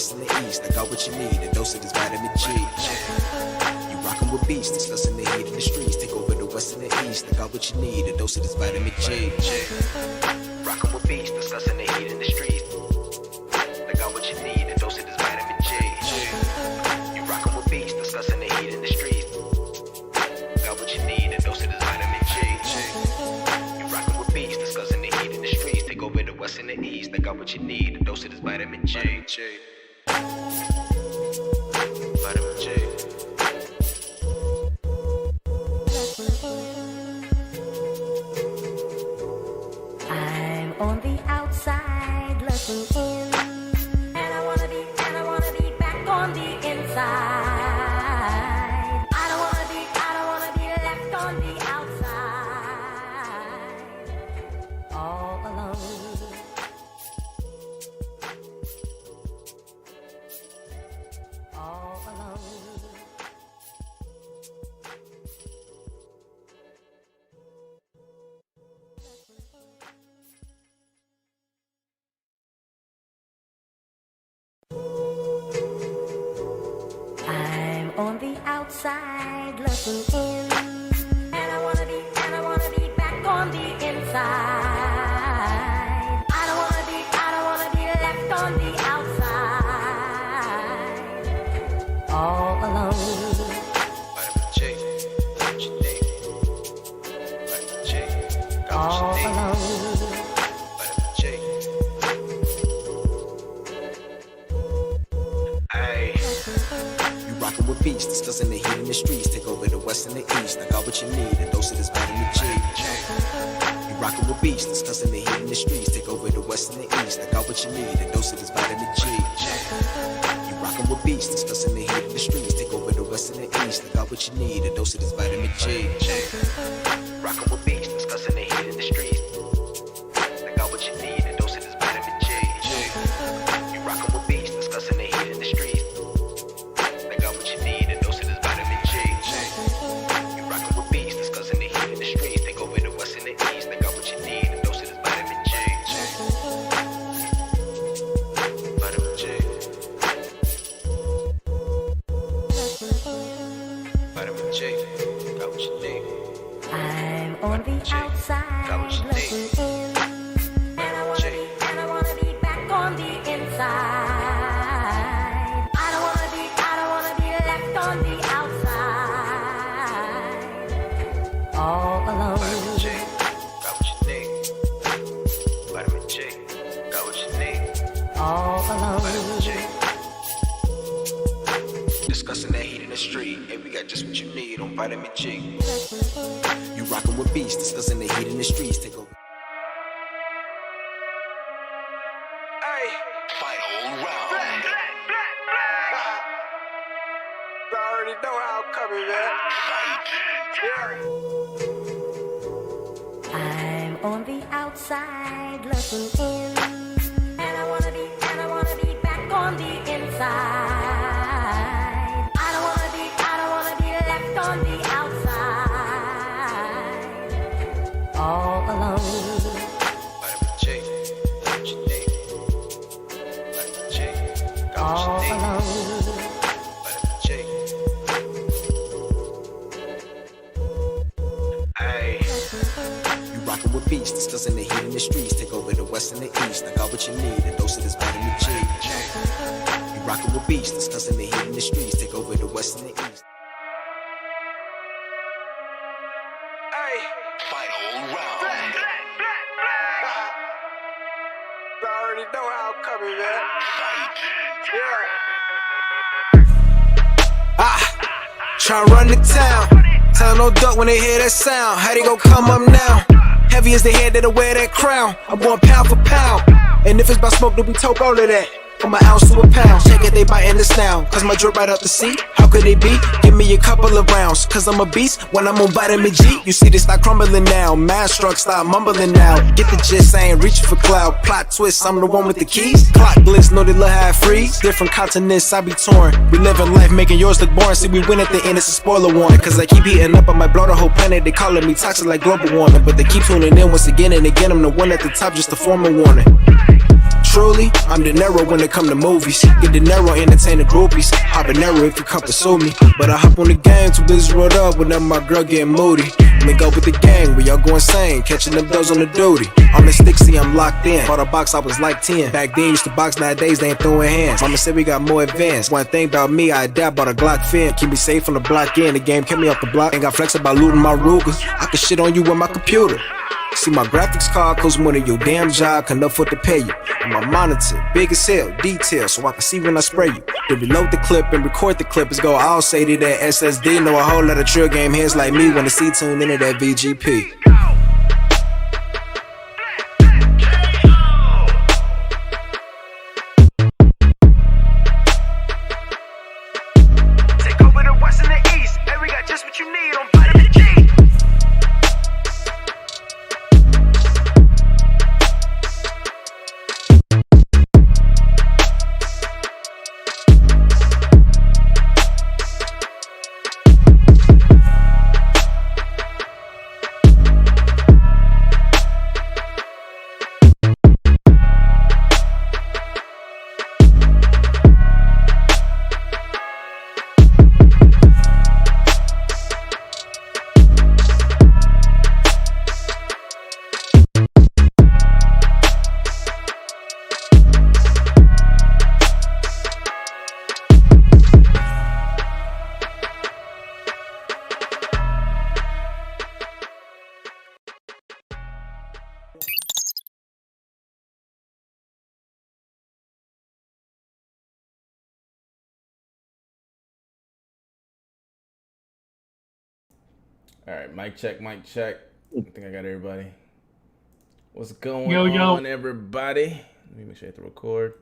west and the east. I got what you need, a dose of this vitamin G. You rockin' with beats, discussing the heat in the streets. Take over the west and the east. I got what you need, a dose of this vitamin G. Rockin' with beats, discussing the heat in the streets. I got what you need, a dose of this vitamin G. You rockin' with beats, discussing the heat in the streets. Got what you need, a dose of this vitamin G. You rockin' with beats, discussing the heat in the streets. Take over the west and the east. I got what you need, a dose of this vitamin G. Vitamin G. I'm on the outside looking in, and I wanna be back on the inside. I don't wanna be left on the outside, all alone. All alone. I'm on the outside looking in, and I wanna be back on the inside. I don't wanna be left on the outside, all alone. Vitamin G, got what you need. Vitamin G, got what All you need. alone. Vitamin G. Ay. You rockin' with beats, discussing the heat in the streets. Take over the west and the east. I got what you need, a dose of this vitamin G. You rockin' with beats, discussing the heat in the streets. Take over the west and the east. I got what you need, a dose of this vitamin G. You rockin' with beats, discussing the heat in the streets. Take over the west and the east. I got what you need, a dose of this vitamin G. Rockin' with beats, discussing the heat in the streets. I got what you need, a dose of this vitamin G. You rockin' with beats, discussing the heat in the streets. I got what you need, a dose of this vitamin G. You rockin' with beats, discussing the heat in the streets. Take over the west and the east. I got what you need, a dose of this vitamin G. Vitamin G. Vitamin G. Got what you need. I'm on the outside looking in, and I wanna be back on the inside. I don't wanna be left on the outside, all alone. Vitamin G. Got what you need. Vitamin G. Got what you need. All alone. Vitamin G. Discussing that heat in the street. Hey, we got just what you need on Vitamin G. You rockin' with beats, discussing the heat in the streets. Take over. Hey, final round. I already know how I'm coming, man. I'm on the outside looking in, and I wanna be back on the inside. I don't wanna be left on the outside, all alone. Vitamin G. Got what you need. Vitamin G. Got All what you need. alone. Vitamin G. Ay. You rockin' with beats, discussing the heat in the streets. Take over the west and the east. I got what you need, a dose of this vitamin G. You rockin' with beats, discussing the heat in the streets. Take over the west and the east. Ay. Final round. I already know how I'm coming, man. Try run the town. Tell no duck when they hear that sound. How they gon' come up now? Heavy as the head that'll wear that crown. I'm going pound for pound. And if it's about smoke, then we talk all of that. From an ounce to a pound. Shake it, they biting this now. Cause my drip right out the seat. How could they be? Give me a couple of rounds. Cause I'm a beast when I'm on vitamin G. You see they start crumbling now. Mad struck, stop mumbling now. Get the gist, I ain't reaching for cloud. Plot twist, I'm the one with the keys. Clock blitz, know they love how it freeze. Different continents, I be torn. We living life, making yours look boring. See, we win at the end, it's a spoiler warning. Cause I keep heating up, I might blow the whole planet. They calling me toxic like global warming. But they keep tuning in once again and again. I'm the one at the top, just a formal warning. truly, I'm De Niro when it come to movies. Get De Niro, entertain the groupies. Habanero if you come pursue me. But I hop on the game, too busy rolled up whenever my girl getting moody. Let me go with the gang, we all go insane, catching them bills on the duty. I'm in Stixie, I'm locked in. Bought a box, I was like 10. Back then, used to box, nowadays they ain't throwing hands. Mama said we got more advanced. One thing about me, I adapt, bought a Glock fin. Keep me safe from the block in. The game kept me off the block. Ain't got flex about looting my Ruger. I can shit on you with my computer. See my graphics card costs more than your damn job can afford to pay you. And my monitor, big as hell, detail, so I can see when I spray you. To reload the clip and record the clip is go all say to that SSD. Know a whole lot of trill game heads like me wanna see tuned into that VGP. Take over the West and the East, and we got just what you need on Vitamin G. All right, mic check, mic check. I think I got everybody. What's going Yo. on, everybody? Let me make sure I hit the record.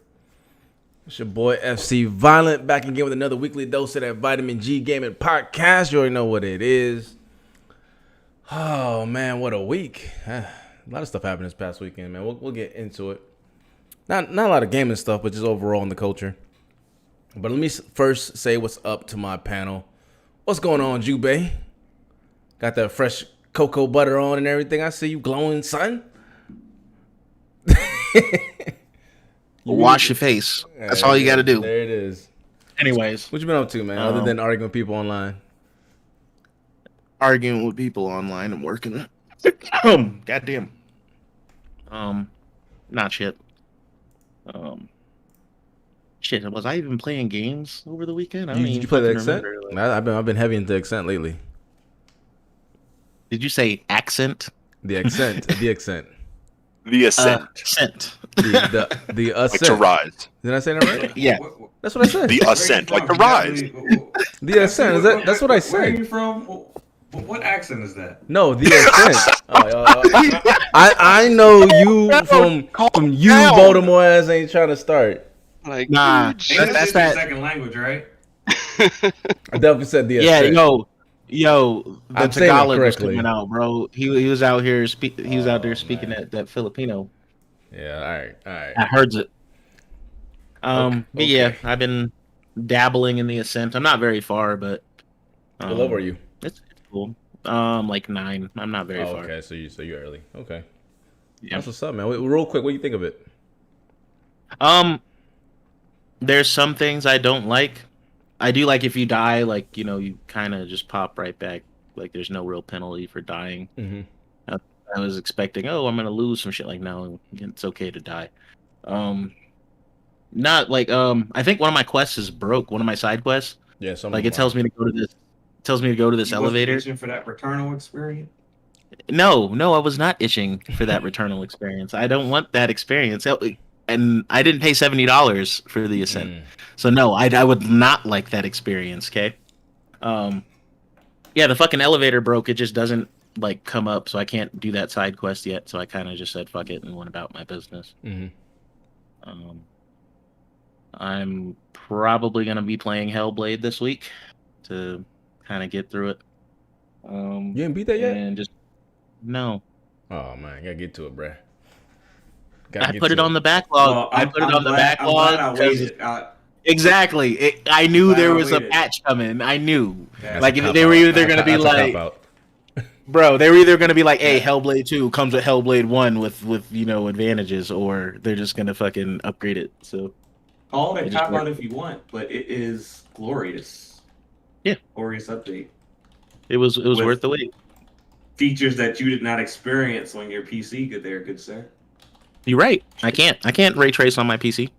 It's your boy FC Violent back again with another weekly dose of that Vitamin G Gaming podcast. You already know what it is. Oh man, what a week! A lot of stuff happened this past weekend, man. We'll get into it. Not a lot of gaming stuff, but just overall in the culture. But let me first say what's up to my panel. What's going on, Jubei? Got that fresh cocoa butter on and everything. I see you glowing, son. Wash your face. That's all you got to do. There it is. Anyways, What you been up to, man? Other than arguing with people online. arguing with people online and working. Goddamn. Not shit. Shit. Was I even playing games over the weekend? I don't Did even you play the fucking Accent? remember. I've been heavy into Accent lately. Did you say accent? The Accent. The Accent. The Ascent. Scent. The Like to Ascent. rise. Did I say that right? Yeah. That's what I said. The Ascent. Like to rise. The Ascent. Is that? That's what I Where are you said. from? What accent is that? No, the Ascent. I know you from you, down. Baltimore ass ain't trying to start. Like, Nah. English That's is your that. second language, right? I definitely said the Yeah. Ascent. Yo. The I'm saying it Tagalog was correctly. coming out, bro. He was out here. He was out there speaking that Filipino. Yeah. All right. I heard it. But yeah, okay. I've been dabbling in the Ascent. I'm not very far, but What level are you? it's cool. Like 9. I'm not very Oh, far. okay. So you're early. Okay. Yeah. That's what's up, man. Wait, real quick, what do you think of it? There's some things I don't like. I do like if you die, like, you know, you kind of just pop right back. Like, there's no real penalty for dying. Mm-hmm. I was expecting, I'm gonna lose some shit. Like, no, it's okay to die. Not like I think one of my quests is broke. One of my side quests. Yeah. Some Like, it tells me to go to this. Tells me to go to this You wasn't elevator. itching for that returnal experience. No, I was not itching for that returnal experience. I don't want that experience. And I didn't pay $70 for the Ascent. So no, I would not like that experience, okay? Yeah, the fucking elevator broke. It just doesn't like come up, so I can't do that side quest yet. So I kind of just said fuck it and went about my business. Mm-hmm. I'm probably gonna be playing Hellblade this week to kind of get through it. You didn't beat that yet? And just no. Oh man, gotta get to it, bruh. I put it on the backlog. I put it on the backlog. I'm glad I waited. Exactly. I knew Glad there I was a waited. patch coming. I knew. That's like a if they were cop-out. either gonna be That's a like, cop-out. Bro, they're either gonna be like, "Hey, Hellblade 2 comes with Hellblade 1 with advantages," or they're just gonna fucking upgrade it. So Call it They a just cop work. out if you want, but it is glorious. Yeah. Glorious update. it was With- worth the wait. Features that you did not experience on your PC, good sir. You're right. I can't ray trace on my PC.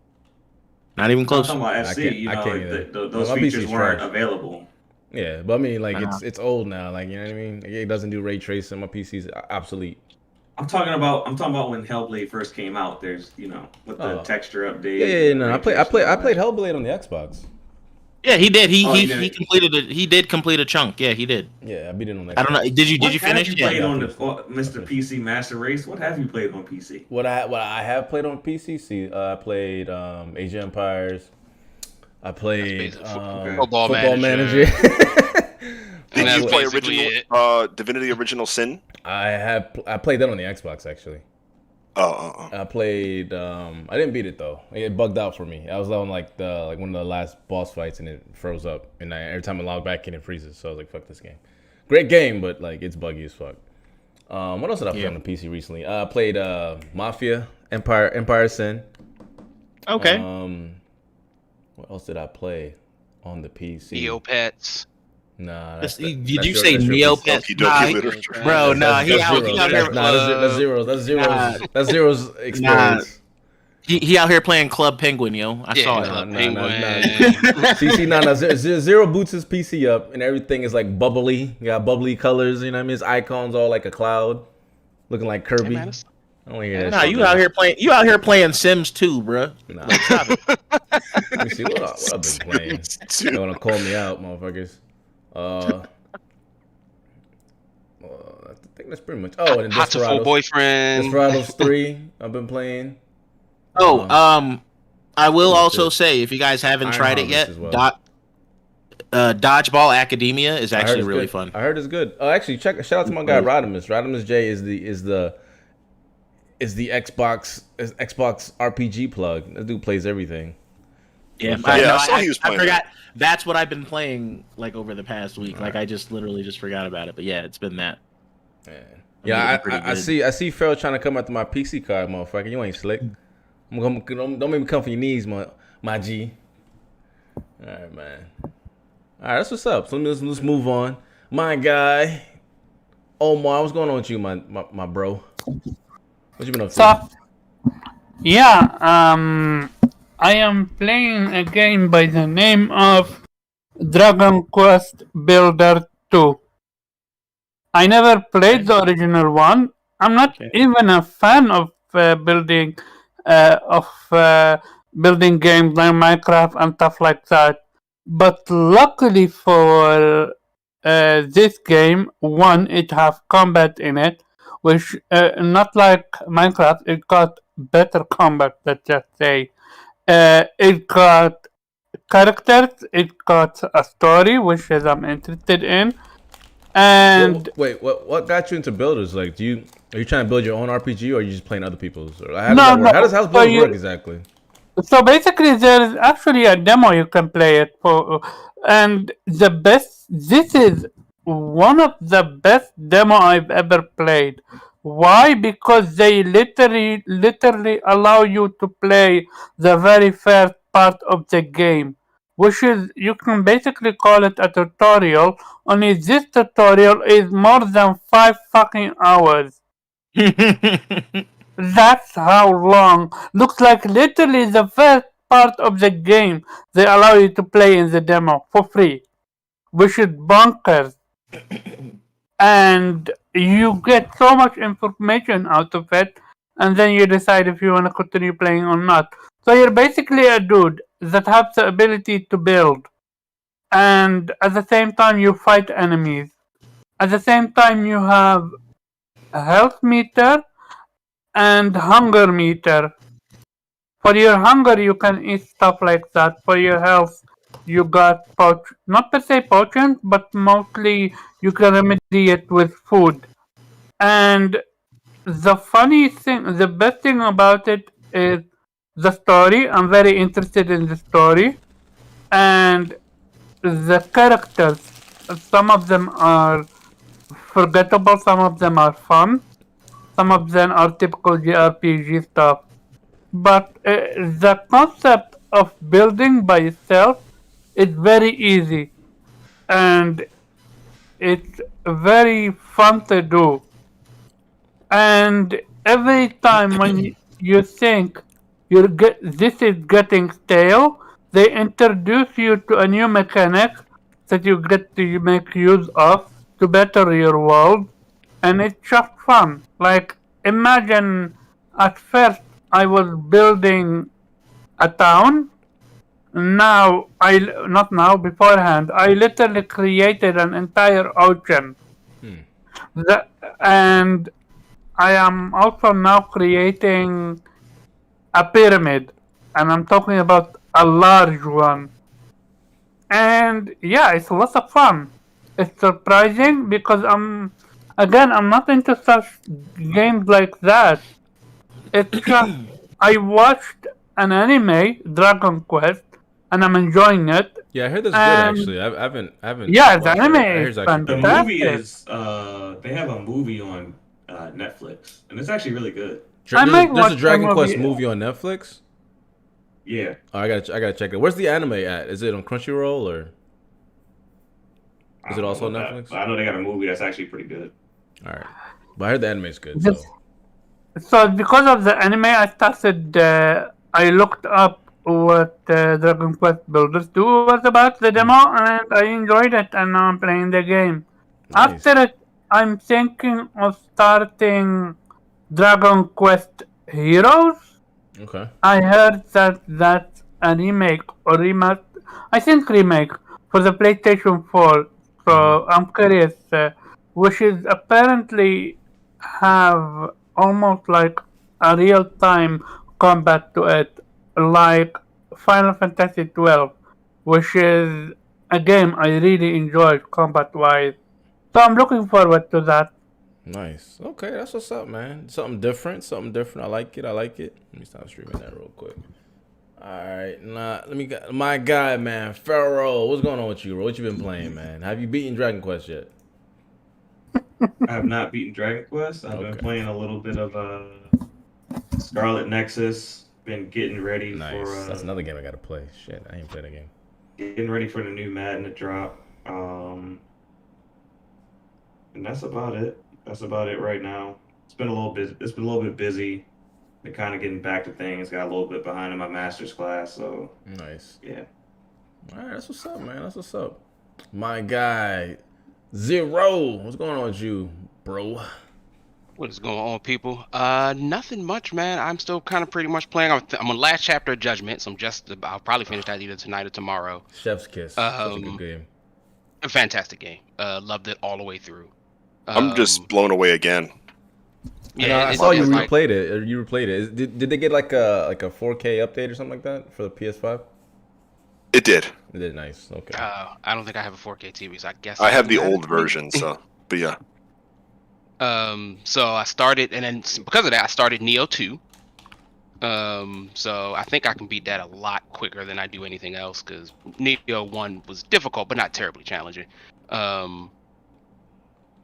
Not even I'm close. talking about I FC. can't- You I know, can't like, either. those My features PC's weren't trash. available. Yeah, but I mean, like Uh-huh. it's old now. Like you know what I mean? Like, it doesn't do ray tracing. My PC's obsolete. I'm talking about when Hellblade first came out. There's with the Oh. texture update. Yeah, and no. ray I played tracing and all Hellblade on the Xbox. Yeah, he did. Oh, He you did. completed it. He did complete a chunk. Yeah, he did. Yeah, I beat it on the Xbox. I don't know. Did you What finish? have you played Yeah. on the Mr. PC Master Race? What have you played on PC? What I have played on PC. See, I played Age of Empires. I played basic Football Football Manager. Did That's you play basically original Divinity Original Sin? I played that on the Xbox actually. I played. I didn't beat it though. It bugged out for me. I was on like one of the last boss fights and it froze up. And every time I log back in, it freezes. So I was like, "Fuck this game." Great game, but like it's buggy as fuck. What else did I play on the PC recently? I played Mafia, Empire Sin. Okay. What else did I play on the PC? Neopets. Nah. Did that's you say your PC. Neopets? Okie dokie literature. Bro, nah, he That's out Zeros. here. That's Zeros. That's Zeros experience. He out here playing Club Penguin, yo. I saw it. Nah. See, Zero boots his PC up, and everything is like bubbly. You got bubbly colors. You know what I mean? His icon's all like a cloud, looking like Kirby. man, I don't hear that. Nah, shit, you man. out here playing. You out here playing Sims 2, bro. Nah. Let me see what I've been playing. They wanna call me out, motherfuckers. I think that's pretty much. Oh, and Hot to full boyfriend. Desperados 3. I've been playing. I will also shit. say, if you guys haven't Iron tried it Harvest yet, as well. Dodgeball Academia is I heard actually it's really good. fun. I heard it's good. Oh, actually, shout out to my guy Rodimus. Rodimus J is the Xbox RPG plug. That dude plays everything. Yeah, I saw he was I playing forgot. That's what I've been playing like over the past week. Like I just literally just forgot about it. But yeah, it's been that. Yeah, pretty I good. see Farrell trying to come after my PC card, motherfucker. You ain't slick. Don't make me come for your knees, my G. All right, man. All right, that's what's up. So let's move on. My guy, Omar, what's going on with you, my bro? What you been up to? So, yeah, I am playing a game by the name of Dragon Quest Builder 2. I never played the original one. I'm not even a fan of building games like Minecraft and stuff like that. But luckily for this game, one, it has combat in it, which not like Minecraft, it got better combat. Let's just say, it got characters, it got a story, which is I'm interested in, and Wait, what got you into builders? Like, are you trying to build your own RPG, or are you just playing other people's? Or how does that work? No, How does so builders you- work exactly? so basically, there is actually a demo you can play it for, and this is one of the best demo I've ever played. Why? Because they literally allow you to play the very first part of the game, which is, you can basically call it a tutorial. Only this tutorial is more than 5 fucking hours. That's how long. Looks like literally the first part of the game they allow you to play in the demo for free, which is bonkers. And you get so much information out of it, and then you decide if you want to continue playing or not. So you're basically a dude that has the ability to build, and at the same time you fight enemies. At the same time you have a health meter and hunger meter. For your hunger, you can eat stuff like that. For your health, you got not per se potions, but mostly you can remedy it with food. And the funny thing, the best thing about it is the story. I'm very interested in the story. And the characters, some of them are forgettable, some of them are fun, some of them are typical JRPG stuff. But the concept of building by itself is very easy, and it's very fun to do. And every time when you think this is getting stale, they introduce you to a new mechanic that you get to make use of to better your world, and it's just fun. Like, imagine at first I was building a town. Now, not now, beforehand, I literally created an entire ocean. And I am also now creating a pyramid, and I'm talking about a large one. And yeah, it's a lot of fun. It's surprising because I'm not into such games like that. It's just I watched an anime, Dragon Quest, and I'm enjoying it. Yeah, I heard that's good actually. I haven't. Yeah, the watched it. anime I heard is it's actually The pretty good. movie is they have a movie on Netflix, and it's actually really good. I might There's watch a Dragon the Quest movie. movie on Netflix. Yeah. Oh, I gotta check it. Where's the anime at? Is it on Crunchyroll or is it also on Netflix? But I know they got a movie that's actually pretty good. All right, but I heard the anime's good. This- So So because of the anime, I started. I looked up what Dragon Quest Builders 2 was about, the demo, and I enjoyed it, and now I'm playing the game. nice. After it, I'm thinking of starting Dragon Quest Heroes. Okay. I heard that that's a remake or remaster. I think remake for the PlayStation 4. So I'm curious, which is apparently have almost like a real-time combat to it, like Final Fantasy 12, which is a game I really enjoyed combat-wise. So I'm looking forward to that. Nice. Okay, that's what's up, man. Something different. Something different. I like it. Let me stop streaming that real quick. All right, my guy, man, Pharaoh. What's going on with you, bro? What you been playing, man? Have you beaten Dragon Quest yet? I have not beaten Dragon Quest. I've been playing a little bit of Scarlet Nexus. Been getting ready Nice. for That's another game I gotta play. Shit, I ain't played that game. getting ready for the new Madden to drop. And that's about it. That's about it right now. It's been a little bit. It's been a little bit busy. Been kind of getting back to things. Got a little bit behind in my master's class, so Nice. yeah. All right, that's what's up, man. That's what's up. My guy, Zero. What's going on with you, bro? What is going on, people? Nothing much, man. I'm still kind of pretty much playing. I'm on last chapter of Judgment, so I'll probably finish that either tonight or tomorrow. Chef's Kiss. Such a good game. A fantastic game. Loved it all the way through. I'm just blown away again. Yeah, I saw you it's like- replayed it. Or you replayed it. Did they get like a 4K update or something like that for the PS5? It did. It did. Nice. Okay. I don't think I have a 4K TV, so I guess I have the don't old it. version, so but yeah. So I started, and then because of that, I started Neo 2. So I think I can beat that a lot quicker than I do anything else, because Neo 1 was difficult, but not terribly challenging.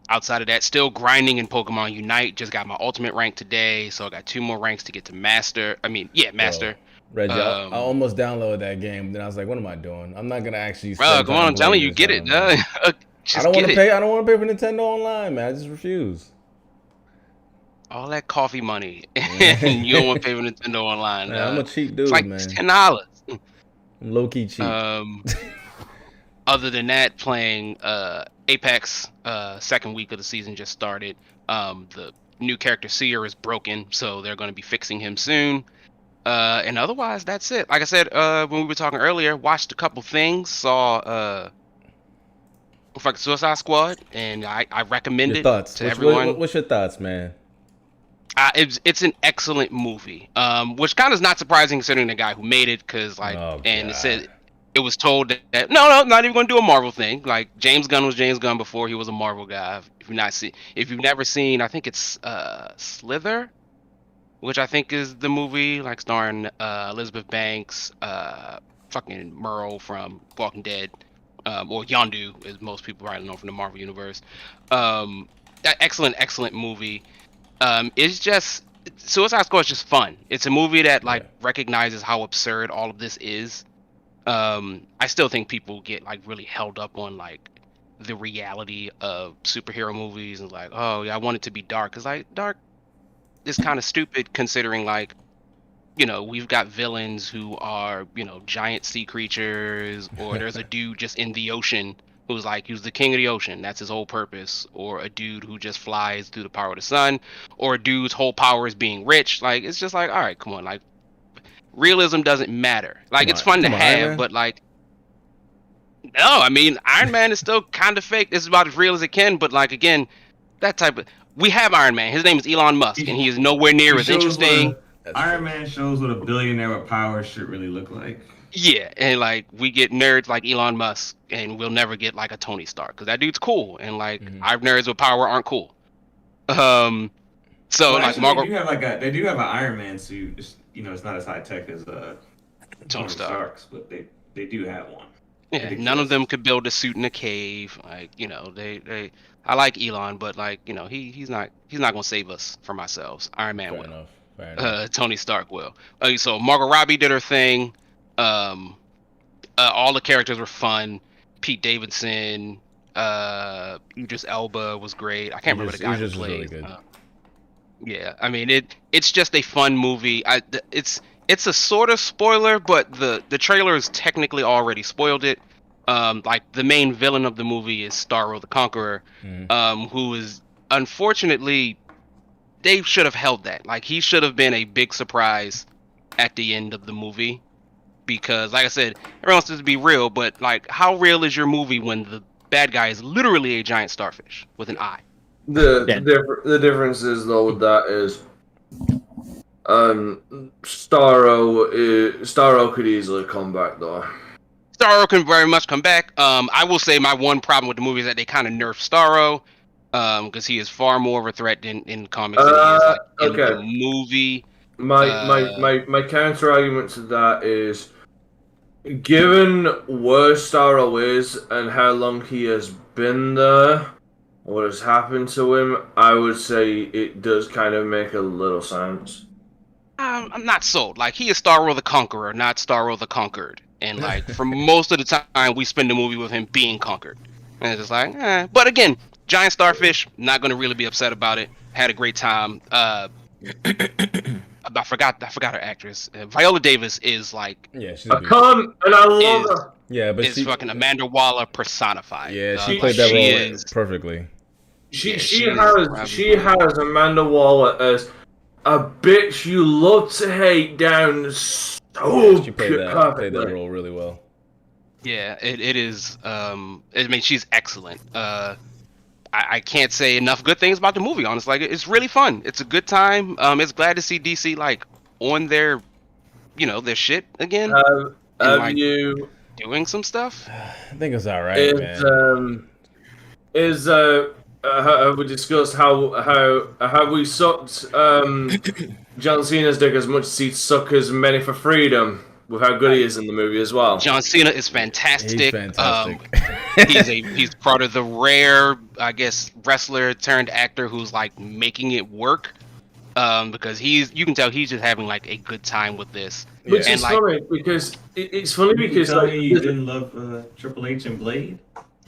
Outside of that, still grinding in Pokemon Unite. Just got my ultimate rank today, so I got 2 more ranks to get to Master. Master. Reggie, I almost downloaded that game, but then I was like, "What am I doing? I'm not gonna actually." Bro, come on, I'm telling you, get it. Just I don't want get to it. pay. I don't want to pay for Nintendo Online, man. I just refuse. All that coffee money, and you don't want to pay for Nintendo Online. Man, I'm a cheap dude, it's like man. $10. I'm low key cheap. Other than that, playing Apex, second week of the season just started. The new character Seer is broken, so they're going to be fixing him soon. And otherwise, that's it. Like I said, when we were talking earlier, watched a couple things, saw fucking Suicide Squad, and I recommend Your it thoughts? to everyone. What's your thoughts, man? It's an excellent movie, which kind of is not surprising considering the guy who made it, because and it said it was told that no, not even going to do a Marvel thing. Like James Gunn was James Gunn before he was a Marvel guy. If you've never seen, I think it's Slither, which I think is the movie like starring Elizabeth Banks, fucking Merle from Walking Dead. or Yondu, as most people probably know from the Marvel universe. Excellent movie. It's just Suicide Squad is just fun. It's a movie that recognizes how absurd all of this is. I still think people get like really held up on like the reality of superhero movies and like, oh yeah, I want it to be dark, because like dark is kind of stupid considering like, we've got villains who are, giant sea creatures, or there's a dude just in the ocean who's the king of the ocean. That's his whole purpose. Or a dude who just flies through the power of the sun, or a dude's whole power is being rich. Like, it's just like, all right, come on. Like, realism doesn't matter. Like, it's fun to have, but like, no, I mean, Iron Man is still kind of fake. This is about as real as it can, but like, again, that type of, we have Iron Man. His name is Elon Musk, and he is nowhere near as interesting. Iron Man shows what a billionaire with power should really look like. Yeah, and like we get nerds like Elon Musk, and we'll never get like a Tony Stark, because that dude's cool, and like our nerds with power aren't cool. So well, like actually, Margot, they do have an Iron Man suit. It's not as high tech as Tony Stark's, but they do have one. Yeah, none of them could build a suit in a cave. Like, they I like Elon, but like, he's not gonna save us from ourselves. Iron Man will. Fair enough. Tony Stark will. So Margot Robbie did her thing. All the characters were fun. Pete Davidson, Idris Elba was great. I can't remember the guy who played. Really good. Yeah, I mean it's just a fun movie. It's a sort of spoiler, but the trailer has technically already spoiled it. Like the main villain of the movie is Starro the Conqueror, who is unfortunately, they should have held that. Like, he should have been a big surprise at the end of the movie, because like I said, everyone wants this to be real, but like, how real is your movie when the bad guy is literally a giant starfish with an eye? The difference is though with that is Starro could easily come back though. Starro can very much come back. I will say my one problem with the movie is that they kind of nerfed Starro, because he is far more of a threat in comics than he is like in the movie. My counter argument to that is, given where Starro is and how long he has been there, what has happened to him, I would say it does kind of make a little sense. I'm not sold. Like, he is Starro the Conqueror, not Starro the Conquered. And like, for most of the time, we spend the movie with him being conquered. And it's just like, But again, giant starfish, not going to really be upset about it. Had a great time. I forgot her actress. Viola Davis is like, she's a cunt, and I love her. Yeah, but she's fucking Amanda Waller personified. Yeah, she played that role perfectly. She has Amanda Waller as a bitch you love to hate down so she played that role really well. Yeah, it is. I mean, she's excellent. I can't say enough good things about the movie, honestly. Like, it's really fun. It's a good time. It's glad to see DC like on their, their shit again. Have you doing some stuff? I think it's all right, man. Have we discussed how we sucked John Cena's dick as much as he suck as Many for Freedom, with how good he is in the movie as well? John Cena is fantastic. He's fantastic. He's part of the rare, I guess, wrestler turned actor who's like making it work. Because you can tell he's just having like a good time with this. Which is funny because it's funny because like, you didn't love Triple H and Blade.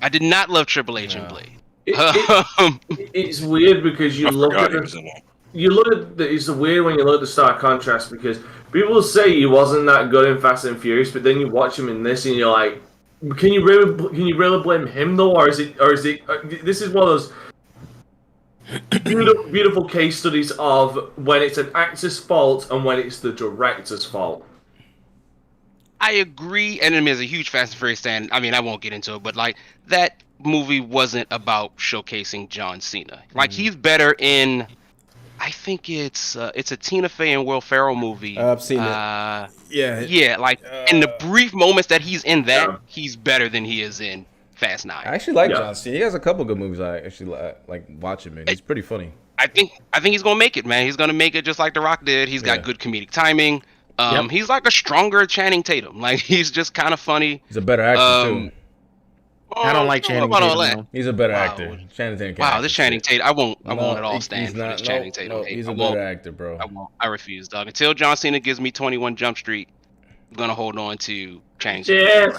I did not love Triple H and Blade. It's weird because you look at it's weird when you look at the stark contrast, because people say he wasn't that good in Fast and Furious, but then you watch him in this and you're like, can you really blame him though, or is it this is one of those beautiful case studies of when it's an actor's fault and when it's the director's fault. I agree, and I mean, as a huge Fast and Furious fan, I mean, I won't get into it, but like, that movie wasn't about showcasing John Cena. Like, he's better in, I think it's a Tina Fey and Will Ferrell movie. I've seen it. Yeah, like, in the brief moments that he's in that, he's better than he is in Fast 9. I actually like John Cena. He has a couple good movies I actually like watching, man. He's pretty funny. I think he's gonna make it, man. He's gonna make it just like The Rock did. He's got good comedic timing. He's like a stronger Channing Tatum. Like, he's just kind of funny. He's a better actor too. I don't like Channing Tatum. No. He's a better Wow. actor. Channing Tatum. Wow, this Channing Tatum. I won't at all stand he's for not, this Channing Tatum. No, hate. he's I a won't. better actor, bro. I won't. I refuse, dog. Until John Cena gives me 21 Jump Street, I'm gonna hold on to Channing Tatum.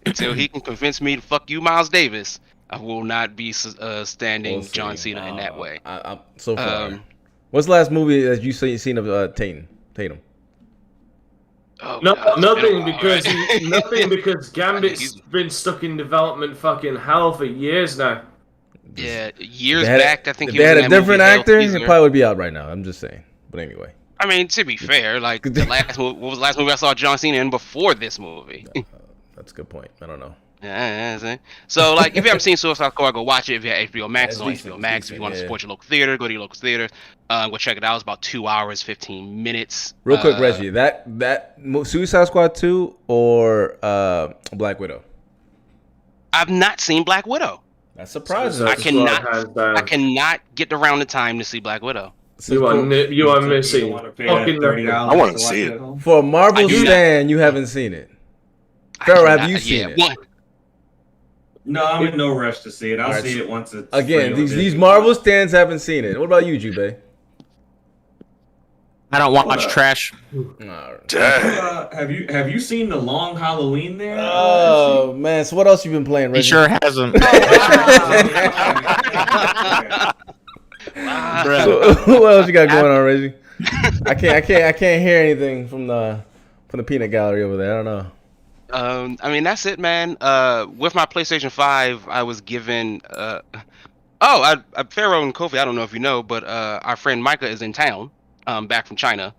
Until he can convince me to fuck you, Miles Davis, I will not be standing We'll see. John Cena in that way. So far. What's the last movie that you seen of Tatum? Oh, No, God, nothing it's been a while, because right? nothing because Gambit's He's- been stuck in development fucking hell for years now. Yeah, years If they had- back, I think if he they was had in a that different movie, Hail actor, Caesar. it probably would be out right now. I'm just saying. But anyway. I mean, to be fair, like the last movie, what was the last movie I saw John Cena in before this movie? That's a good point. I don't know. Yeah. So, like, if you haven't seen Suicide Squad, go watch it. If you have HBO Max, It's it's on decent, HBO Max. decent, If you want to yeah. support your local theater, go to your local theater. Go check it out. It's about 2 hours, 15 minutes. Real quick, Reggie, that Suicide Squad 2 or Black Widow? I've not seen Black Widow. That's surprising. I Hands down. cannot get around the time to see Black Widow. You are missing. You wanna pay Fucking that $30 I wanna to see watch it. at home? For a Marvel I do not- stan, you haven't seen it. I Pharaoh, have cannot- you seen it? One, No, I'm in no rush to see it. I'll Alright, see it once it's Again, free on these Disney Marvel Plus. stans haven't seen it. What about you, Jubei? I don't watch trash. Dang. Have you seen the Long Halloween there? Oh man, so what else you been playing, Reggie? He sure hasn't. So, what else you got going on, Reggie? I can't hear anything from the peanut gallery over there. I don't know. I mean, that's it, man. With my PlayStation 5, I was given. Pharaoh and Kofi, I don't know if you know, but our friend Micah is in town, back from China.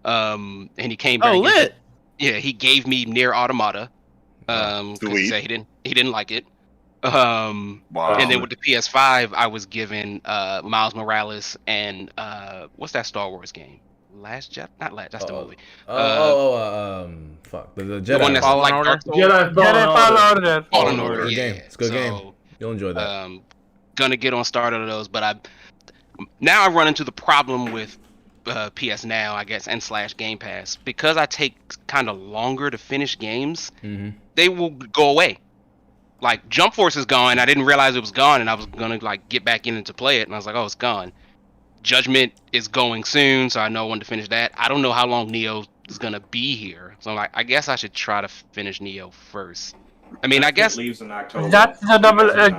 And he came back. Oh, lit. He gave me Near Automata. 'Cause he Sweet. said he didn't like it. Wow. And then with the PS5, I was given Miles Morales and what's that Star Wars game? Last Jedi? Not Last. That's the movie. Fuck the Jedi. The one that's Fallen like Order? Dark Souls. Jedi Fallen Order. Fallen Order. Good Yeah. game. It's a good game. You'll enjoy that. Gonna get on started of those, but I run into the problem with PS Now, I guess, and / Game Pass, because I take kind of longer to finish games. They will go away. Like Jump Force is gone. I didn't realize it was gone, and I was gonna like get back in to play it, and I was like, oh, it's gone. Judgment is going soon, so I know when to finish that. I don't know how long Neo is gonna be here, so I'm like, I guess I should try to finish Neo first. I mean, I guess It leaves in October. That's the double edge.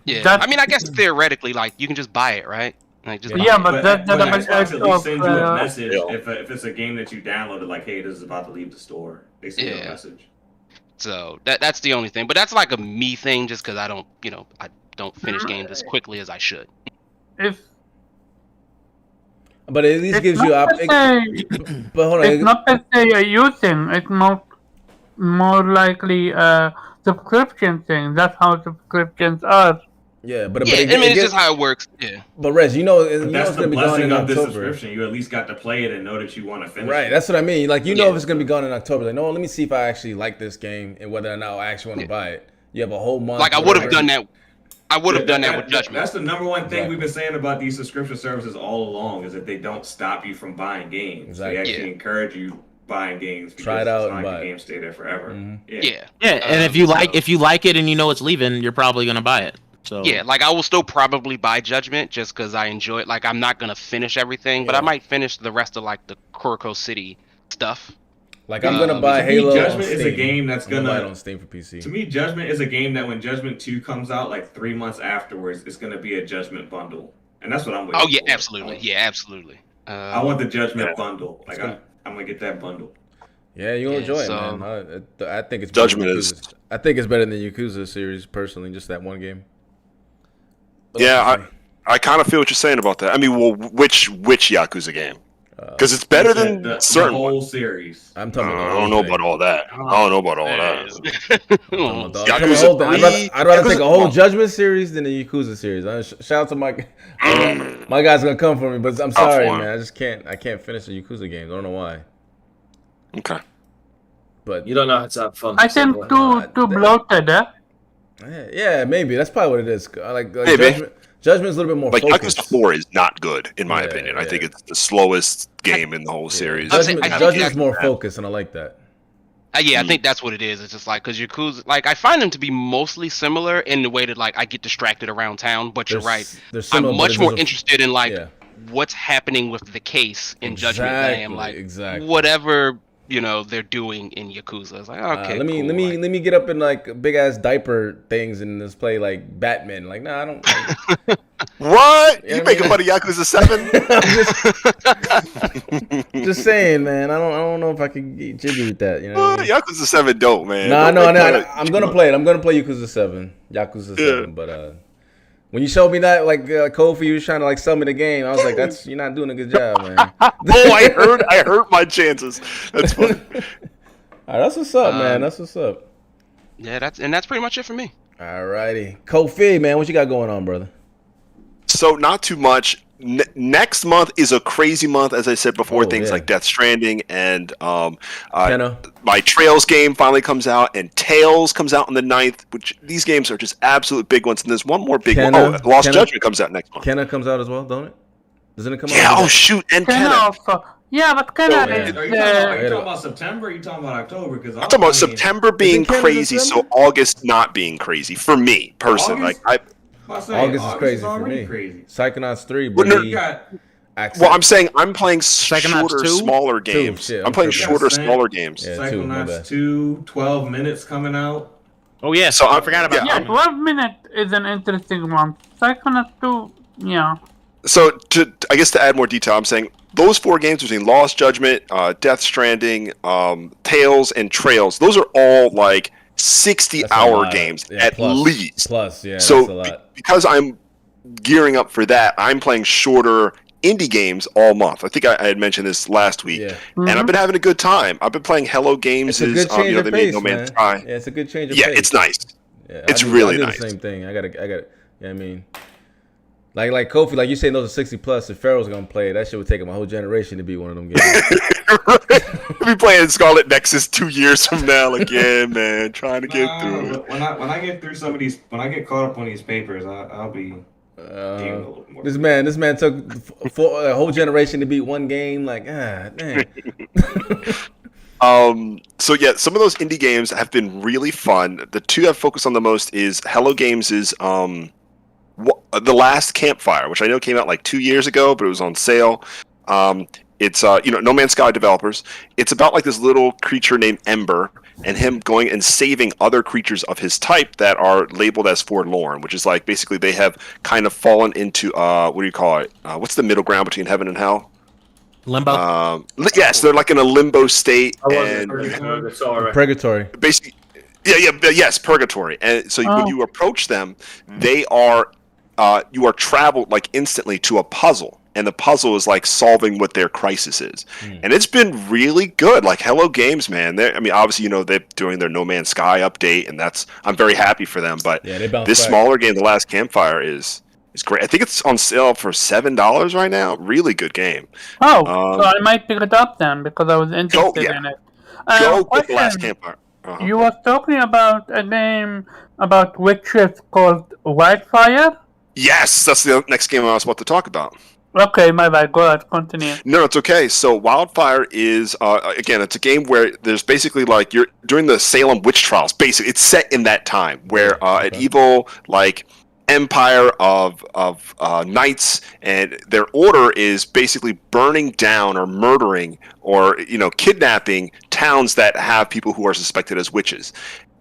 yeah. That's- I mean, I guess theoretically, like you can just buy it, right? Like just buy Yeah, it. but that's the double Xbox edge at least of. sends you a message Yeah. if it's a game that you downloaded, like, hey, this is about to leave the store. They send you a Yeah. message. So that's the only thing. But that's like a me thing, just because I don't finish games as quickly as I should. If But at least it's gives you not per se, But hold it's on. not per se a you thing. It's more likely a subscription thing. That's how subscriptions are. Yeah, but Yeah, I it mean, it's gets- just how it works. Yeah. But Rez, you know But that's it's the gonna be gone blessing in of the October. subscription. You at least got to play it and know that you want to finish Right, it. that's what I mean. Like, you know, Yeah. if it's gonna be gone in October, like, no, let me see if I actually like this game and whether or not I actually want to buy it. You have a whole month. Like I would have done that. I would have done that with Judgment. That's the number one thing Exactly. we've been saying about these subscription services all along, is that they don't stop you from buying games. Exactly. They actually Yeah. encourage you buying games. Because Try it out it's and not buy like it. the games stay there forever. Yeah. Yeah, and if you like it and you know it's leaving, you're probably gonna buy it. So Yeah, like I will still probably buy Judgment just because I enjoy it. Like I'm not gonna finish everything, but I might finish the rest of like the Kuroko City stuff. Like, I'm gonna buy to me, Halo. Judgment on is a Steam. game that's I'm gonna buy gonna- it on Steam for PC. To me, Judgment is a game that when Judgment 2 comes out, like 3 months afterwards, it's going to be a Judgment bundle. And that's what I'm waiting Oh yeah, for. absolutely. Yeah, absolutely. I want the Judgment bundle. Like, I'm going to get that bundle. Yeah, you'll Yeah, enjoy so- it, man. I think it's Judgment better than is- Yakuza. I think it's better than the Yakuza series personally, just that one game. But Yeah, I kind of feel what you're saying about that. I mean, well, which Yakuza game? Because it's better than the certain whole ones. series. I'm talking about. I don't know about all that. I don't know about all that. Yakuza I'd rather take a whole Judgment series than the Yakuza series. Shout out to my my guy's gonna come for me, but I'm sorry, for him. man. I can't finish the Yakuza games. I don't know why. Okay. But You don't know how to have fun. I think too bloated, eh? yeah, maybe that's probably what it is. Like Maybe. Judgment's a little bit more Like focused. Yakuza 4 is not good in my Yeah, opinion. I yeah. think it's the slowest game in the whole series. I think Judgment's that's- more focused, and I like that. I think that's what it is. It's just like because Yakuza, like I find them to be mostly similar in the way that like I get distracted around town. But you're right. I'm much more interested in like what's happening with the case in Judgment than I am like whatever they're doing in Yakuza. It's like okay, let me get up in like big ass diaper things and just play like Batman. Like nah, I don't. Like, what? You making money Yakuza 7? Just saying, man. I don't know if I can get jiggy with that. You know what I mean? Yakuza 7 dope, man. No, I'm gonna play it. I'm gonna play Yakuza 7. Yakuza 7. But when you showed me that, like Kofi was trying to like sell me the game, I was like, you're not doing a good job, man. I hurt my chances. That's funny. All right, that's what's up, man. That's what's up. Yeah, that's pretty much it for me. All righty, Kofi, man, what you got going on, brother? So not too much. Next month is a crazy month, as I said before. Things like Death Stranding and my Trails game finally comes out, and Tales comes out on the 9th. Which these games are just absolute big ones. And there's one more big one. Oh, Lost Judgment comes out next month. Kenna comes out as well, don't it? Doesn't it come out? Yeah. Oh shoot, and Kenna. Also. Yeah, but Kenna Are you talking about September? Or are you talking about October? Because I'm talking about September being crazy, so August not being crazy for me personally. August is crazy for me. Psychonauts 3, but well, I'm saying I'm playing shorter, smaller games. I'm playing shorter, smaller games. Yeah, Psychonauts 2, 12 minutes coming out. Oh yeah, so I forgot about that. 12 minutes is an interesting one. Psychonauts 2, yeah. So I guess to add more detail, I'm saying those 4 games between Lost Judgment, Death Stranding, Tales, and Trails, those are all like 60-hour games at least. Plus, yeah. So that's a lot. Because I'm gearing up for that, I'm playing shorter indie games all month. I think I had mentioned this last week, and I've been having a good time. I've been playing Hello Games. It's a good change of pace, No Man's Sky. Yeah, it's a good change of pace. Yeah, it's nice. Yeah, it's really nice. I do the same thing. I got. Yeah, I mean, like Kofi, like you saying those are 60 plus. If Pharaoh's gonna play it, that shit would take him a whole generation to beat one of them games. We'll be playing Scarlet Nexus 2 years from now. Like, yeah, man, trying to get through it. When I get through some of these, when I get caught up on these papers, I'll be. This man took a whole generation to beat one game. Like, dang. So yeah, some of those indie games have been really fun. The 2 I've focused on the most is Hello Games is The Last Campfire, which I know came out like 2 years ago, but it was on sale. It's No Man's Sky developers. It's about like this little creature named Ember, and him going and saving other creatures of his type that are labeled as forlorn, which is like basically they have kind of fallen into what do you call it? What's the middle ground between heaven and hell? Limbo. Yes, they're like in a limbo state. Purgatory. Basically, yes, purgatory. And so when you approach them, they are you are traveled like instantly to a puzzle. And the puzzle is like solving what their crisis is. And it's been really good. Like Hello Games, man. I mean, obviously, they're doing their No Man's Sky update, and I'm very happy for them. But this smaller game, The Last Campfire, is great. I think it's on sale for $7 right now. Really good game. So I might pick it up then because I was interested in it. Go with The Last Campfire. You were talking about a game about witches called Wildfire? Yes, that's the next game I was about to talk about. Okay, my bad. Go ahead, continue. No, it's okay. So Wildfire is, again, it's a game where there's basically like you're during the Salem witch trials. Basically, it's set in that time where an evil like empire of knights, and their order is basically burning down or murdering or kidnapping towns that have people who are suspected as witches.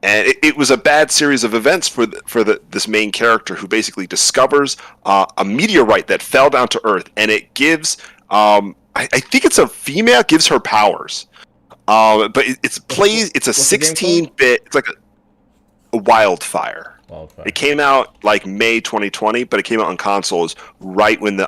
And it was a bad series of events for this main character who basically discovers a meteorite that fell down to Earth, and it gives I think it's a female, gives her powers, but it's a 16-bit. It's like a Wildfire. It came out like May 2020, but it came out on consoles right when the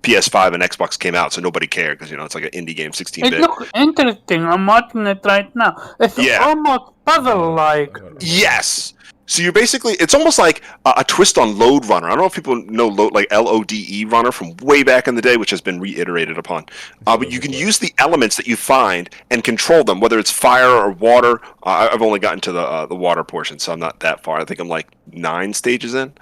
PS5 and Xbox came out, so nobody cared because it's like an indie game, 16-bit. It looks interesting. I'm watching it right now. It's almost puzzle-like. Yes. So you're basically, it's almost like a twist on Lode Runner. I don't know if people know like LODE Runner from way back in the day, which has been reiterated upon. But you can use the elements that you find and control them, whether it's fire or water. I've only gotten to the water portion, so I'm not that far. I think I'm like 9 stages in.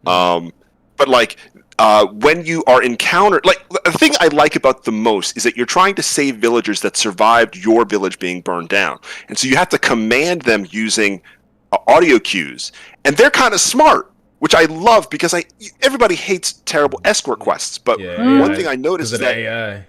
But like when you are encountered, like the thing I like about the most is that you're trying to save villagers that survived your village being burned down, and so you have to command them using audio cues, and they're kind of smart, which I love because everybody hates terrible escort quests, but one thing I noticed is that AI.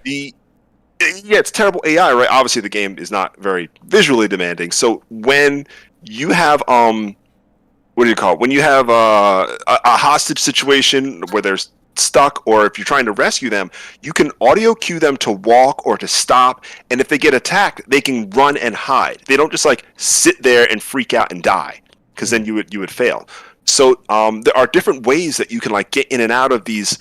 it's terrible AI, right? Obviously, the game is not very visually demanding, so when you have what do you call it? When you have a hostage situation where they're stuck, or if you're trying to rescue them, you can audio cue them to walk or to stop, and if they get attacked, they can run and hide. They don't just like sit there and freak out and die, because then you would fail. So there are different ways that you can like get in and out of these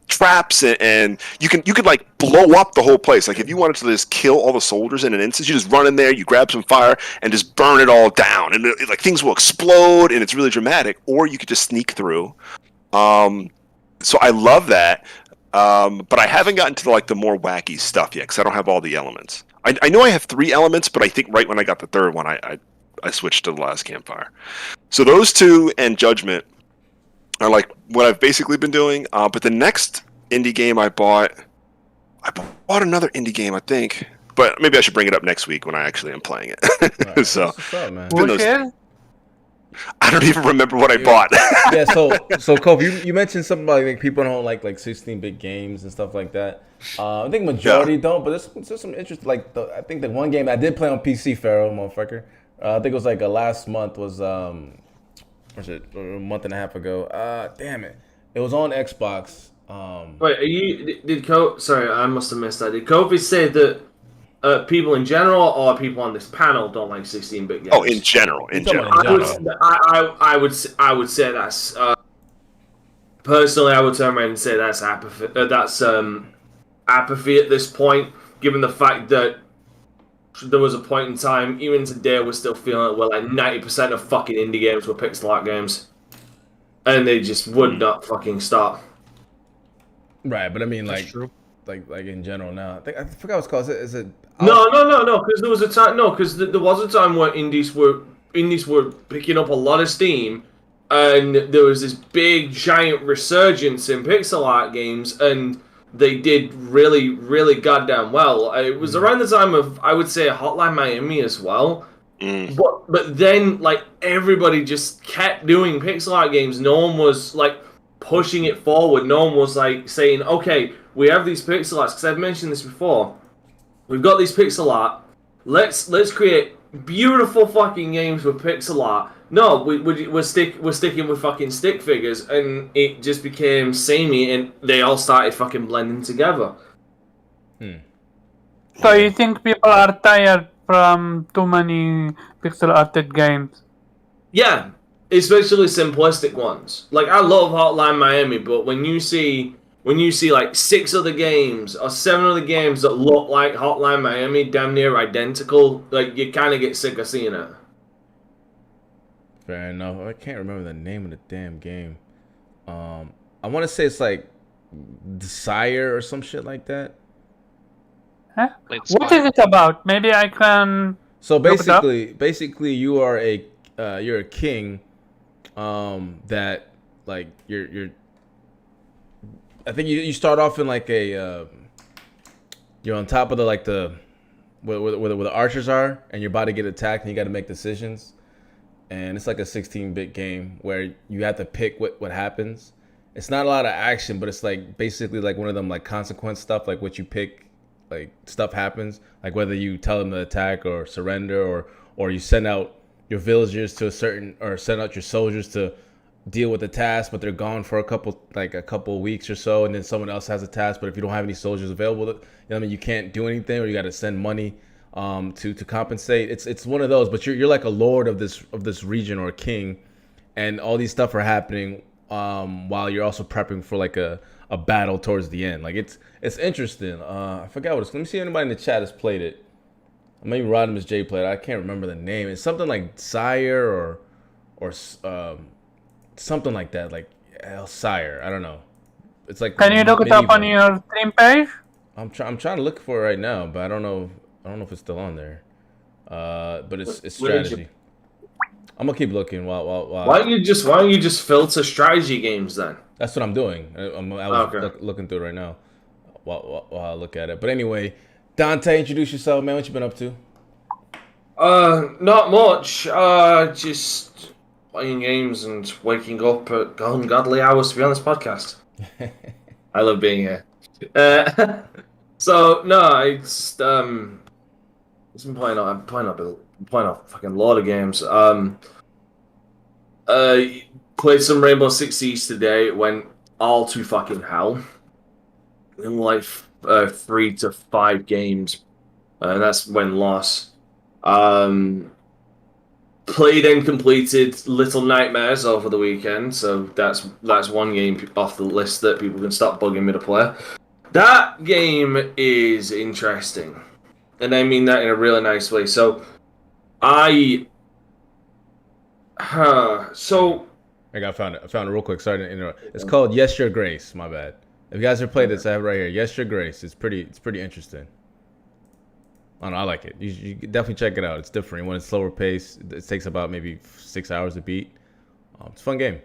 traps, and you could like blow up the whole place. Like if you wanted to just kill all the soldiers in an instant, you just run in there, you grab some fire, and just burn it all down, and like things will explode, and it's really dramatic. Or you could just sneak through. So I love that, but I haven't gotten to the more wacky stuff yet because I don't have all the elements. I know I have 3 elements, but I think right when I got the 3rd one, I switched to the last campfire. So those 2 and Judgment are like what I've basically been doing. But the next indie game I bought another indie game, I think. But maybe I should bring it up next week when I actually am playing it. Right, so, what's up, man? I don't even remember what I bought. Yeah, so Kobe, you mentioned something about like people don't like 16-bit games and stuff like that. I think majority don't, but there's some interest. Like I think the one game I did play on PC, Pharaoh, motherfucker. I think it was like last month was was it a month and a half ago? Damn it, it was on Xbox. Wait, did Kobe? Sorry, I must have missed that. Did Kobe say that people in general or people on this panel don't like 16-bit games? Oh, in general. I would say that's personally. I would turn around and say that's apathy. Apathy at this point, given the fact that there was a point in time, even today, we're still feeling like 90% of fucking indie games were pixel art games, and they just would not fucking stop. Right, but I mean, like in general now. I forgot what it's called. Is it? No. Because there was a time. No, because there was a time where indies were picking up a lot of steam, and there was this big giant resurgence in pixel art games, and they did really, really goddamn well. It was around the time of, I would say, Hotline Miami as well. But then like everybody just kept doing pixel art games. No one was like pushing it forward. No one was like saying, okay, we have these pixel arts, because I've mentioned this before. We've got these pixel art. Let's create beautiful fucking games with pixel art. No, we're sticking with fucking stick figures, and it just became samey, and they all started fucking blending together. So you think people are tired from too many pixel arted games? Yeah, especially simplistic ones. Like I love Hotline Miami, but when you see like 6 other games or 7 other games that look like Hotline Miami, damn near identical, like you kind of get sick of seeing it. Fair enough. I can't remember the name of the damn game. I want to say it's like Desire or some shit like that. Huh? What is it about? Maybe I can. So basically, you are you're a king. That like you're. I think you start off in like a. You're on top of where the archers are, and you're about to get attacked, and you got to make decisions. And it's like a 16-bit game where you have to pick what happens. It's not a lot of action, but it's like basically like one of them like consequence stuff, like what you pick, like stuff happens, like whether you tell them to attack or surrender, or you send out your villagers to send out your soldiers to deal with the task, but they're gone for a couple weeks or so, and then someone else has a task. But if you don't have any soldiers available, you can't do anything, or you got to send money to compensate. It's one of those, but you're like a lord of this region or a king, and all these stuff are happening while you're also prepping for like a battle towards the end. Like it's interesting. I forgot what it's. Let me see if anybody in the chat has played it. Maybe Rodimus J played it. I can't remember the name. It's something like Sire or something like that, like El Sire. I don't know. It's like. Can you look it up on your stream page? I'm trying to look for it right now, but I don't know if it's still on there. But it's strategy. I'm gonna keep looking while. Why don't you just filter strategy games then? That's what I'm doing. I was looking through it right now while I look at it. But anyway, Dante, introduce yourself, man. What you been up to? Not much. Just playing games and waking up at ungodly hours to be on this podcast. I love being here. So no, it's been playing. I'm playing a fucking lot of games. Played some Rainbow Six Siege today. It went all to fucking hell. In like 3 to 5 games, and that's when lost. Played and completed Little Nightmares over the weekend, so that's one game off the list that people can stop bugging me to play. That game is interesting, and I mean that in a really nice way. So, I found it real quick. Sorry to interrupt. It's called Yes Your Grace. My bad. If you guys have played this, I have it right here. Yes Your Grace. It's pretty interesting. I don't know, I like it. You definitely check it out. It's different. When it's slower pace, it takes about maybe 6 hours to beat. It's a fun game.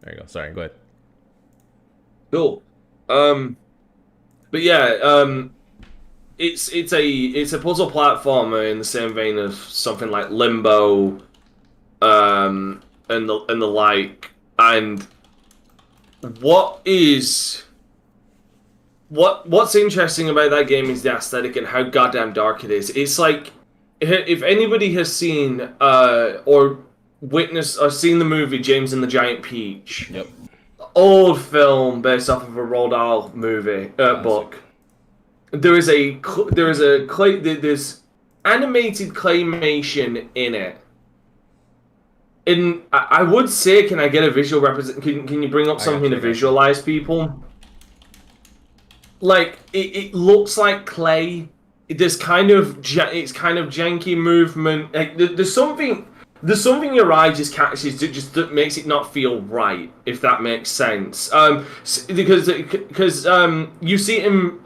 There you go. Sorry, go ahead. Cool. But yeah, it's a puzzle platformer in the same vein of something like Limbo, and the like. And what's interesting about that game is the aesthetic and how goddamn dark it is. It's like, if anybody has seen or witnessed or seen the movie James and the Giant Peach, yep, old film based off of a Roald Dahl movie book. There's animated claymation in it. And I would say, can I get a visual represent? Can you bring up something to visualize people? Like it looks like clay. It's kind of janky movement. Like there's something your eye just catches that makes it not feel right, if that makes sense. Because you see it in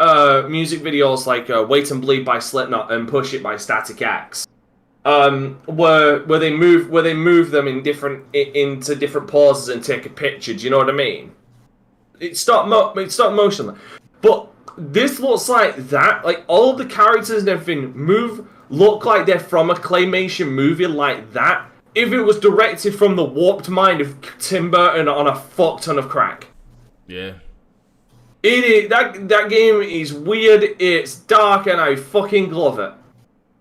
music videos like "Wait and Bleed" by Slipknot and "Push It" by Static X. Where they move them into different poses and take a picture. Do you know what I mean? It's stop motion, but this looks like that. Like all of the characters and everything look like they're from a claymation movie like that. If it was directed from the warped mind of Tim Burton on a fuck ton of crack. Yeah. It is that game is weird. It's dark, and I fucking love it.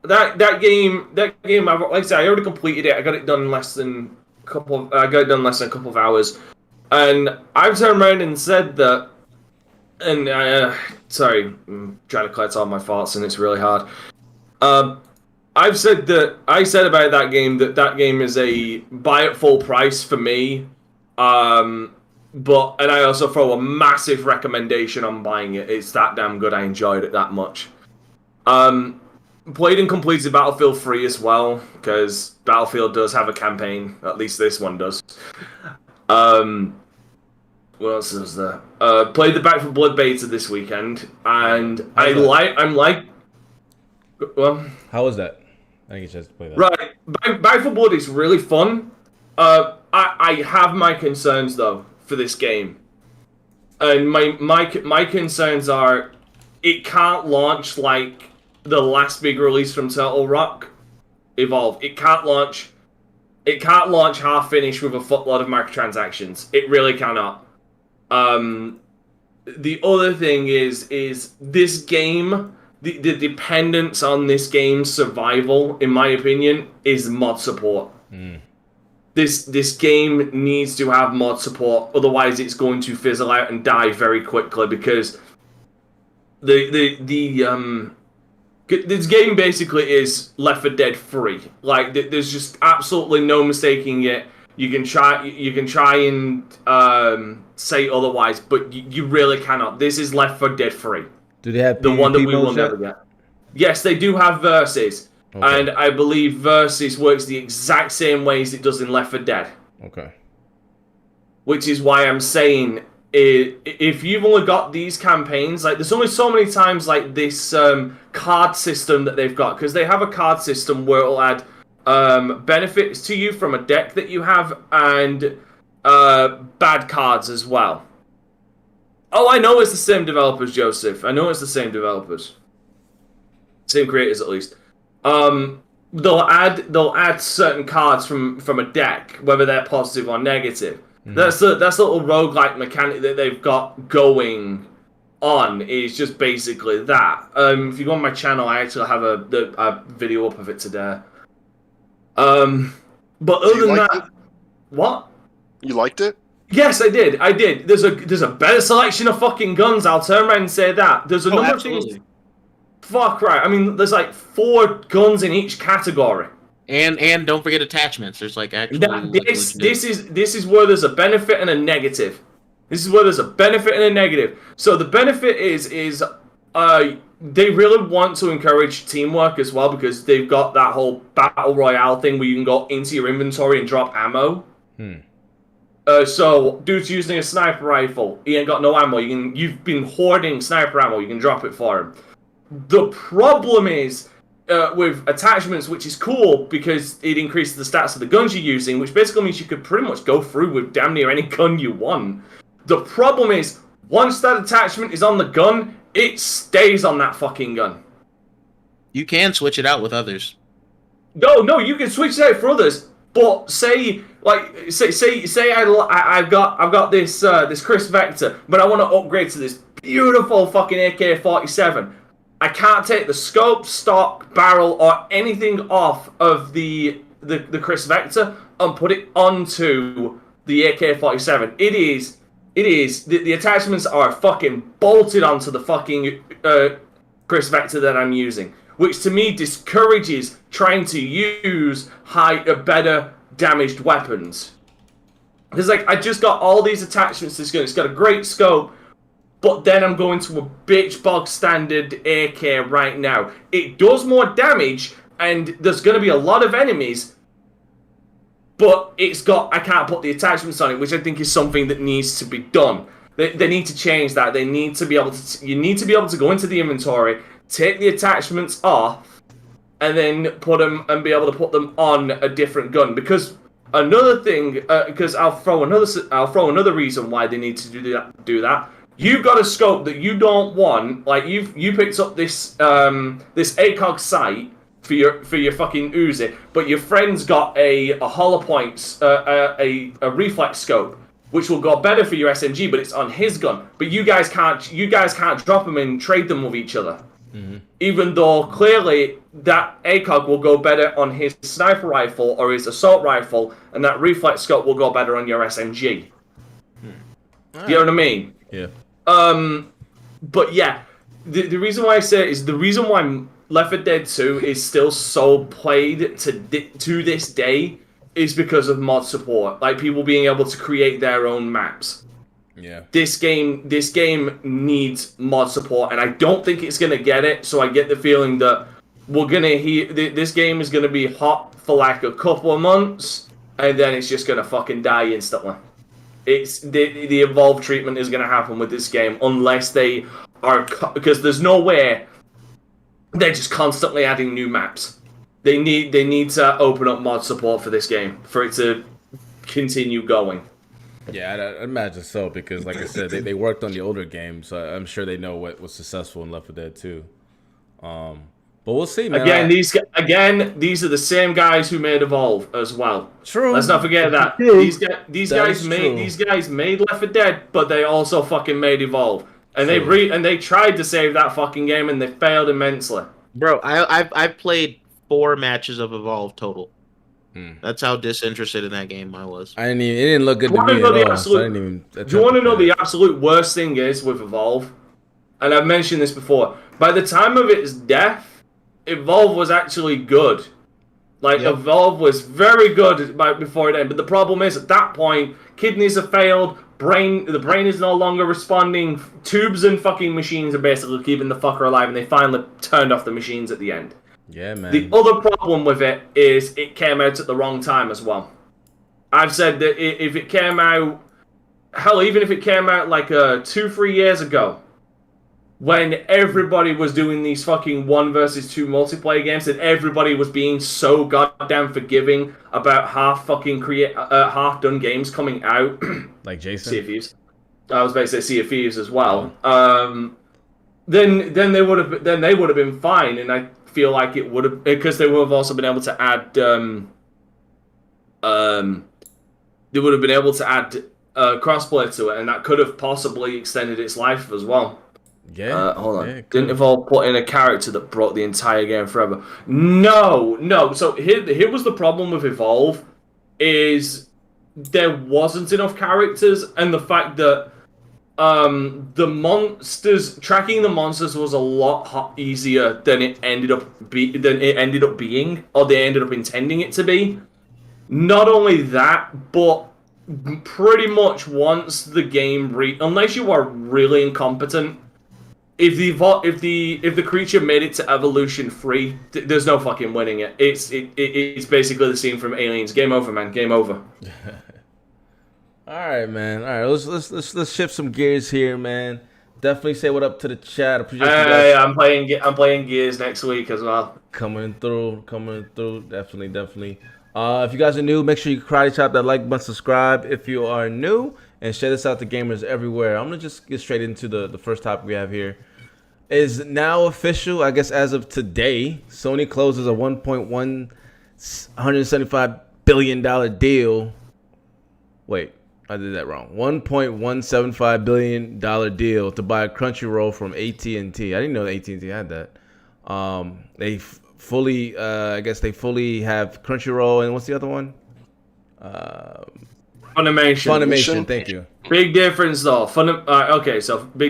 That game. Like I said, I already completed it. I got it done in less than a couple of hours, and I've turned around and said that. And sorry, I'm trying to collect all my thoughts, and it's really hard. I said about that game is a buy at full price for me. And I also throw a massive recommendation on buying it. It's that damn good. I enjoyed it that much. Played and completed Battlefield 3 as well, because Battlefield does have a campaign. At least this one does. What else is there? Played the Back 4 Blood beta this weekend, and well, how was that? I think it's just play that. Right, Back 4 Blood is really fun. I have my concerns though for this game, and my concerns are it can't launch like the last big release from Turtle Rock, Evolve. It can't launch half finished with a footload of microtransactions. It really cannot. The other thing is this game, the dependence on this game's survival, in my opinion, is mod support. This game needs to have mod support, otherwise it's going to fizzle out and die very quickly, because this game basically is Left 4 Dead 3. Like there's just absolutely no mistaking it. You can try and say otherwise, but you really cannot. This is Left 4 Dead 3. Do they have the one that we PvP will never get? Yes, they do have Versus, and I believe Versus works the exact same way as it does in Left 4 Dead. Okay. Which is why I'm saying, if you've only got these campaigns, like there's only so many times like this card system that they've got, because they have a card system where it'll add benefits to you from a deck that you have, and bad cards as well. Oh, I know it's the same developers, Joseph. I know it's the same developers. Same creators, at least. They'll add certain cards from a deck, whether they're positive or negative. That's the little roguelike mechanic that they've got going on. Is just basically that. If you go on my channel, I actually have a video up of it today. But other than that, what? You liked it? Yes, I did. There's a better selection of fucking guns. I'll turn around and say that. There's a number of things. Fuck right. I mean, there's like 4 guns in each category. And don't forget attachments. There's like actually this is where there's a benefit and a negative. This is where there's a benefit and a negative. So the benefit is they really want to encourage teamwork as well, because they've got that whole battle royale thing where you can go into your inventory and drop ammo. So dude's using a sniper rifle. He ain't got no ammo. You've been hoarding sniper ammo. You can drop it for him. The problem is with attachments, which is cool because it increases the stats of the guns you're using, which basically means you could pretty much go through with damn near any gun you want. The problem is, once that attachment is on the gun, it stays on that fucking gun. You can switch it out with others. No, you can switch it out for others. But say I've got this Chris Vector, but I want to upgrade to this beautiful fucking AK-47. I can't take the scope, stock, barrel, or anything off of the Chris Vector and put it onto the AK-47. It is the attachments are fucking bolted onto the fucking Chris Vector that I'm using, which to me discourages trying to use better damaged weapons. Because like I just got all these attachments to this gun. It's got a great scope, but then I'm going to a bitch bog standard AK right now. It does more damage, and there's going to be a lot of enemies, but I can't put the attachments on it, which I think is something that needs to be done. They need to change that. They need to be able to. You need to be able to go into the inventory, take the attachments off, and then put them and be able to put them on a different gun. Because another thing, because I'll throw another reason why they need to do that. You've got a scope that you don't want. Like you picked up this this ACOG sight for your fucking Uzi, but your friend's got a hollow points a reflex scope, which will go better for your SMG, but it's on his gun. But you guys can't drop them and trade them with each other. Even though clearly that ACOG will go better on his sniper rifle or his assault rifle, and that reflex scope will go better on your SMG. Do you know what I mean? Yeah. But yeah, the reason why I say it is the reason why Left 4 Dead 2 is still so played to this day is because of mod support, like people being able to create their own maps. Yeah. This game needs mod support, and I don't think it's gonna get it. So I get the feeling that we're gonna this game is gonna be hot for like a couple of months, and then it's just gonna fucking die instantly. It's the evolved treatment is gonna happen with this game unless they are, because there's no way they're just constantly adding new maps. They need to open up mod support for this game for it to continue going. Yeah, I imagine so, because like I said, they worked on the older games, so I'm sure they know what was successful in Left 4 Dead 2. But we'll see, man. These are the same guys who made Evolve as well. True. Let's not forget that. These guys made Left 4 Dead, but they also fucking made Evolve. And they tried to save that fucking game, and they failed immensely. Bro, I've played 4 matches of Evolve total. That's how disinterested in that game I was. It didn't look good to me at all. Do you want to know the absolute worst thing is with Evolve? And I've mentioned this before. By the time of its death, Evolve was actually good. Evolve was very good before it ended. But the problem is, at that point, kidneys have failed. The brain is no longer responding. Tubes and fucking machines are basically keeping the fucker alive, and they finally turned off the machines at the end. Yeah, man. The other problem with it is it came out at the wrong time as well. I've said that if it came out, hell, even if it came out like 2-3 years ago, when everybody was doing these fucking 1 versus 2 multiplayer games, and everybody was being so goddamn forgiving about half done games coming out. Like Jason? Sea of Thieves. I was about to say Sea of Thieves as well. Then they would have been fine, and I feel like it would have, because they would have also been able to add crossplay to it, and that could have possibly extended its life as well. Yeah. Hold on. Yeah, Didn't Evolve put in a character that brought the entire game forever? No. So here was the problem with Evolve, is there wasn't enough characters, and the fact that tracking the monsters was a lot easier than it ended up being, or they ended up intending it to be. Not only that, but pretty much once the game unless you are really incompetent, if the creature made it to evolution free, there's no fucking winning it. It's basically the scene from Aliens. Game over, man. Game over. All right, man. All right, let's shift some gears here, man. Definitely say what up to the chat. Appreciate you guys. I'm playing Gears next week as well. Coming through. Definitely. If you guys are new, make sure you karate chop that like button, subscribe if you are new, and share this out to gamers everywhere. I'm gonna just get straight into the first topic we have here. Is now official, I guess as of today, Sony closes a $175 billion deal. Wait, I did that wrong. $1.175 billion deal to buy Crunchyroll from AT&T. I didn't know that AT&T had that. They fully have Crunchyroll, and what's the other one? Funimation, thank you. Big difference though. Funimation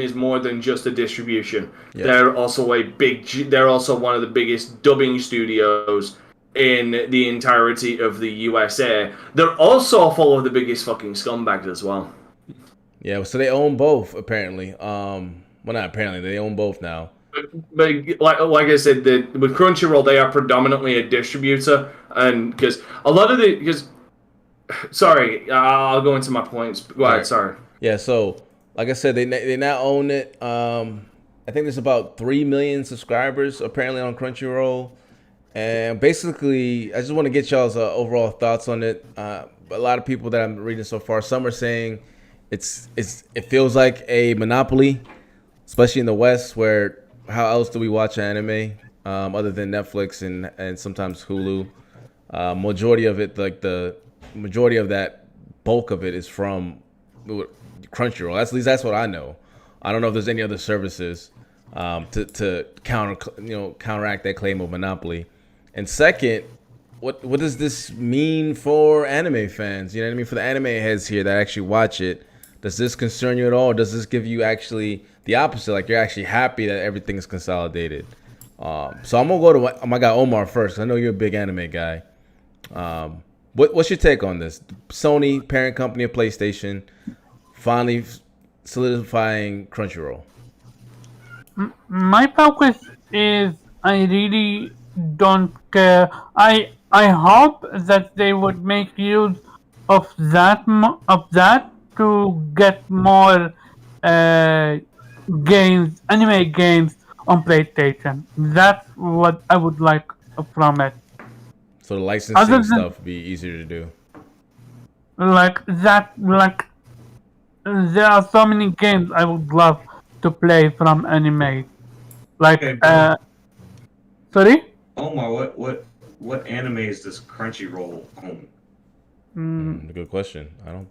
is more than just a distribution. Yeah. They're also one of the biggest dubbing studios in the entirety of the USA. They're also full of the biggest fucking scumbags as well. Yeah, so they own both apparently. Well, not apparently, they own both now. But like I said, with Crunchyroll, they are predominantly a distributor, and because a lot of sorry, I'll go into my points. Go ahead, sorry. Yeah, so like I said, they now own it. I think there's about 3 million subscribers apparently on Crunchyroll, and basically, I just want to get y'all's overall thoughts on it. A lot of people that I'm reading so far, some are saying it feels like a monopoly, especially in the West, where how else do we watch anime other than Netflix and sometimes Hulu? Majority of it, like the majority of that bulk of it is from Crunchyroll. At least that's what I know. I don't know if there's any other services to counteract that claim of monopoly. And second, what does this mean for anime fans? You know what I mean? For the anime heads here that actually watch it, does this concern you at all? Or does this give you actually the opposite? Like you're actually happy that everything is consolidated. So I'm gonna go to my guy Omar first. I know you're a big anime guy. What's your take on this? Sony, parent company of PlayStation, finally solidifying Crunchyroll. My focus is I really don't care. I hope that they would make use of that to get more games, anime games on PlayStation. That's what I would like from it. So the licensing stuff would be easier to do. Like there are so many games I would love to play from anime. Sorry? Omar, what animes does Crunchyroll own? Good question. I don't.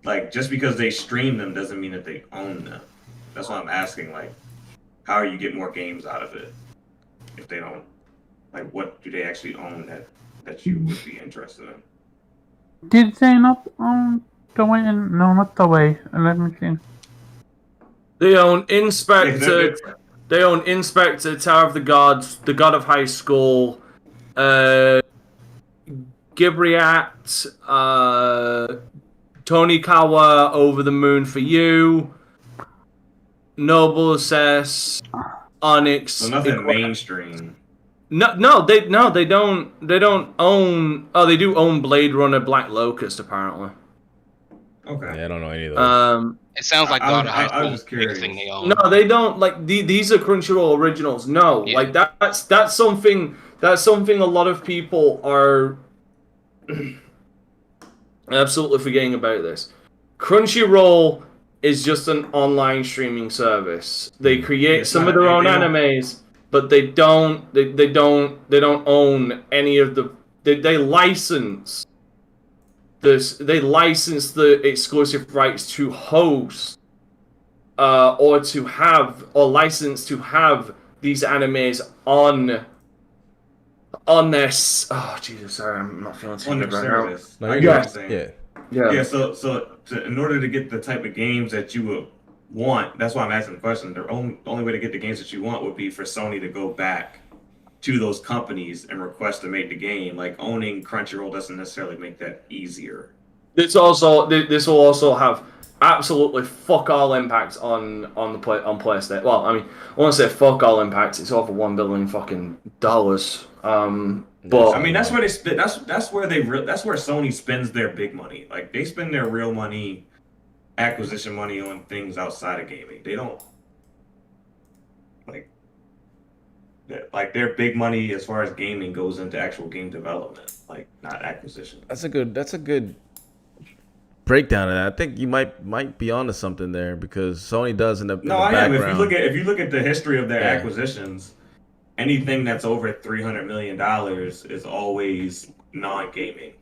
Like just because they stream them doesn't mean that they own them. That's why I'm asking. Like, how you get more games out of it if they don't? Like, what do they actually own that you would be interested in? Did they not own the way? No, not the way. Let me think. They own Inspector. They own Inspector, Tower of the Gods, The God of High School, Gibriat, Tonikawa, Over the Moon for You, Noble Assess, Onyx. So nothing mainstream. No, they don't own. Oh, they do own Blade Runner, Black Locust, apparently. Okay. Yeah, I don't know any of those. It sounds like God of High I was School just is the biggest curious. thing they own. No, they don't. Like these are Crunchyroll originals. No, Yeah. like that's something a lot of people are absolutely forgetting about this. Crunchyroll is just an online streaming service. They create some of their own animes, but they don't own any of the. They license this. They license the exclusive rights to host, or license to have these animes on their. Oh Jesus! Sorry, I'm not feeling too On good their right service. No, I you're get what good. you're saying. Yeah. Yeah, so in order to get the type of games that you would want, that's why I'm asking the question. The only way to get the games that you want would be for Sony to go back to those companies and request to make the game. Like owning Crunchyroll doesn't necessarily make that easier. This will also have absolutely fuck all impact on PlayStation. Well, I mean, I want to say fuck all impact. It's over $1 billion fucking dollars. But I mean, that's where they spend. That's where Sony spends their big money. Like they spend their real money, acquisition money on things outside of gaming. They don't like their big money as far as gaming goes into actual game development, like not acquisition. That's a good breakdown of that. I think you might be onto something there because Sony does in the background. If you look at the history of their acquisitions, anything that's over $300 million is always non-gaming.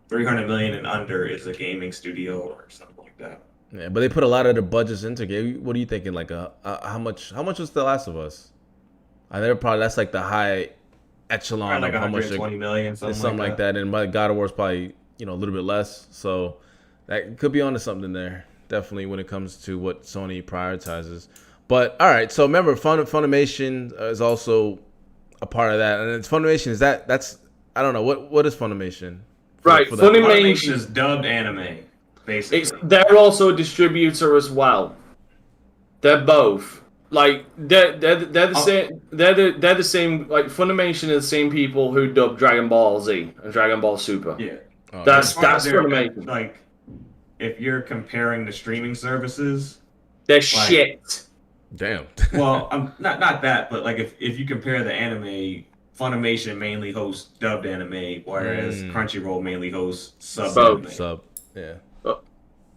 300 million and under is a gaming studio or something like that. Yeah, but they put a lot of their budgets into game. What are you thinking? Like how much was The Last of Us? That's like the high echelon like of how much 120 million, something like that. And God of War's probably a little bit less. So that could be onto something there. Definitely when it comes to what Sony prioritizes. But all right, so remember, Funimation is also a part of that, and it's Funimation. That's I don't know what is Funimation. Funimation is dubbed anime, basically. They're also a distributor as well. They're both like they're the same. They're the same. Like Funimation are the same people who dubbed Dragon Ball Z and Dragon Ball Super. Yeah, that's Funimation. Like if you're comparing the streaming services, they're shit. Damn. Well, not that, but like if you compare the anime, Funimation mainly hosts dubbed anime, whereas Crunchyroll mainly hosts sub anime. Yeah.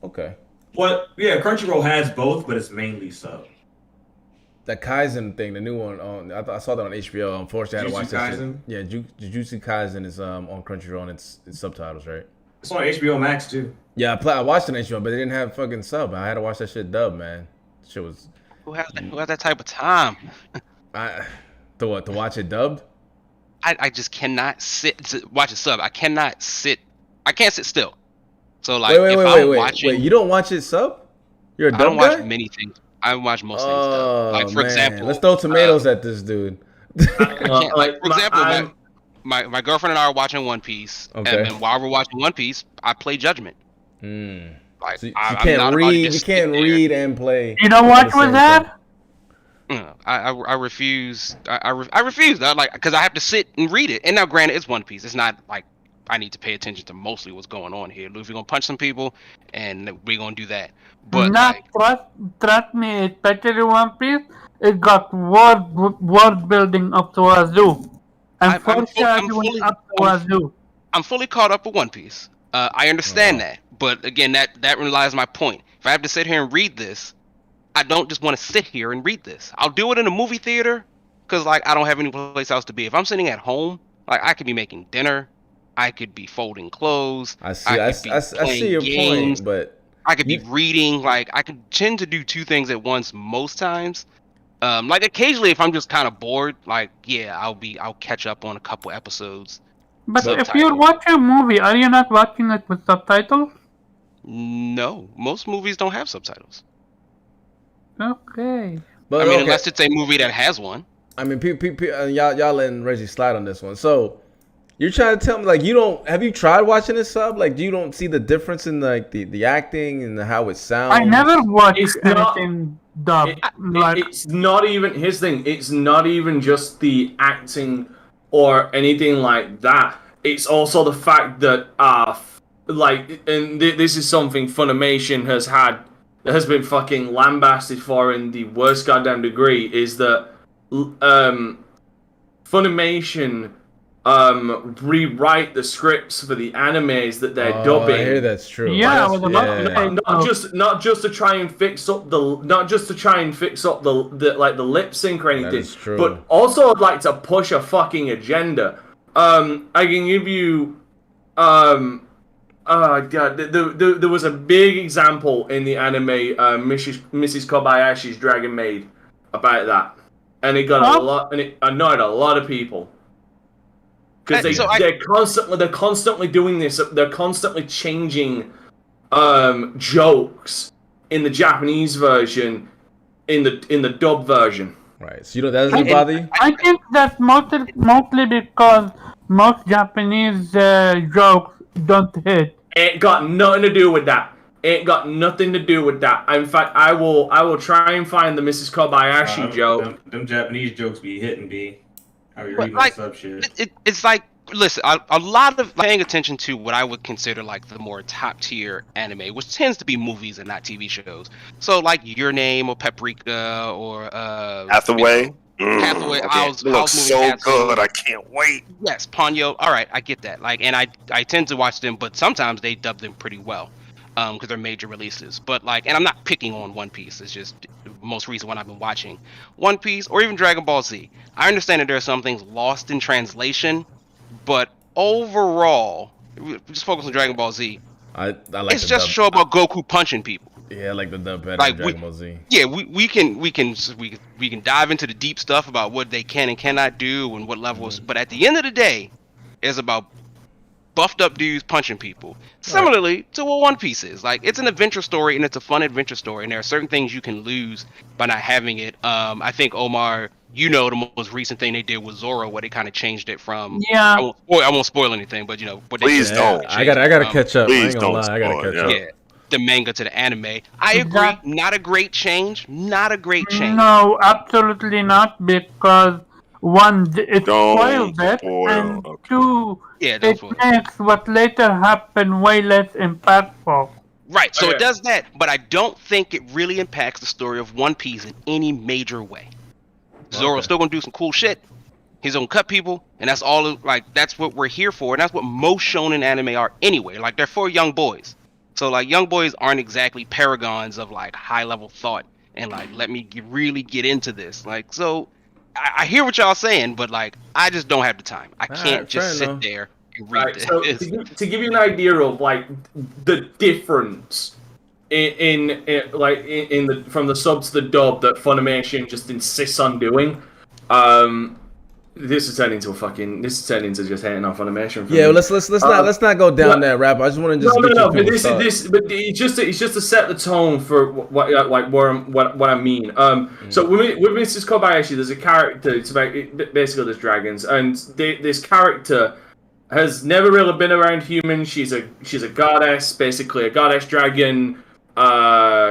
Okay. Well, yeah, Crunchyroll has both, but it's mainly sub. That Kaisen thing, the new one, I saw that on HBO. Unfortunately, I had to watch that shit. Yeah, Jujutsu Kaisen is on Crunchyroll and it's subtitles, right? It's on HBO Max too. Yeah, I watched it on HBO, but they didn't have fucking sub. I had to watch that shit dubbed, man. Shit was. Who has that type of time? To watch it dubbed? I just cannot watch it sub. I can't sit still. So like wait, you don't watch it sub? You're a dub guy? I don't watch many things. I watch most things dub. Like for example, let's throw tomatoes at this dude. For example, my girlfriend and I are watching One Piece, and while we're watching One Piece, I play Judgment. Like so you can't read. You can't read and play. You don't watch with that? I refuse. I refuse. Because I have to sit and read it. And now, granted, it's One Piece. It's not like I need to pay attention to mostly what's going on here. Luffy gonna punch some people, and we're gonna do that. But trust me, especially One Piece, it got world building up to Wazoo, and foreshadowing up to Wazoo. I'm fully caught up with One Piece. I understand that, but again, that relies my point. If I have to sit here and read this, I don't just want to sit here and read this. I'll do it in a movie theater, because like I don't have any place else to be. If I'm sitting at home, like I could be making dinner, I could be folding clothes. I see your point, but I could be reading. Like I could tend to do two things at once most times. Like occasionally, if I'm just kind of bored, like yeah, I'll catch up on a couple episodes. But if you're watching a movie, are you not watching it with subtitles? No, most movies don't have subtitles. Okay. But I mean, unless it's a movie that has one. I mean, y'all letting Reggie slide on this one. So you're trying to tell me, like, have you tried watching this sub? Like, you don't see the difference in like the acting and how it sounds? I never watched anything dubbed. It's not even his thing. It's not even just the acting or anything like that. It's also the fact that this is something Funimation has been fucking lambasted for in the worst goddamn degree, is that Funimation rewrite the scripts for the animes that they're dubbing. I hear that's true. Yeah, Not just to try and fix up the lip sync or anything. That is true. But also I'd like to push a fucking agenda. I can give you God, there was a big example in the anime Mrs. Kobayashi's Dragon Maid about that. And it got it annoyed a lot of people. Because they're constantly doing this. They're constantly changing jokes in the Japanese version, in the dub version. Right. So that doesn't bother you? I think that's mostly because most Japanese jokes don't hit. Ain't got nothing to do with that. In fact, I will try and find the Mrs. Kobayashi joke. Them Japanese jokes be hitting, B. How you reading like, sub shit? It's like, listen, a lot of paying attention to what I would consider like the more top tier anime, which tends to be movies and not TV shows. So like Your Name or Paprika or Hathaway. Hathaway. It looks so good. I can't wait. Yes, Ponyo. All right, I get that. Like, and I tend to watch them, but sometimes they dub them pretty well, because they're major releases. But like, and I'm not picking on One Piece. It's just the most recent one I've been watching. One Piece or even Dragon Ball Z. I understand that there are some things lost in translation, but overall, just focus on Dragon Ball Z. I like it's just a show about Goku punching people. Yeah, I like the dub better like than Dragon Ball Z. Yeah, we can dive into the deep stuff about what they can and cannot do and what levels. But at the end of the day, it's about buffed up dudes punching people. Similarly to what One Piece is. Like, it's an adventure story and it's a fun adventure story, and there are certain things you can lose by not having it. I think Omar, you know, the most recent thing they did with Zoro, where they kind of changed it from. Yeah. I won't spoil anything, but you know, what please they don't. I gotta catch up. Please I ain't gonna don't lie. I gotta catch up. Yeah, the manga to the anime. I agree. Not a great change. Not a great change. No, absolutely not, because one, it spoils it, and two, it makes what later happened way less impactful. Right, so it does that, but I don't think it really impacts the story of One Piece in any major way. Zoro's still gonna do some cool shit. He's gonna cut people, and that's all. Like, that's what we're here for, and that's what most shonen anime are anyway. Like, they're for young boys. So like, young boys aren't exactly paragons of like high level thought and like, let me really get into this. Like, so I hear what y'all saying, but like, I just don't have the time. I can't just sit there and read this. So to give you an idea of like the difference from the sub to the dub that Funimation just insists on doing, this is turning into just hating on Funimation. Yeah, well, let's not go down that rabbit. I just want to just but it's just to set the tone for what I mean. So with Mrs. Kobayashi, there's a character. It's about basically there's dragons, and this character has never really been around humans. She's a goddess, basically a goddess dragon.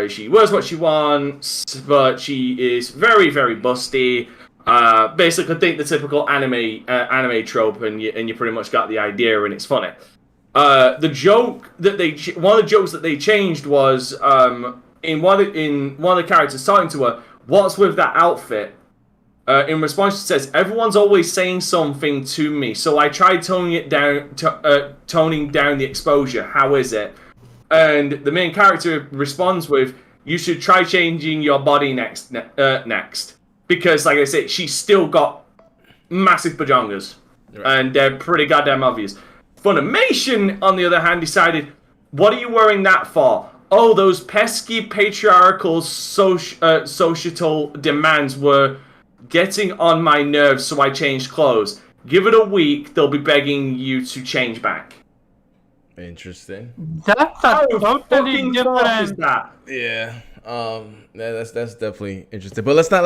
She wears what she wants, but she is very, very busty. Basically, think the typical anime trope, and you pretty much got the idea, and it's funny. One of the jokes that they changed was in one of the characters talking to her, "What's with that outfit?" In response, she says, "Everyone's always saying something to me, so I tried toning down the exposure. How is it?" And the main character responds with, "You should try changing your body next." Because, like I said, she's still got massive pajongas. Right. And they're pretty goddamn obvious. Funimation, on the other hand, decided, what are you wearing that for? Oh, those pesky patriarchal societal demands were getting on my nerves, so I changed clothes. Give it a week, they'll be begging you to change back. Interesting. That's a totally different. Yeah. That's definitely interesting. But let's not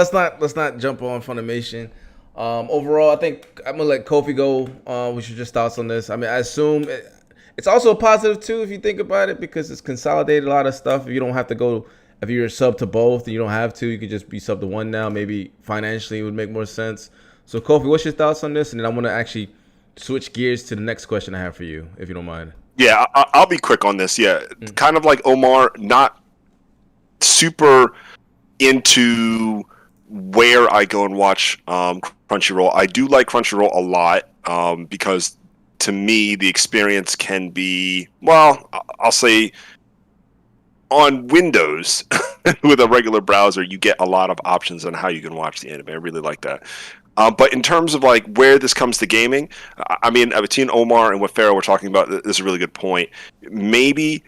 jump on Funimation. Overall, I think I'm gonna let Kofi go. We should just thoughts on this. I mean, I assume it's also a positive too if you think about it, because it's consolidated a lot of stuff. You don't have to go. If you're a sub to both, you don't have to. You could just be sub to one now. Maybe financially it would make more sense. So Kofi, what's your thoughts on this? And then I want to actually switch gears to the next question I have for you, if you don't mind. Yeah, I'll be quick on this. Yeah, kind of like Omar, not super into where I go and watch Crunchyroll. I do like Crunchyroll a lot because to me the experience can be, well, I'll say on Windows with a regular browser, you get a lot of options on how you can watch the anime. I really like that. But in terms of like where this comes to gaming, I mean, between Omar and what Pharaoh were talking about, this is a really good point. Maybe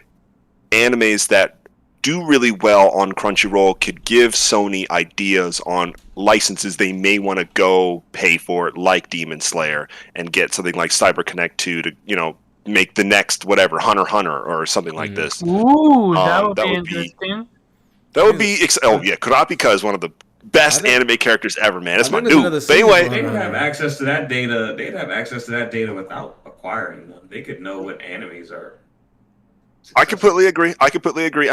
animes that do really well on Crunchyroll could give Sony ideas on licenses they may want to go pay for, like Demon Slayer, and get something like CyberConnect 2 to, you know, make the next whatever Hunter x Hunter or something like this. Ooh, that would be interesting. That would be oh yeah, Kurapika is one of the best anime characters ever, man. That's my dude. But anyway, they would have access to that data. They'd have access to that data without acquiring them. They could know what animes are. I completely agree. I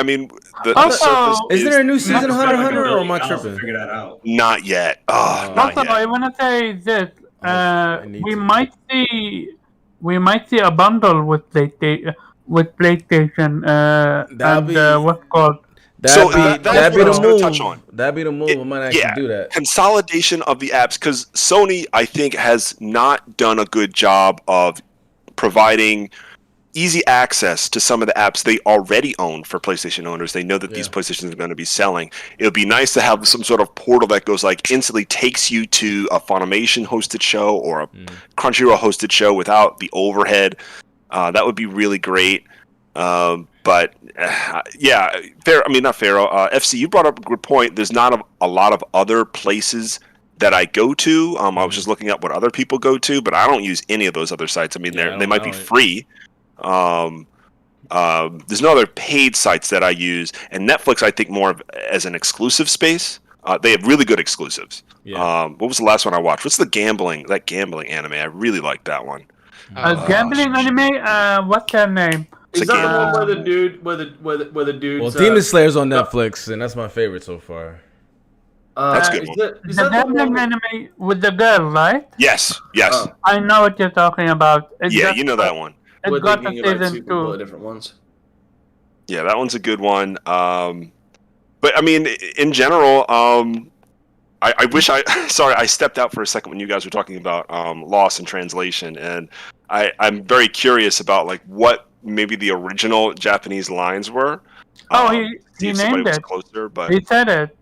mean, the surface is there a new season of Hunter x Hunter, or am I tripping? Figure that out. Not yet. Oh, not yet. I want to say this. We might see a bundle with PlayStation. What's called. That'd be the move. That'd be the move. I might actually do that. Consolidation of the apps, because Sony, I think, has not done a good job of providing easy access to some of the apps they already own for PlayStation owners. They know that these PlayStations are going to be selling. It would be nice to have some sort of portal that goes like instantly takes you to a Funimation hosted show or a Crunchyroll hosted show without the overhead. That would be really great. But yeah, not Pharaoh. FC, you brought up a good point. There's not a lot of other places that I go to. I was just looking at what other people go to, but I don't use any of those other sites. I mean, they might be free. There's no other paid sites that I use, and Netflix I think more of as an exclusive space. They have really good exclusives. What was the last one I watched? What's that gambling anime? I really like that one. Gambling anime? What's their name? Is that the one where the dude, where the dude? Well, Demon Slayer's on Netflix, and that's my favorite so far. That's good. Is that the gambling anime with the girl, right? Yes. I know what you're talking about. You know that one. It got a season 2. Different ones. Yeah, that one's a good one. But I mean, in general, I wish sorry, I stepped out for a second when you guys were talking about loss and translation, and I'm very curious about like what maybe the original Japanese lines were. He named it. Closer, but he said it.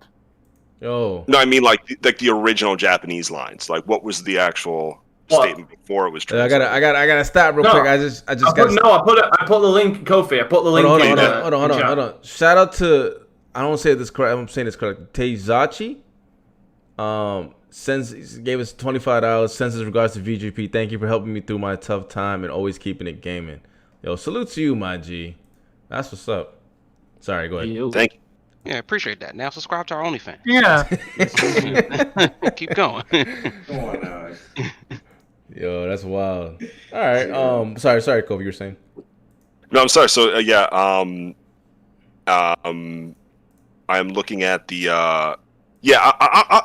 Oh. No, I mean like the original Japanese lines. Like what was the actual statement before it was translated? I gotta stop real quick. I put the link, Kofi. I put the link. Hold on. Shout out to, I don't say this correct. I'm saying this correct. Teizachi. Gave us $25. Sends his regards to VGP. Thank you for helping me through my tough time and always keeping it gaming. Yo, salute to you, my G. That's what's up. Sorry, go ahead. Thank you. Yeah, appreciate that. Now subscribe to our OnlyFans. Yeah. Keep going. Come on now. Yo, that's wild. All right. Sorry, Kobe, you were saying. No, I'm sorry. So I am looking at the. I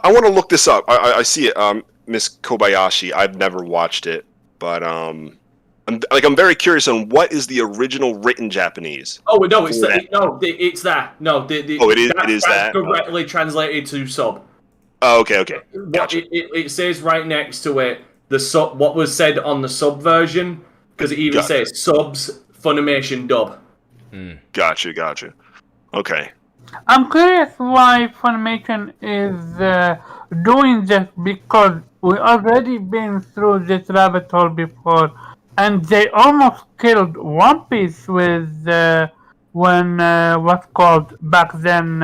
want to look this up. I see it. Miss Kobayashi. I've never watched it, but I'm very curious on what is the original written Japanese. Oh no, it's that. It's that. No, it is that correctly translated to sub. Oh, okay. Gotcha. It says right next to it the sub. What was said on the sub version, because it even says subs Funimation dub. Gotcha. Okay. I'm curious why Funimation is doing this, because we already been through this rabbit hole before, and they almost killed One Piece with when what's called back then.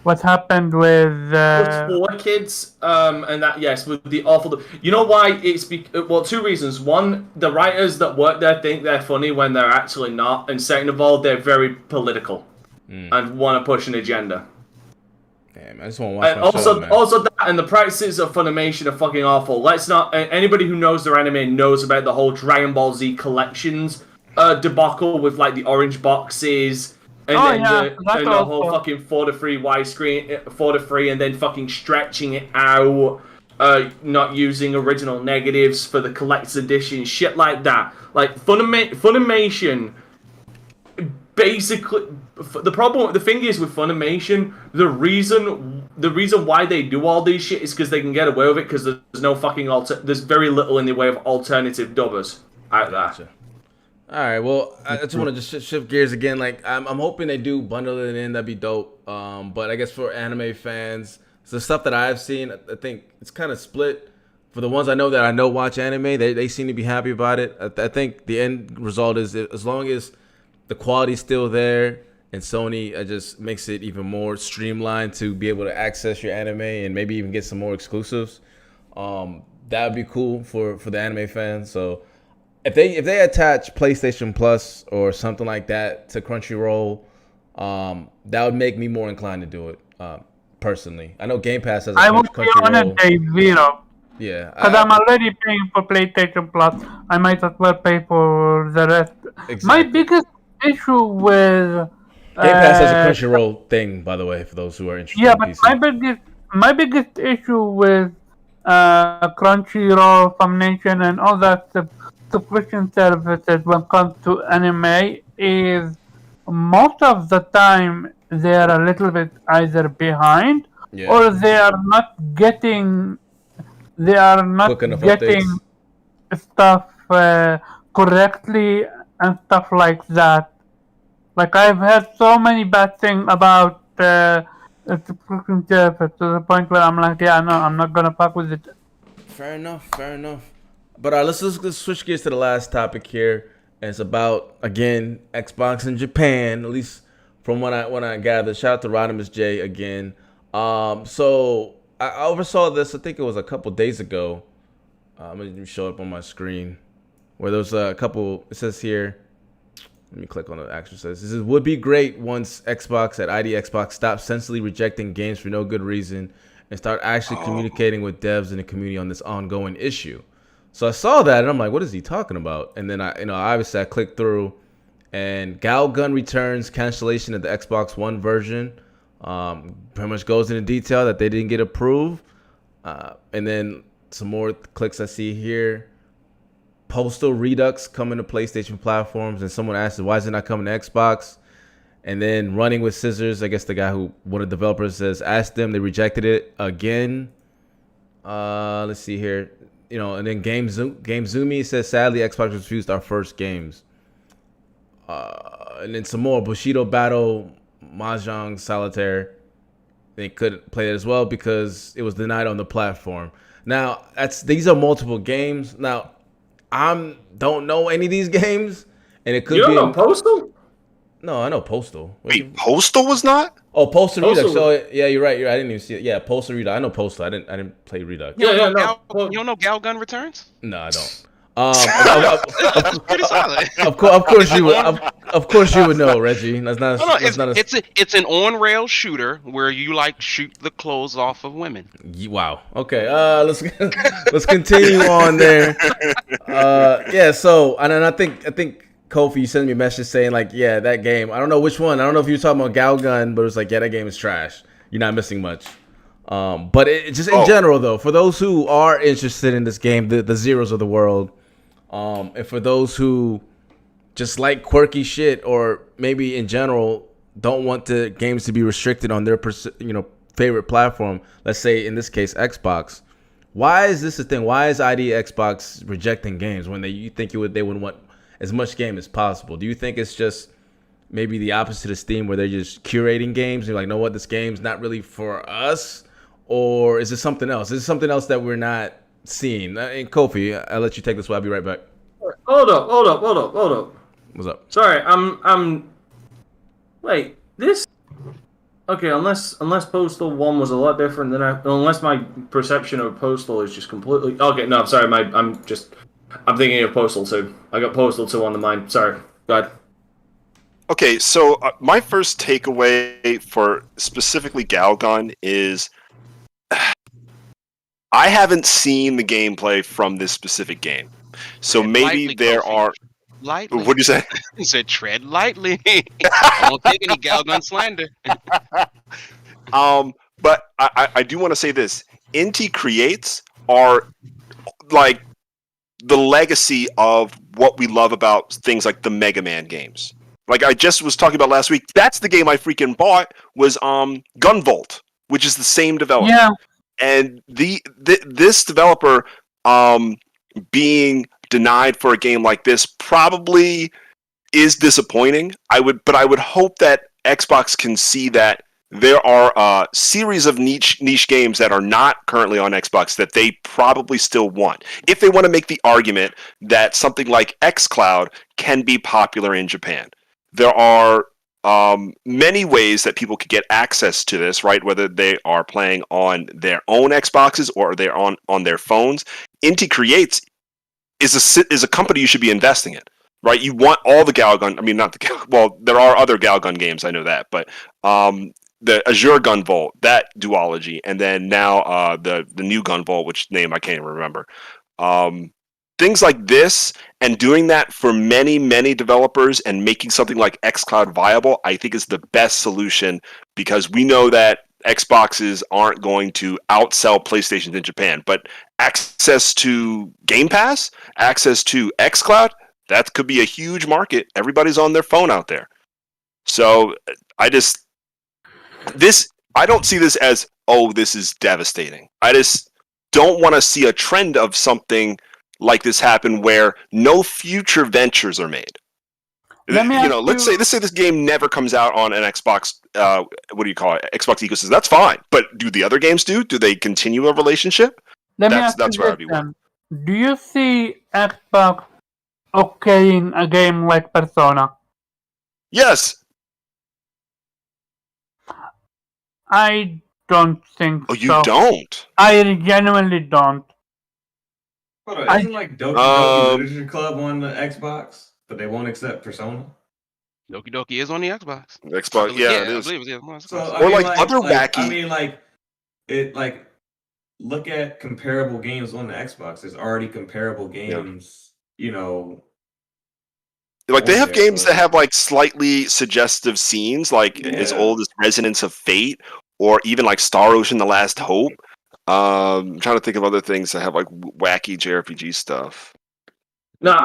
What happened with Four Kids, and that with the awful. You know why? It's two reasons. One, the writers that work there think they're funny when they're actually not, and second of all, they're very political and want to push an agenda. Damn, I just want to watch my show, man. Also, that and the practices of Funimation are fucking awful. Let's not. Anybody who knows their anime knows about the whole Dragon Ball Z collections debacle with like the orange boxes. And the whole fucking 4:3 widescreen, 4:3, and then fucking stretching it out. not using original negatives for the collector's edition, shit like that. Like Funimation, basically, the thing is with Funimation, the reason why they do all these shit is because they can get away with it because there's no fucking there's very little in the way of alternative dubbers out there. Gotcha. All right, well, I just want to just shift gears again. Like, I'm hoping they do bundle it in. That'd be dope. But I guess for anime fans, the stuff that I've seen, I think it's kind of split. For the ones I know watch anime, they seem to be happy about it. I think the end result is as long as the quality's still there and Sony just makes it even more streamlined to be able to access your anime and maybe even get some more exclusives. That would be cool for the anime fans. So if they attach PlayStation Plus or something like that to Crunchyroll, that would make me more inclined to do it. Personally, I know Game Pass has a I would be on a day zero. Yeah, because I'm already paying for PlayStation Plus. I might as well pay for the rest. Exactly. My biggest issue with Game Pass has a Crunchyroll thing, by the way, for those who are interested. Yeah, in but PC. my biggest issue with Crunchyroll, Funimation, and all that subscription services when it comes to anime is most of the time they are a little bit either behind or they are not getting stuff correctly and stuff like that. Like I've heard so many bad things about subscription service to the point where I'm like, yeah, no, I'm not gonna fuck with it. Fair enough. But let's switch gears to the last topic here. And it's about, again, Xbox in Japan, at least from when I gathered. Shout out to Rodimus J again. So I oversaw this, I think it was a couple days ago. I'm going to show it up on my screen. Where there's a couple, it says here, let me click on the actual says. This would be great once Xbox at ID Xbox stops senselessly rejecting games for no good reason and start actually communicating with devs in the community on this ongoing issue. So I saw that and I'm like, what is he talking about? And then obviously I clicked through and Galgun returns cancellation of the Xbox One version. Pretty much goes into detail that they didn't get approved. And then some more clicks I see here. Postal Redux coming to PlayStation platforms. And someone asked, why is it not coming to Xbox? And then Running with Scissors, I guess the guy one of the developers says, asked them, they rejected it again. Let's see here. And then GameZoomy says, sadly, Xbox refused our first games. And then some more. Bushido Battle, Mahjong Solitaire. They couldn't play it as well because it was denied on the platform. Now, these are multiple games. Now, I don't know any of these games. And it could be... You don't know Postal? No, I know Postal. Wait, Postal was not? Oh, Postal Redux. So yeah, you're right. I didn't even see it. Yeah, Postal Redux. I know Postal. I didn't play Redux. You don't know Galgun Returns? No, I don't. Pretty solid. Of course you would. Of course you would know, Reggie. It's an on-rail shooter where you shoot the clothes off of women. Wow. Okay. Let's continue on there. Yeah. So and then I think Kofi, you sent me a message saying that game. I don't know which one. I don't know if you were talking about Galgun, but it was that game is trash. You're not missing much. But in general though, for those who are interested in this game, the Zeros of the world, and for those who just like quirky shit or maybe in general don't want the games to be restricted on their favorite platform, let's say in this case Xbox, why is this a thing? Why is ID Xbox rejecting games when you think they would want as much game as possible? Do you think it's just maybe the opposite of Steam where they're just curating games and know what, this game's not really for us? Or is it something else? Is it something else that we're not seeing? And Kofi, I'll let you take this one. I'll be right back. Hold up. What's up? Sorry, wait, this... Okay, unless Postal 1 was a lot different than unless my perception of Postal is just completely... Okay, no, I'm sorry, I'm thinking of Postal 2. I got Postal 2 on the mind. Sorry, go ahead. Okay, so my first takeaway for specifically Galgun is I haven't seen the gameplay from this specific game. So maybe there are... Lightly. What did you say? He said, tread lightly. I won't take any Galgun slander. But I do want to say this. Inti Creates are like the legacy of what we love about things like the Mega Man games. Like I just was talking about last week, that's the game I freaking bought was Gunvolt, which is the same developer. Yeah. And this developer being denied for a game like this probably is disappointing. But I would hope that Xbox can see that there are a series of niche games that are not currently on Xbox that they probably still want. If they want to make the argument that something like xCloud can be popular in Japan. There are many ways that people could get access to this, right? Whether they are playing on their own Xboxes or they're on their phones. Inti Creates is a company you should be investing in, right? You want all the Galgun. I mean, not the well, there are other Galgun games, I know that, but the Azure Gunvolt, that duology, and then now the new Gunvolt, which name I can't even remember. Things like this, and doing that for many, many developers and making something like xCloud viable, I think is the best solution, because we know that Xboxes aren't going to outsell PlayStations in Japan, but access to Game Pass, access to xCloud, that could be a huge market. Everybody's on their phone out there. So I don't see this as, oh, this is devastating. I just don't want to see a trend of something like this happen where no future ventures are made. Let's say this game never comes out on an Xbox. What do you call it? Xbox ecosystem. That's fine. But do the other games do? Do they continue a relationship? That's where I'd be worried. Do you see Xbox okaying a game like Persona? Yes. I don't think so. Oh, you don't? I genuinely don't. Hold on, isn't like Doki Doki Literature Club on the Xbox, but they won't accept Persona? Doki Doki is on the Xbox. Xbox, yeah, it is. I believe it is. So, or other wacky. Look at comparable games on the Xbox. There's already comparable games, Like they have games that have like slightly suggestive scenes, like as old as Resonance of Fate, or even like Star Ocean: The Last Hope. I'm trying to think of other things that have like wacky JRPG stuff. No,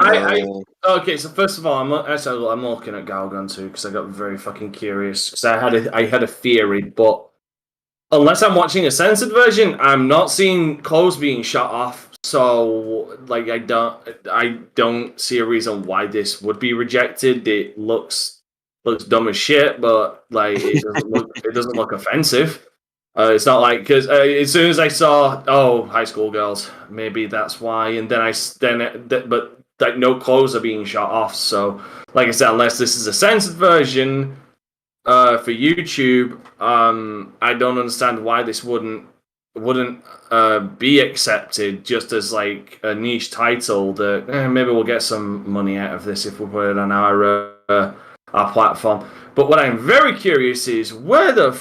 okay. So first of all, I'm looking at Galgun too because I got very fucking curious because I had a theory, but unless I'm watching a censored version, I'm not seeing clothes being shot off. So like I don't see a reason why this would be rejected. It looks dumb as shit, but like it doesn't look offensive. It's not like because as soon as I saw high school girls, maybe that's why, and but like no clothes are being shot off. So like I said, unless this is a censored version for YouTube, I don't understand why this wouldn't be accepted just as like a niche title that maybe we'll get some money out of this if we put it on our platform. But what I'm very curious is where the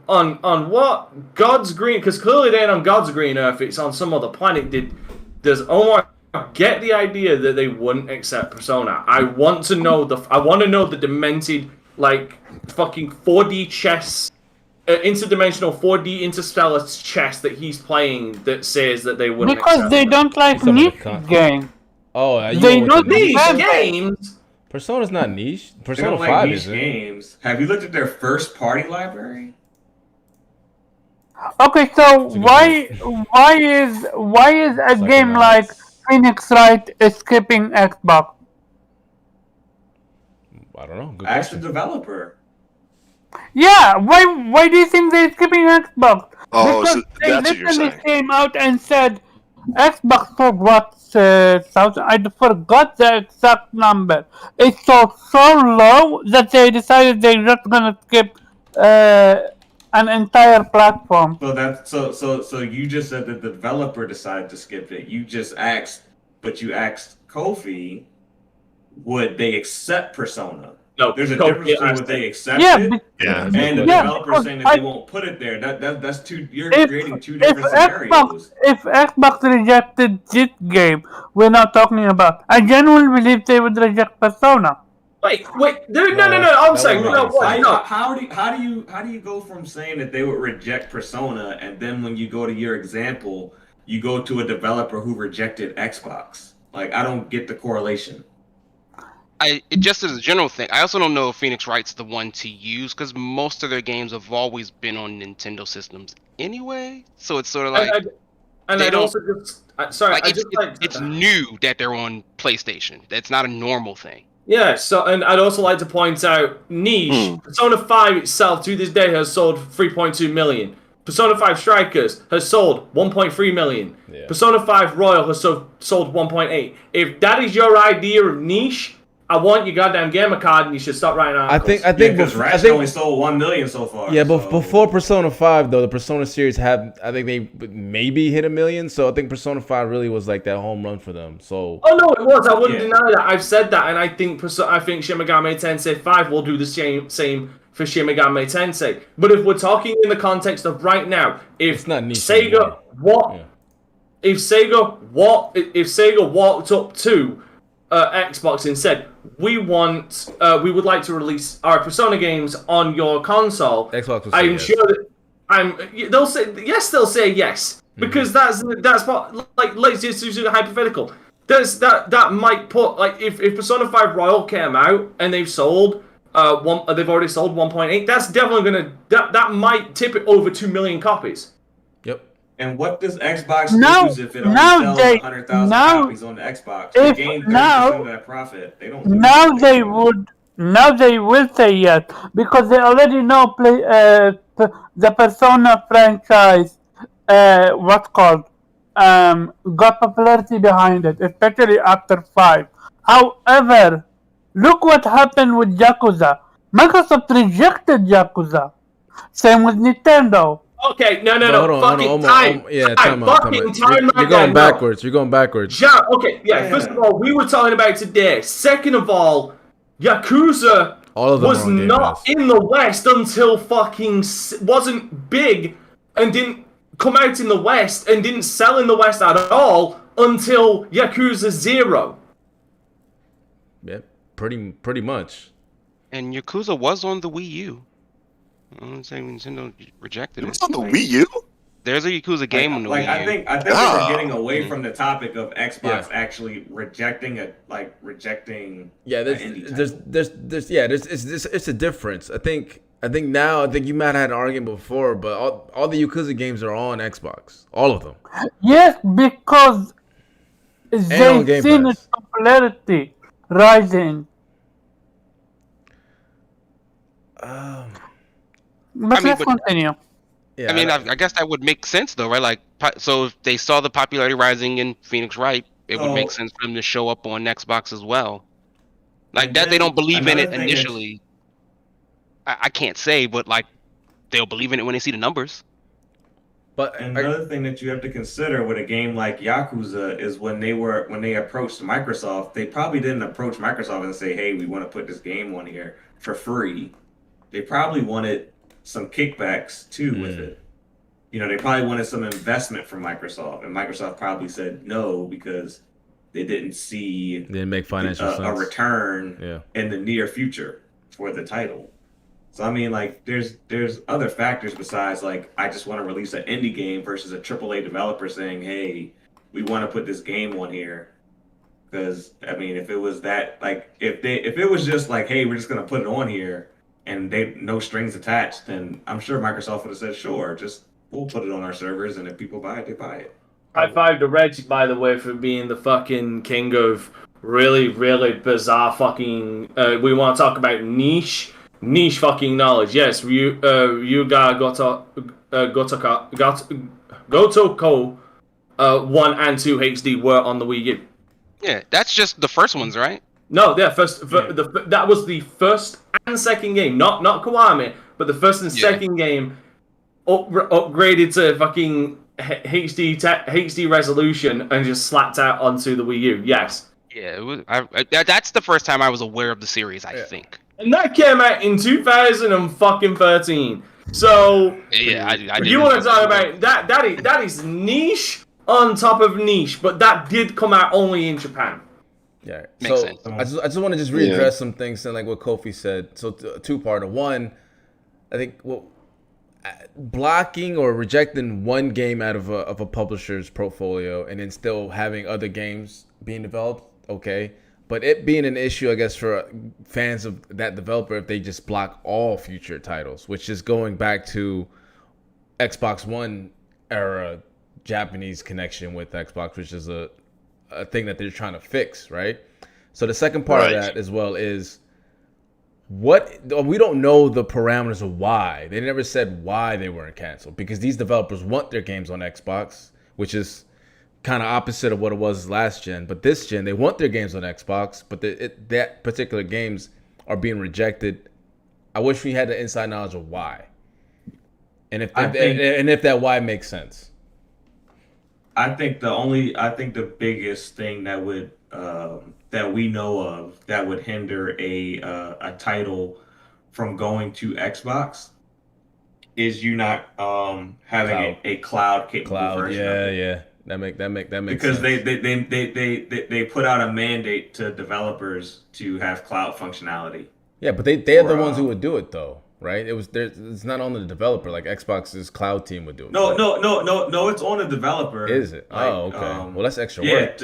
on what God's green, because clearly they ain't on God's green earth, it's on some other planet. Does Omar get the idea that they wouldn't accept Persona? I want to know the demented like fucking 4D chess, interdimensional 4D interstellar chess that he's playing that says that they wouldn't because they don't like niche game. Oh, they know niche games. Persona's not niche. Persona 5 like niche is games. Have you looked at their first party library? Okay, so why is a game like Phoenix Wright skipping Xbox? I don't know. Good Ask the question. developer. Yeah, why do you think they're skipping Xbox? Oh, because so they that's what you're literally saying. came out and said Xbox forgot I forgot the exact number. It's so low that they decided they're not gonna skip an entire platform. So you just said that the developer decided to skip it. You asked Kofi, would they accept Persona? No, there's a Kofi difference between asked what they it. accept and the developer saying that they won't put it there. That's two. You're creating two different scenarios. If Xbox rejected this game, we're not talking about. I genuinely believe they would reject Persona. Wait, no. I'm saying How do you go from saying that they would reject Persona and then when you go to your example, you go to a developer who rejected Xbox. Like, I don't get the correlation. Just as a general thing, I also don't know if Phoenix Wright's the one to use because most of their games have always been on Nintendo systems anyway. So it's sort of like it's new that they're on PlayStation. That's not a normal thing. Yeah, so and I'd also like to point out niche. Persona 5 itself to this day has sold 3.2 million. Persona 5 Strikers has sold 1.3 million. Yeah. Persona 5 Royal has sold 1.8. If that is your idea of niche, I want your goddamn gamer card, and you should stop writing articles. I think Ratchet only sold 1 million so far. Yeah, but before Persona 5 though, the Persona series had, I think they maybe hit 1 million. So I think Persona 5 really was like that home run for them. So oh no, it was. I wouldn't deny that. I've said that, and I think Shin Megami Tensei 5 will do the same for Shin Megami Tensei. But if we're talking in the context of right now, if Sega walked up to Xbox and said, we would like to release our Persona games on your console, Xbox would I'm sure that they'll say yes because that's what, like, let's just use a hypothetical. That might put, like, if Persona 5 Royal came out and they've sold they've already sold 1.8, that's definitely that might tip it over 2 million copies. Yep. And what does Xbox lose if it only sells 100,000 copies on the Xbox? They gain 30% of that profit. They don't. Now they will say yes because they already know the Persona franchise. Got popularity behind it, especially after 5. However, look what happened with Yakuza. Microsoft rejected Yakuza. Same with Nintendo. Okay, no. You're going backwards. You're going backwards. Yeah, okay, yeah. First of all, we were talking about today. Second of all, Yakuza was not in the West until wasn't big and didn't come out in the West and didn't sell in the West at all until Yakuza 0. Yep, pretty much. And Yakuza was on the Wii U. I don't say Nintendo rejected it. It's on the Wii U? There's a Yakuza game on the Wii U. I think we're getting away from the topic of Xbox actually rejecting. Yeah, it's a difference. I think you might have had an argument before, but all the Yakuza games are on Xbox, all of them. Yes, because they've seen its popularity rising. Let's continue. Yeah, I guess that would make sense, though, right? Like, so if they saw the popularity rising in Phoenix Wright, it would make sense for them to show up on Xbox as well. Like that, they don't believe in it initially. I can't say, but like, they'll believe in it when they see the numbers. But another thing that you have to consider with a game like Yakuza is when they approached Microsoft, they probably didn't approach Microsoft and say, "Hey, we want to put this game on here for free." They probably wanted some kickbacks too with it. You know, they probably wanted some investment from Microsoft, and Microsoft probably said no because they didn't make financial sense. A return in the near future for the title. So I mean, like, there's other factors besides, like, I just want to release an indie game versus a AAA developer saying, "Hey, we want to put this game on here." Because I mean, if it was that, like, if it was just like, "Hey, we're just gonna put it on here," and they no strings attached, then I'm sure Microsoft would have said, "Sure, we'll put it on our servers, and if people buy it, they buy it." High five to Reggie, by the way, for being the fucking king of really, really bizarre fucking. We want to talk about niche fucking knowledge. Yes, Ryuga Gotoko 1 and 2 HD were on the Wii U. Yeah, that's just the first ones, right? No, that was the first and second game, not Kiwami, but the first and second game upgraded to fucking HD resolution and just slapped out onto the Wii U. Yes. Yeah, it was, that's the first time I was aware of the series, I think. And that came out in 2013. So yeah, you want to talk about that? That is niche on top of niche, but that did come out only in Japan. Yeah, makes so sense. I just want to just readdress some things and like what Kofi said. So two-parter. One, I think blocking or rejecting one game out of a publisher's portfolio and then still having other games being developed, okay. But it being an issue, I guess, for fans of that developer if they just block all future titles, which is going back to Xbox One era Japanese connection with Xbox, which is a thing that they're trying to fix, right? So the second part of that as well is we don't know the parameters of why. They never said why they weren't canceled, because these developers want their games on Xbox, which is kind of opposite of what it was last gen. But this gen, they want their games on Xbox, but that particular games are being rejected. I wish we had the inside knowledge of why, and if that why makes sense. I think the biggest thing that would that we know of that would hinder a title from going to Xbox is you not having a cloud capable version. Yeah. That makes because sense. they put out a mandate to developers to have cloud functionality. Yeah, but they're the ones who would do it though, right? It's not on the developer. Like Xbox's cloud team would do it. No, it's on the developer. Is it? Like, okay. Well, that's extra work.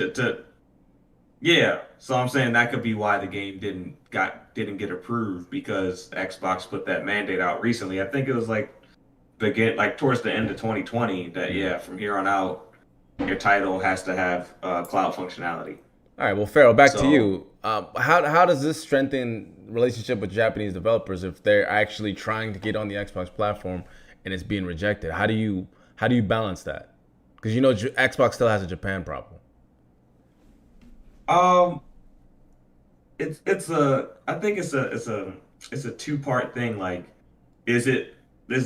Yeah. So I'm saying that could be why the game didn't get approved, because Xbox put that mandate out recently. I think it was towards the end of 2020 that from here on out your title has to have cloud functionality. All right. Well, Pharaoh, back to you. How does this strengthen relationship with Japanese developers if they're actually trying to get on the Xbox platform and it's being rejected? How do you balance that? Because Xbox still has a Japan problem. I think it's a two-part thing. Like, is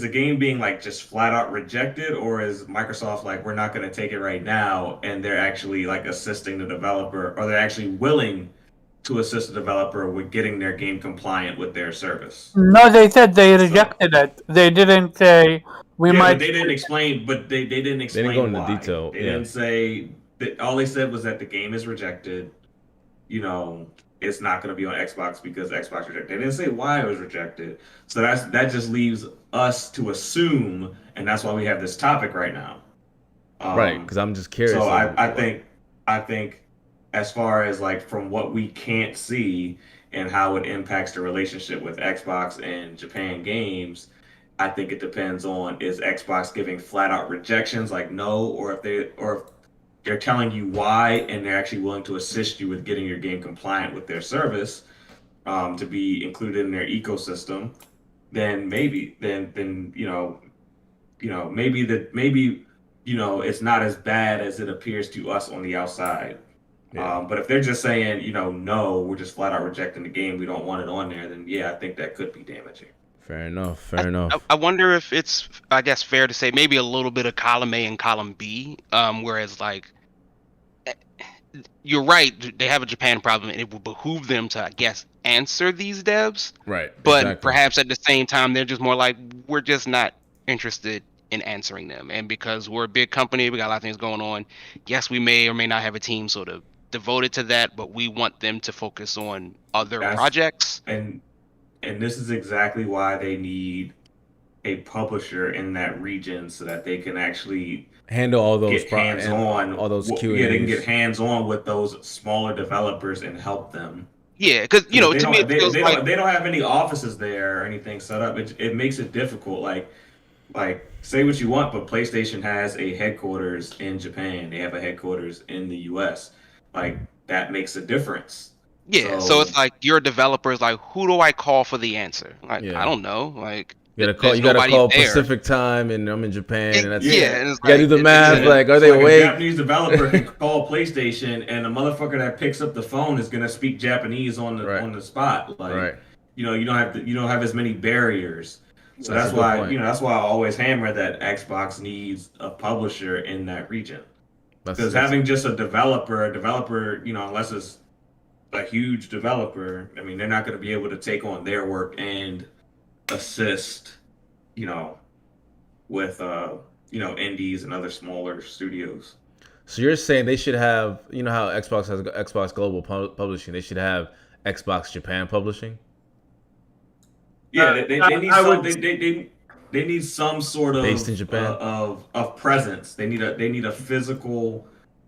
the game being just flat out rejected, or is Microsoft we're not going to take it right now, and they're actually assisting the developer, or they're actually willing to assist the developer with getting their game compliant with their service? No, they said they rejected it. They didn't say we might. But they didn't explain. But they didn't explain. They didn't go why. into detail. They didn't say that. All they said was that the game is rejected. It's not going to be on Xbox because Xbox rejected. They didn't say why it was rejected. So that just leaves us to assume, and that's why we have this topic right now. Right, because I'm just curious. So I think as far as from what we can't see and how it impacts the relationship with Xbox and Japan games, I think it depends on, is Xbox giving flat out rejections no, or if they're telling you why, and they're actually willing to assist you with getting your game compliant with their service, to be included in their ecosystem. Then maybe, maybe it's not as bad as it appears to us on the outside. Yeah. But if they're just saying, no, we're just flat out rejecting the game, we don't want it on there, then I think that could be damaging. Fair enough. I wonder if it's, I guess, fair to say maybe a little bit of column A and column B, whereas you're right, they have a Japan problem, and it would behoove them to, I guess, answer these devs. Right. But perhaps at the same time, they're just more we're just not interested in answering them. And because we're a big company, we got a lot of things going on. Yes, we may or may not have a team sort of devoted to that, but we want them to focus on other projects. And this is exactly why they need a publisher in that region, so that they can actually handle all those get hands-on, all those Q&As. Yeah, they can get hands-on with those smaller developers and help them. Yeah, because to me it feels they don't have any offices there or anything set up. It makes it difficult. Like say what you want, but PlayStation has a headquarters in Japan. They have a headquarters in the US. That makes a difference. Yeah, so it's your developers, who do I call for the answer? I don't know. You gotta call Pacific time, and I'm in Japan, and that's and it's you gotta do the math. Are they awake? A Japanese developer can call PlayStation, and the motherfucker that picks up the phone is gonna speak Japanese on the spot. You don't have as many barriers. So that's why I always hammer that Xbox needs a publisher in that region. Because having just a developer, unless it's a huge developer, I mean, they're not going to be able to take on their work and assist, with indies and other smaller studios. So you're saying they should have, how Xbox has Xbox Global Publishing, they should have Xbox Japan Publishing? Yeah, they some sort of Based in Japan? Of presence. They need a physical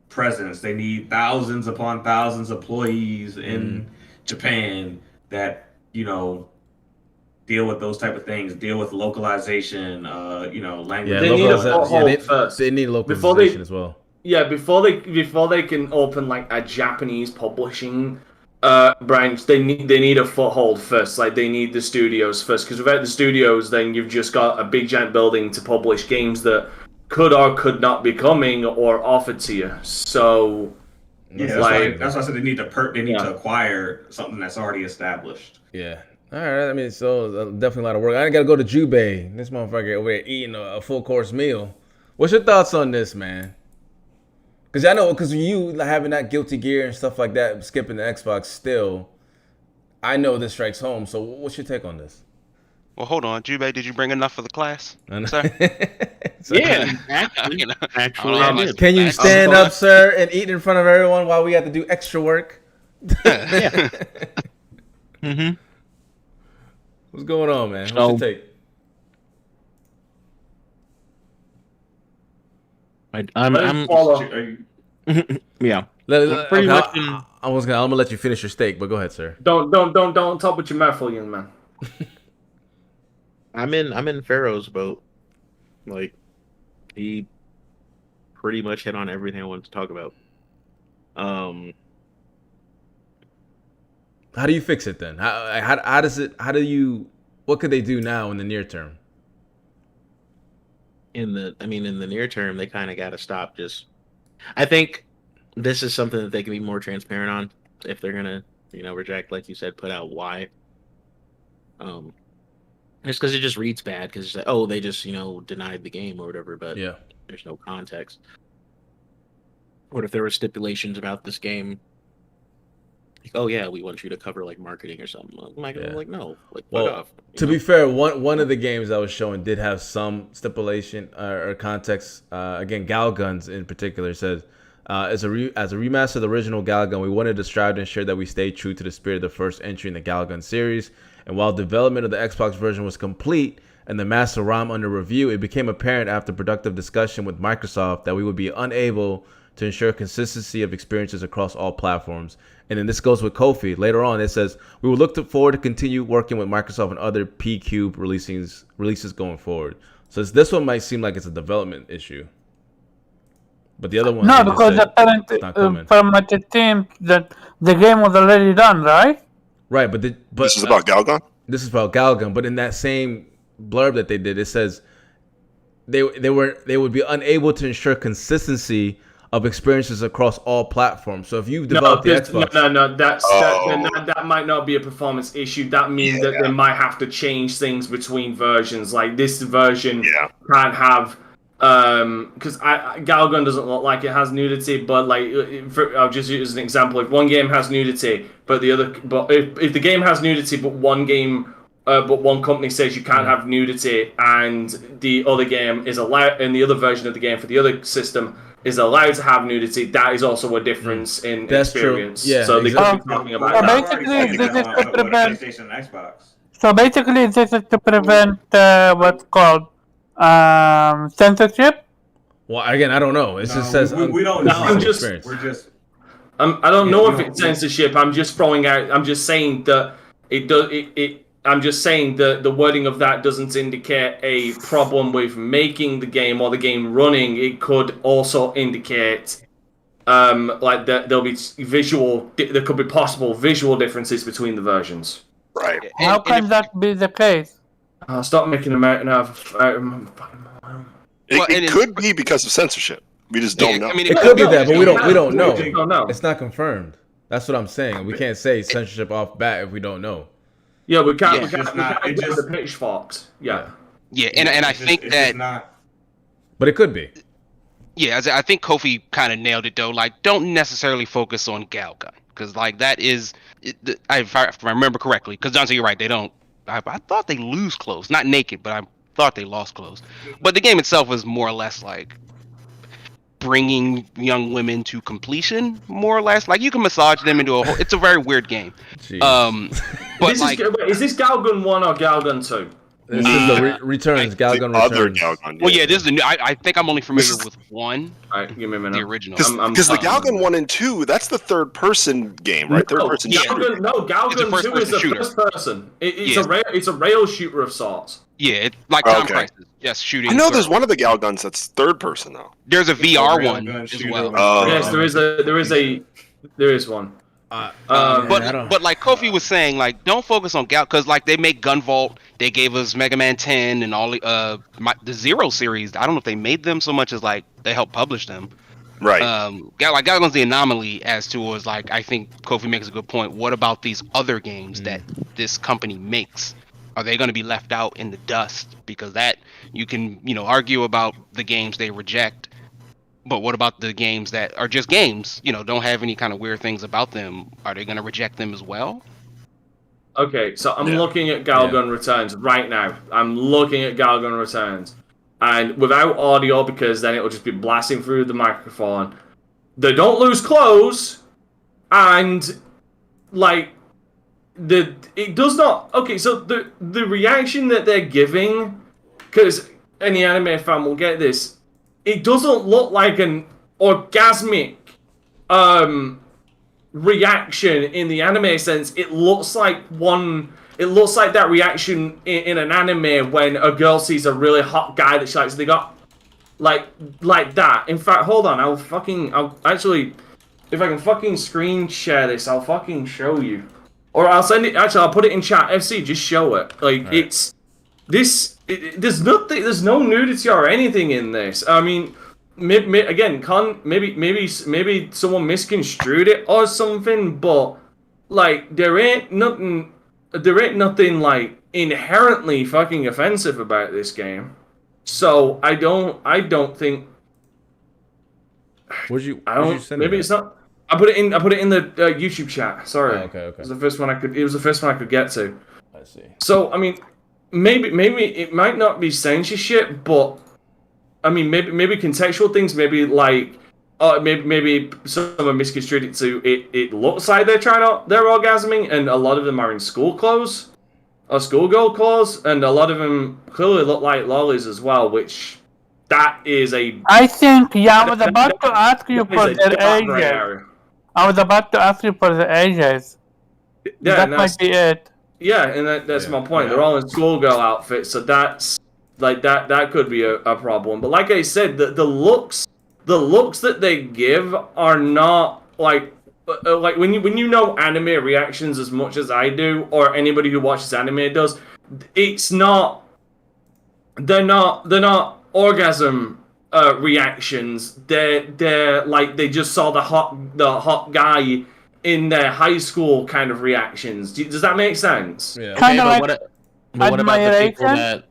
presence. They need thousands upon thousands of employees in Japan that deal with those type of things, deal with localization, language. Yeah, They need a foothold first. They need localization as well. Yeah, before they can open like a Japanese publishing branch, they need a foothold first. Like they need the studios first, because without the studios, then you've just got a big giant building to publish games that could or could not be coming or offered to you. So yeah, that's why I said they need to acquire something that's already established. Yeah. All right. I mean, so definitely a lot of work. I got to go to Jubei. This motherfucker over here eating a full course meal. What's your thoughts on this, man? Because you having that Guilty Gear and stuff like that, skipping the Xbox still, I know this strikes home. So what's your take on this? Well, hold on, Jubei, did you bring enough for the class, sir? Yeah, actually, I did. Can you stand up, sir, and eat in front of everyone while we have to do extra work? Yeah. Mm-hmm. What's going on, man? What's your take? Yeah. I'm gonna let you finish your steak, but go ahead, sir. Don't talk with your mouth full, young man. I'm in Pharaoh's boat. Like, he pretty much hit on everything I wanted to talk about. How do you fix it then? What could they do now in the near term? In the near term, they kind of got to stop. I think this is something that they can be more transparent on if they're gonna, reject, like you said, put out why. Just because it just reads bad, because it's like, oh, they just denied the game or whatever, but yeah, there's no context. What if there were stipulations about this game? Like, oh yeah, we want you to cover like marketing or something. Like no, like fuck off. To be fair, one of the games I was showing did have some stipulation or context. Again, Galguns in particular says, as a remaster of the original Galgun, we wanted to strive to ensure that we stay true to the spirit of the first entry in the Galgun series. And while development of the Xbox version was complete and the master ROM under review, it became apparent after productive discussion with Microsoft that we would be unable to ensure consistency of experiences across all platforms. And then this goes with Kofi. Later on, it says, we will look forward to continue working with Microsoft and other P-Cube releases going forward. So this one might seem like it's a development issue. But the other one... No, because apparently from what it seems that the game was already done, right? Right, but this is about Galgun? This is about Galgun, but in that same blurb that they did, it says they would be unable to ensure consistency of experiences across all platforms. So if you develop the Xbox... that might not be a performance issue. That means that they might have to change things between versions. Like this version can't have... because Galgun doesn't look like it has nudity, but like I'll just use an example. If one game has nudity, but if the game has nudity, but one company says you can't have nudity, and the other game is allowed, and the other version of the game for the other system is allowed to have nudity, that is also a difference in experience. True. Yeah, so exactly. they could be talking about that. Basically, this is to prevent. PlayStation and Xbox. So basically, this is to prevent what's called censorship. Well, again, I don't know. It just says we don't know. I don't know if it's censorship. I'm just saying that it does. I'm just saying that the wording of that doesn't indicate a problem with making the game or the game running. It could also indicate like that there'll be there could be possible visual differences between the versions. Right. How can that be the case? Stop making a mountain out of It could be because of censorship. We just don't know. I mean, it could be that, but we don't know. It's not confirmed. That's what I'm saying. We can't say censorship off bat if we don't know. Yeah, we can't. We can't just the pitchforks. Yeah. Yeah, and I think that. But it could be. Yeah, I think Kofi kind of nailed it though. Like, don't necessarily focus on Galgun, because like that is, if I remember correctly. Because Dante, you're right. They don't. I thought they lose clothes, not naked, but I thought they lost clothes. But the game itself was more or less like bringing young women to completion, more or less. Like you can massage them into a whole. It's a very weird game. Jeez. But is this Galgun 1 or Galgun 2? This is the Returns, Galgun the other Returns. Galgun. Well, yeah, this is the new. I think I'm only familiar with one. All right, give me a minute. The original. Because the Galgun 1 and 2, that's the third-person game, right? Third-person shooter. Galgun 2 is a first-person. It's a rail shooter of sorts. Yeah, like Tom Price's. Yes, shooting. I know there's one of the Galguns that's third-person though. There's a VR one as well. Yes, there is one. But like Kofi was saying, like don't focus on Gal because like they make Gunvolt, they gave us Mega Man 10 and all the Zero series. I don't know if they made them so much as like they helped publish them. Right. Galgun's the anomaly as to was like I think Kofi makes a good point. What about these other games that this company makes? Are they going to be left out in the dust? Because that you can argue about the games they reject. But what about the games that are just games, don't have any kind of weird things about them? Are they going to reject them as well? Okay, so I'm looking at Galgun Returns right now. I'm looking at Galgun Returns. And without audio, because then it will just be blasting through the microphone. They don't lose clothes. And, like, it does not... Okay, so the reaction that they're giving... Because any anime fan will get this... It doesn't look like an orgasmic reaction in the anime sense. It looks like that reaction in an anime when a girl sees a really hot guy that she likes. They got like that. In fact, hold on. I'll actually, if I can fucking screen share this, I'll fucking show you. Or I'll send it. Actually, I'll put it in chat. FC, just show it. Like it's this. There's nothing. There's no nudity or anything in this. I mean, maybe someone misconstrued it or something. But like, there ain't nothing like inherently fucking offensive about this game. So I don't think. Would you send maybe it's not. I put it in the YouTube chat. Sorry. Oh, okay. It was the first one I could get to. I see. So I mean. Maybe it might not be censorship, but I mean maybe contextual things. Maybe like maybe someone misconstrued it to it looks like they're orgasming, and a lot of them are in school clothes or schoolgirl clothes, and a lot of them clearly look like lollies as well. Which that is a. I think I was about to ask you for their ages. I was about to ask you for the ages. Yeah, that might be it. Yeah, and that's my point. They're all in schoolgirl outfits, so that's like that could be a problem. But like I said, the looks that they give are not like when you know anime reactions as much as I do, or anybody who watches anime does. It's not. They're not orgasm reactions. They're like they just saw the hot guy in their high school kind of reactions. Does that make sense? Yeah. Kind of like what about the people that?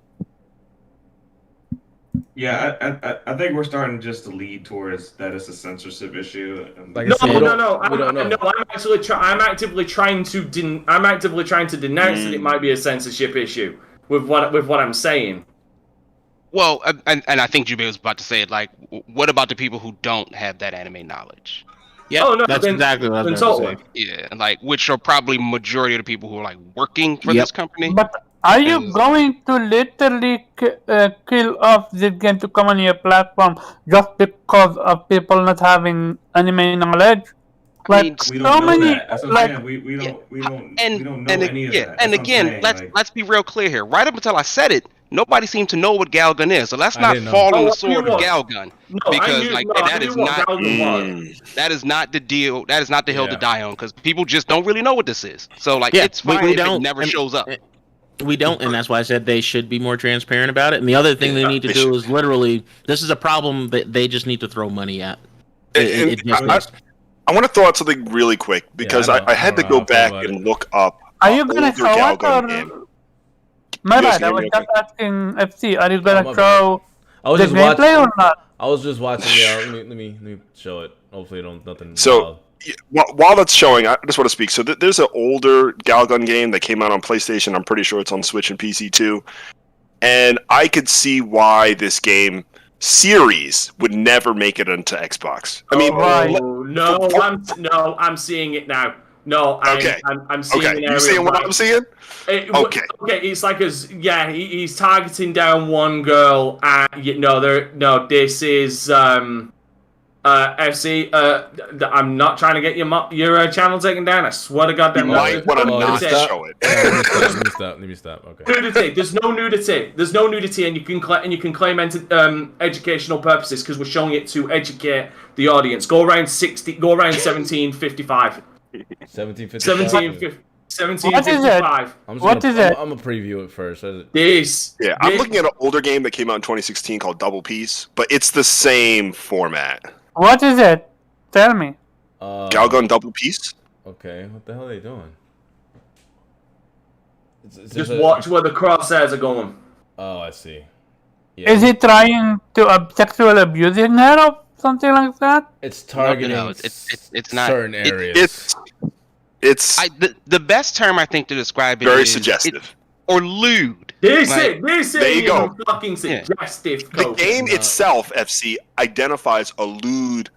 Yeah, I think we're starting just to lead towards that it's a censorship issue. Like No. I'm actively trying to denounce that it might be a censorship issue with what I'm saying. Well, and I think Jubei was about to say it. Like, what about the people who don't have that anime knowledge? Yeah, that's exactly what I was going to say. Yeah, like which are probably majority of the people who are like working for this company. But are you going to literally kill off this game to come on your platform just because of people not having anime knowledge? Like we so don't know many, that. That's what I'm like saying. We don't know any of that. And again, let's be real clear here. Right up until I said it, nobody seemed to know what Galgun is. So let's not fall on the sword of Galgun because that is not the deal. That is not the hill to die on because people just don't really know what this is. So like it's fine if it never shows up. We don't, and that's why I said they should be more transparent about it. And the other thing they need to do is literally, this is a problem that they just need to throw money at. I want to throw out something really quick because I had to go back and look up. Are you gonna throw it or? My bad. I was just asking FC. Are you gonna throw the gameplay or not? I was just watching. Yeah, let me show it. Hopefully, nothing. So while that's showing, I just want to speak. So there's an older Galgun game that came out on PlayStation. I'm pretty sure it's on Switch and PC too. And I could see why this game series would never make it into Xbox. I mean, I'm seeing it now. No, I'm seeing an Okay, area you seeing what right. I'm seeing? Okay. Okay, it's like he's targeting down one girl. This is FC. I'm not trying to get your channel taken down. I swear to God, You might want to not show it. Let me stop. Okay. Nudity. There's no nudity. There's no nudity, and you can claim educational purposes because we're showing it to educate the audience. Go around 1755. 1755. 1755. What is it? I'm gonna preview it first. I'm looking at an older game that came out in 2016 called Double Peace, but it's the same format. What is it? Tell me. Galgun Double Peace. Okay, what the hell are they doing? Just watch where the crosshairs are going. Oh, I see. Yeah. Is he trying to sexually abuse her or something like that? It's targeting it's not certain areas. The best term I think to describe it very is suggestive or lewd. There you go. Fucking suggestive. The game itself, FC, identifies a lewd,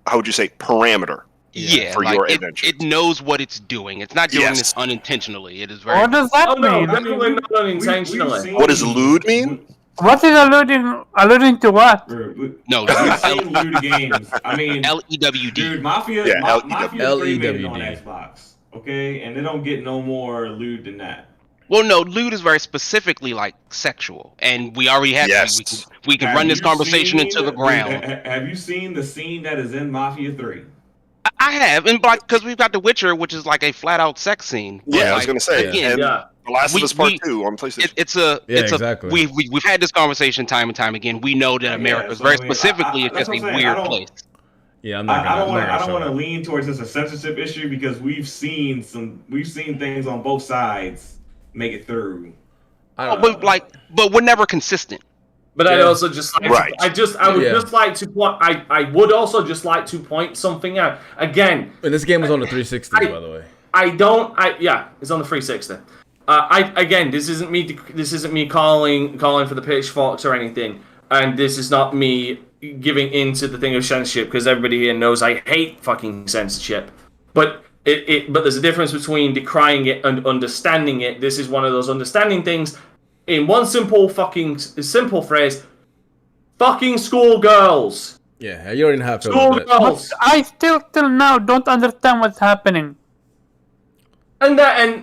how would you say, parameter. Yeah, for your adventure. It knows what it's doing. It's not doing this unintentionally. It is very. What does that mean? No, definitely not unintentionally. What does lewd mean? What is alluding to what? No, I've seen lewd games. I mean, LEWD. Dude, Mafia 3 made it on Xbox. Okay, and they don't get no more lewd than that. Well, no, lewd is very specifically like sexual, and we already have. We can run this conversation into the ground. Have you seen the scene that is in Mafia 3? I have, and because we've got The Witcher, which is like a flat-out sex scene. Yeah, I was gonna say. Again, The Last of Us Part 2 on PlayStation. Exactly. We've had this conversation time and time again. We know that America is very specifically it's just a weird place. Yeah, I don't want to lean towards this a censorship issue because we've seen things on both sides make it through. But we're never consistent. But I also just like I would also just like to point something out again. And this game was on the 360, by the way. It's on the 360. This isn't me calling for the pitchforks or anything, and this is not me giving into the thing of censorship because everybody here knows I hate fucking censorship. But but there's a difference between decrying it and understanding it. This is one of those understanding things. In one simple phrase, fucking schoolgirls. Yeah, you already have to. Schoolgirls. I still till now don't understand what's happening. And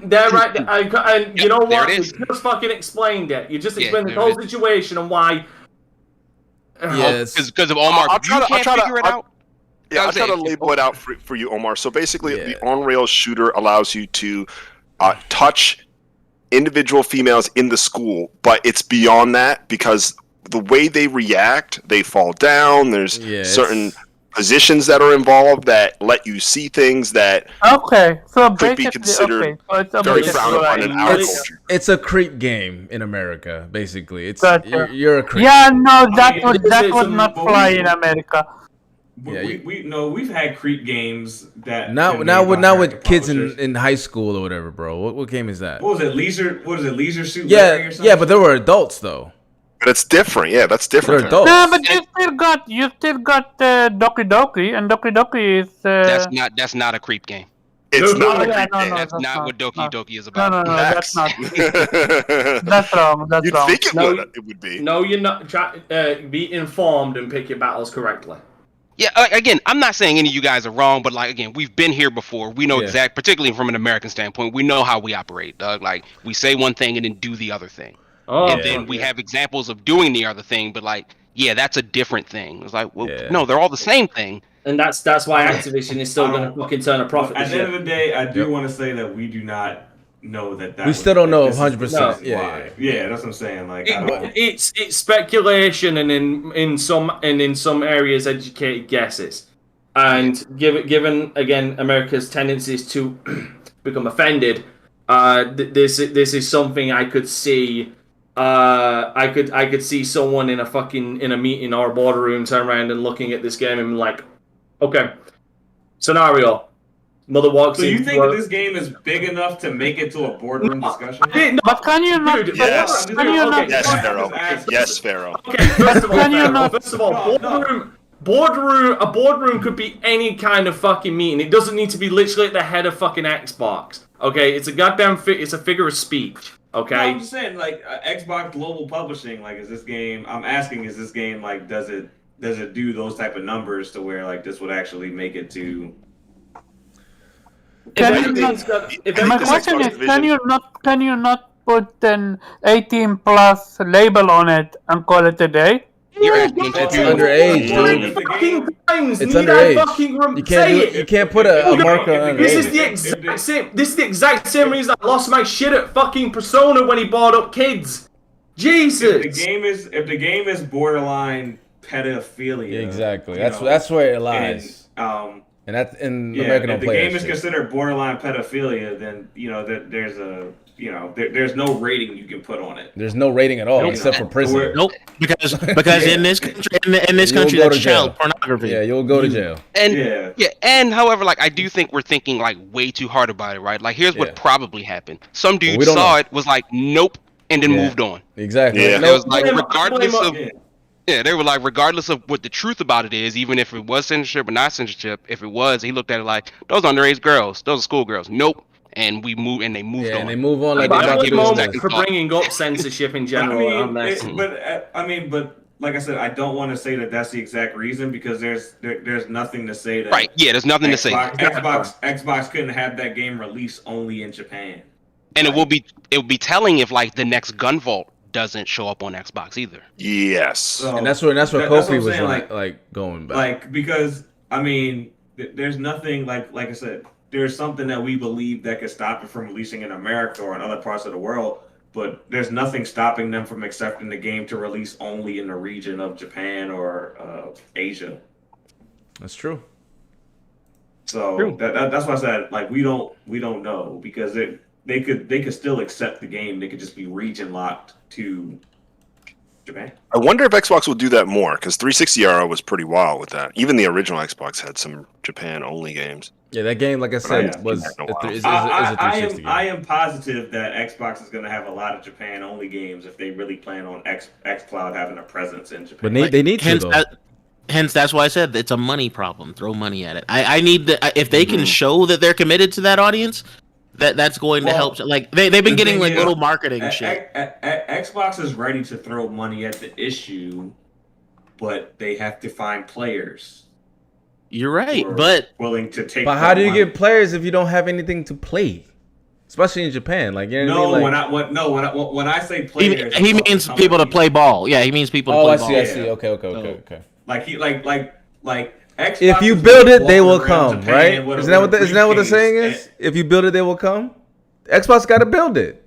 they're right. And you know what? You just fucking explained it. You just explained the whole situation and why. Yes, because of Omar. I'll try to figure it out. Yeah, I'll try to label it out for you, Omar. So basically, the on-rail shooter allows you to touch individual females in the school, but it's beyond that because the way they react, they fall down. There's certain positions that are involved that let you see things that could be considered very frowned upon in our culture. It's a creep game in America, basically. It's you're a creep. Yeah, no, that would not fly in America. We've had creep games that now with kids in high school or whatever, bro. What game is that? What was it? Leisure Suit? Yeah, or something? But there were adults though. But it's different. Yeah, that's different. They're adults. No, but you still got Doki Doki, and Doki Doki is. That's not a creep game. It's not a creep game. That's not what Doki Doki is about. No, that's not. That's wrong. That's You'd wrong. think it would be. No, you're not. Be informed and pick your battles correctly. Yeah, again, I'm not saying any of you guys are wrong, but we've been here before. We know particularly from an American standpoint, we know how we operate, Doug. Like, we say one thing and then do the other thing. Then we have examples of doing the other thing, but that's a different thing. It's like, no, they're all the same thing. And that's why Activision is still going to fucking turn a profit. At the end of the day, I do want to say that we do not know that. We still don't know 100%. Yeah, that's what I'm saying. Like, it's speculation, and in some areas, educated guesses. And given again America's tendencies to become offended, this is something I could see. I could see someone in a meeting or a boardroom turn around and looking at this game and be like, okay, scenario. Mother walks in. So you think that this game is big enough to make it to a boardroom discussion? But can you not? Yes, Pharaoh. Yes, Pharaoh. Okay, first of all, a boardroom could be any kind of fucking meeting. It doesn't need to be literally at the head of fucking Xbox. Okay, it's a goddamn it's a figure of speech. Okay. No, I'm just saying, like Xbox Global Publishing, like, is this game? I'm asking, is this game like, does it do those type of numbers to where like this would actually make it to? My question is, can you not put an 18 plus label on it and call it a day? It's underage, dude. It's underage. You can't do it. You can't put a marker on it. This is the exact same reason I lost my shit at fucking Persona when he brought up kids. Jesus. If the game is borderline pedophilia, exactly. That's where it lies. And that's in American if the game is considered borderline pedophilia, then there's no rating you can put on it. There's no rating at all except for prison. Nope, because in this country that's child pornography. Yeah, you'll go to jail. And and however, like I do think we're thinking like way too hard about it, right? Like here's what probably happened. Some dude saw it, was like, nope, and then moved on. Exactly. Yeah. It was like regardless of. Yeah, they were like, regardless of what the truth about it is, even if it was censorship or not censorship, if it was, he looked at it like, those underage girls, those are schoolgirls. Nope. And they moved on. And they move on like I blame them for bringing up censorship in general. But like I said, I don't want to say that that's the exact reason because there's nothing to say that. Right. Yeah, there's nothing to say. Xbox couldn't have that game released only in Japan. And it will be telling if like the next Gunvolt doesn't show up on Xbox either. Yes. So, and that's where Kofi was like going back. Like because I mean, there's nothing like I said, there's something that we believe that could stop it from releasing in America or in other parts of the world, but there's nothing stopping them from accepting the game to release only in the region of Japan or Asia. That's true. So that's why I said like we don't know because they could still accept the game. They could just be region locked to Japan. I wonder if Xbox will do that more because 360 era was pretty wild with that. Even the original Xbox had some Japan only games. Yeah, that game, like I said, was a 360 game. I am positive that Xbox is going to have a lot of Japan only games if they really plan on xCloud having a presence in Japan. But they need to though. Hence, that's why I said it's a money problem. Throw money at it. I need if they can show that they're committed to that audience. That's going to help. Like they've been getting like little marketing shit. Xbox is ready to throw money at the issue, but they have to find players. You're right, but willing to take. But how do you get players if you don't have anything to play? Especially in Japan, like you know what I mean? When I say players, he means people to play ball. Yeah, he means people to play ball. I see. Okay. Like Xbox if you build it, they will come, right? Isn't that what the saying is? If you build it, they will come. Xbox got to build it.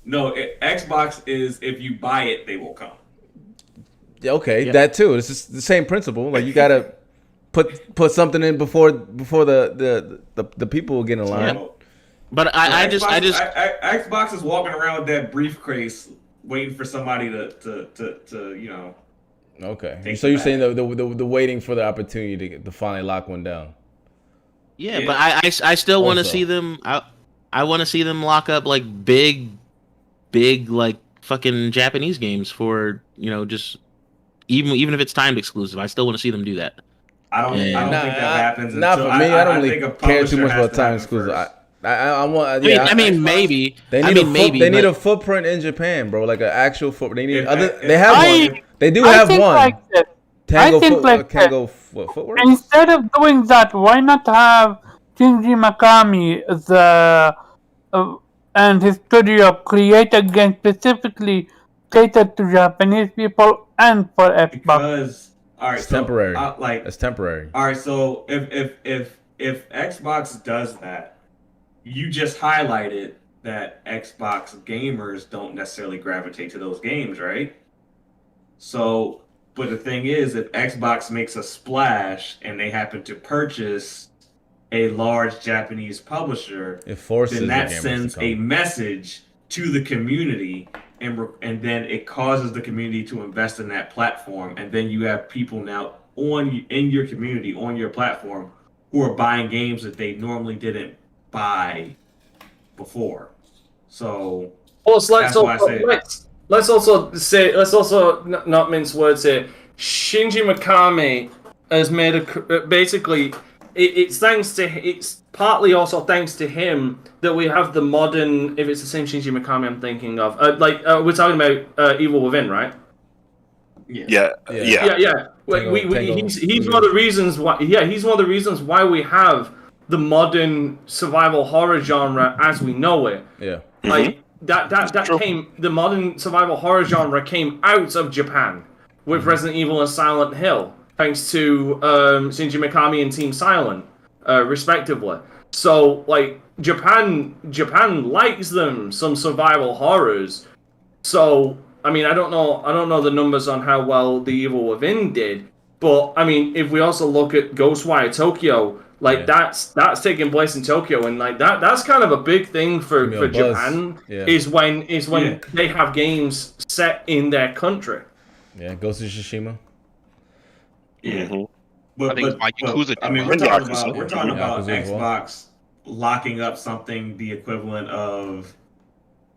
No, Xbox is if you buy it, they will come. Okay, that too. It's just the same principle. Like you got to put something in before the people will get in line. Yeah. But I just Xbox is walking around with that briefcase, waiting for somebody to Okay, so you're saying the waiting for the opportunity to finally lock one down. Yeah, but I still want to see them. I want to see them lock up like big like fucking Japanese games for just even if it's timed exclusive. I still want to see them do that. I don't think that happens. Not for me. I don't really care too much about time exclusive. I want. I mean, maybe. They need a footprint in Japan, bro. Like an actual footprint. They need They have one. They do have one. Tango footwork. Instead of doing that, why not have Shinji Mikami and his studio create a game specifically catered to Japanese people and for Xbox? Because it's temporary. It's temporary. All right, so if Xbox does that, you just highlighted that Xbox gamers don't necessarily gravitate to those games, right? So, but the thing is, if Xbox makes a splash and they happen to purchase a large Japanese publisher, then that sends a message to the community, and then it causes the community to invest in that platform, and then you have people now in your community, on your platform, who are buying games that they normally didn't buy before. So let's also not mince words here. Shinji Mikami has made basically. It's partly also thanks to him that we have the modern. If it's the same Shinji Mikami I'm thinking of, we're talking about Evil Within, right? Yeah. He's one of the reasons why. Yeah, he's one of the reasons why we have the modern survival horror genre as we know it. Yeah. Like that came. The modern survival horror genre came out of Japan with Resident Evil and Silent Hill, thanks to Shinji Mikami and Team Silent, respectively. So like Japan likes them some survival horrors. So I mean, I don't know the numbers on how well The Evil Within did, but I mean, if we also look at Ghostwire Tokyo, like that's taking place in Tokyo, and like that's kind of a big thing for Japan is when they have games set in their country. Yeah, Ghost of Tsushima. Yeah, I think Yakuza. I mean, we're talking about Xbox locking up something the equivalent of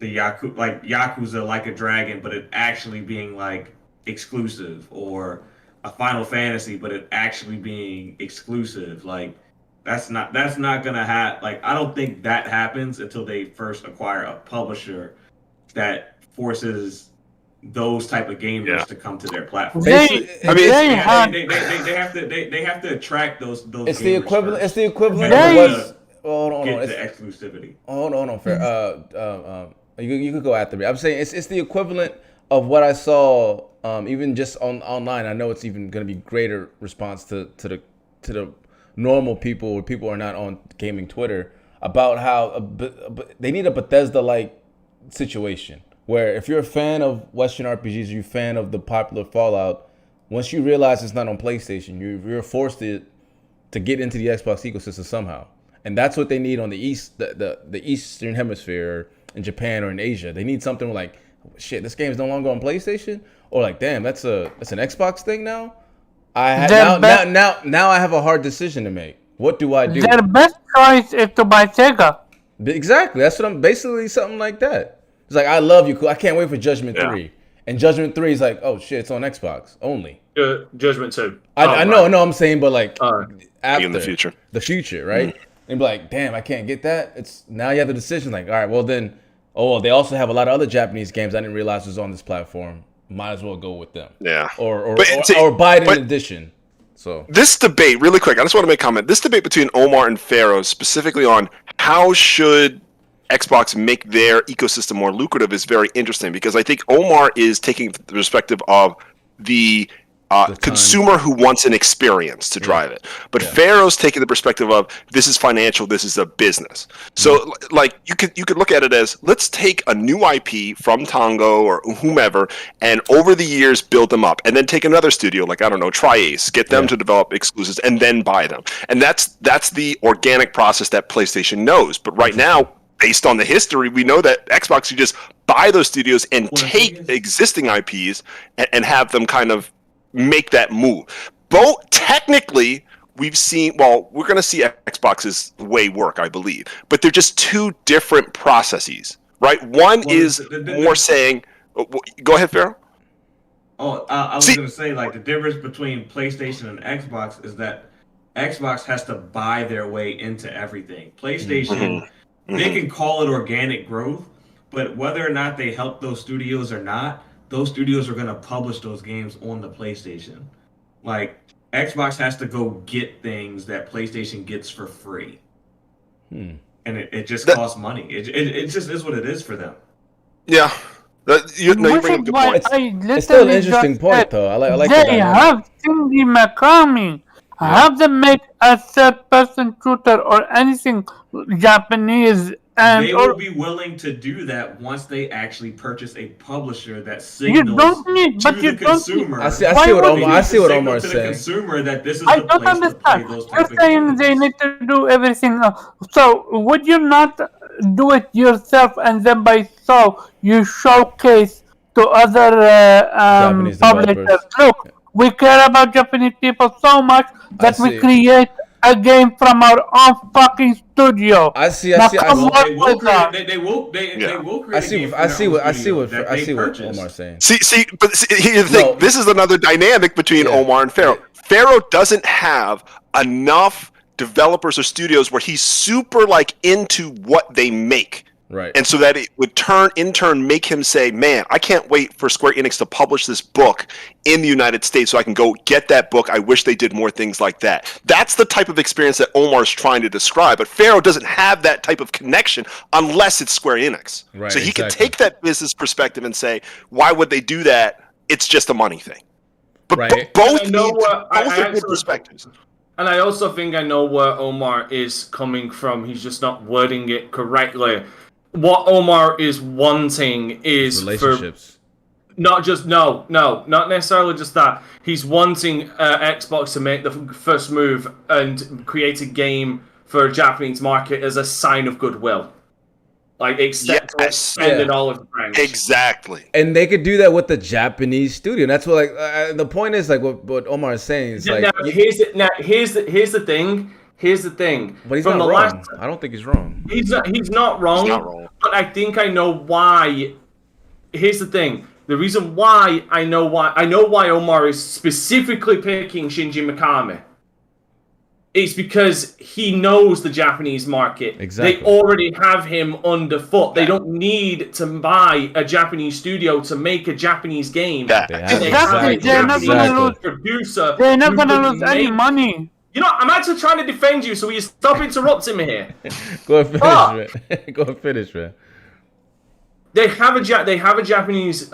the Yakuza Like a Dragon, but it actually being like exclusive, or a Final Fantasy, but it actually being exclusive. Like that's not gonna happen. Like I don't think that happens until they first acquire a publisher that forces those type of gamers to come to their platform. They have to attract those. It's the equivalent. First. It's the equivalent of what's. Hold on. Get the exclusivity. Hold on, fair. You could go after me. I'm saying it's the equivalent of what I saw, even just online. I know it's even going to be greater response to the normal people, or people who are not on gaming Twitter, about how they need a Bethesda-like situation where if you're a fan of Western RPGs, you're a fan of the popular Fallout, once you realize it's not on PlayStation, you're forced to get into the Xbox ecosystem somehow, and that's what they need on the East, the Eastern Hemisphere. In Japan or in Asia, they need something like, shit, this game is no longer on PlayStation, or like, damn, that's an Xbox thing now. Now I have a hard decision to make. What do I do? Their best choice is to buy Sega. Exactly, that's what I'm basically something like that. It's like, I love you, cool. I can't wait for Judgment 3, and Judgment 3 is like, oh shit, it's on Xbox only. Judgment 2. I know, I'm saying, but like after in the future, right? And be like, damn, I can't get that. It's now you have the decision, like, all right, well then. Oh, they also have a lot of other Japanese games I didn't realize was on this platform. Might as well go with them. Yeah. Or buy it in addition. So this debate, really quick, I just want to make a comment. This debate between Omar and Pharaoh, specifically on how should Xbox make their ecosystem more lucrative, is very interesting, because I think Omar is taking the perspective of the consumer who wants an experience to drive it. But Pharaoh's taking the perspective of, this is financial, this is a business. So like you could look at it as, let's take a new IP from Tango or whomever, and over the years build them up, and then take another studio like, I don't know, Tri-Ace, get them to develop exclusives and then buy them. And that's the organic process that PlayStation knows. But right now, based on the history, we know that Xbox can just buy those studios and take existing IPs and have them kind of make that move. Both technically, we've seen. Well, we're going to see Xbox's way work, I believe, but they're just two different processes, right? One is more saying. Go ahead, Pharaoh. Oh, I was going to say, like, the difference between PlayStation and Xbox is that Xbox has to buy their way into everything. PlayStation, they can call it organic growth, but whether or not they help those studios or not, those studios are going to publish those games on the PlayStation. Like, Xbox has to go get things that PlayStation gets for free. And it just costs money. It just is what it is for them. Yeah. You bring up a good point. It's still an interesting point, though. I like that. They have Shinji Mikami. Have them make a third-person shooter or anything Japanese. And they will be willing to do that once they actually purchase a publisher that signals the consumer. I see what Omar is saying. Consumer that this is the place to play those type You're saying they need to do everything. So would you not do it yourself, and then by so you showcase to other publishers? Look, we care about Japanese people so much that we create a game from our own fucking studio. I see. Now I come see. on They will with that. create. They will. They will create. I a see. game I for see their what. own I see what. studio I that see they what purchased. Omar's saying. But here's the thing. No. This is another dynamic between Yeah. Omar and Pharaoh. Pharaoh doesn't have enough developers or studios where he's super like into what they make. Right. And so that it would in turn make him say, man, I can't wait for Square Enix to publish this book in the United States so I can go get that book. I wish they did more things like that. That's the type of experience that Omar's trying to describe. But Pharaoh doesn't have that type of connection unless it's Square Enix. Right, so he can exactly. take that business perspective and say, why would they do that? It's just a money thing. But Right. both I know what- I are good actually- perspectives. And I also think I know where Omar is coming from. He's just not wording it correctly. What Omar is wanting is for Relationships. not not necessarily just that. He's wanting Xbox to make the first move and create a game for a Japanese market as a sign of goodwill. Like, accept Yes. and all of the brands. Exactly. And they could do that with the Japanese studio. And that's what, like, the point is, like, what Omar is saying is like, Now, here's the thing. Here's the thing. but he's From not the wrong. last- I don't think he's wrong. He's not wrong. He's not wrong. But I think I know why. Here's the thing. The reason why I know why Omar is specifically picking Shinji Mikami. It's because he knows the Japanese market. Exactly. They already have him underfoot. They don't need to buy a Japanese studio to make a Japanese game. Yeah. They And have they Exactly, have a they're not Japanese gonna lose. producer. They're not who gonna could lose any make- money. You know, I'm actually trying to defend you, so will you stop interrupting me here? Go and finish, Oh. man. Go and finish, man. They have a Japanese,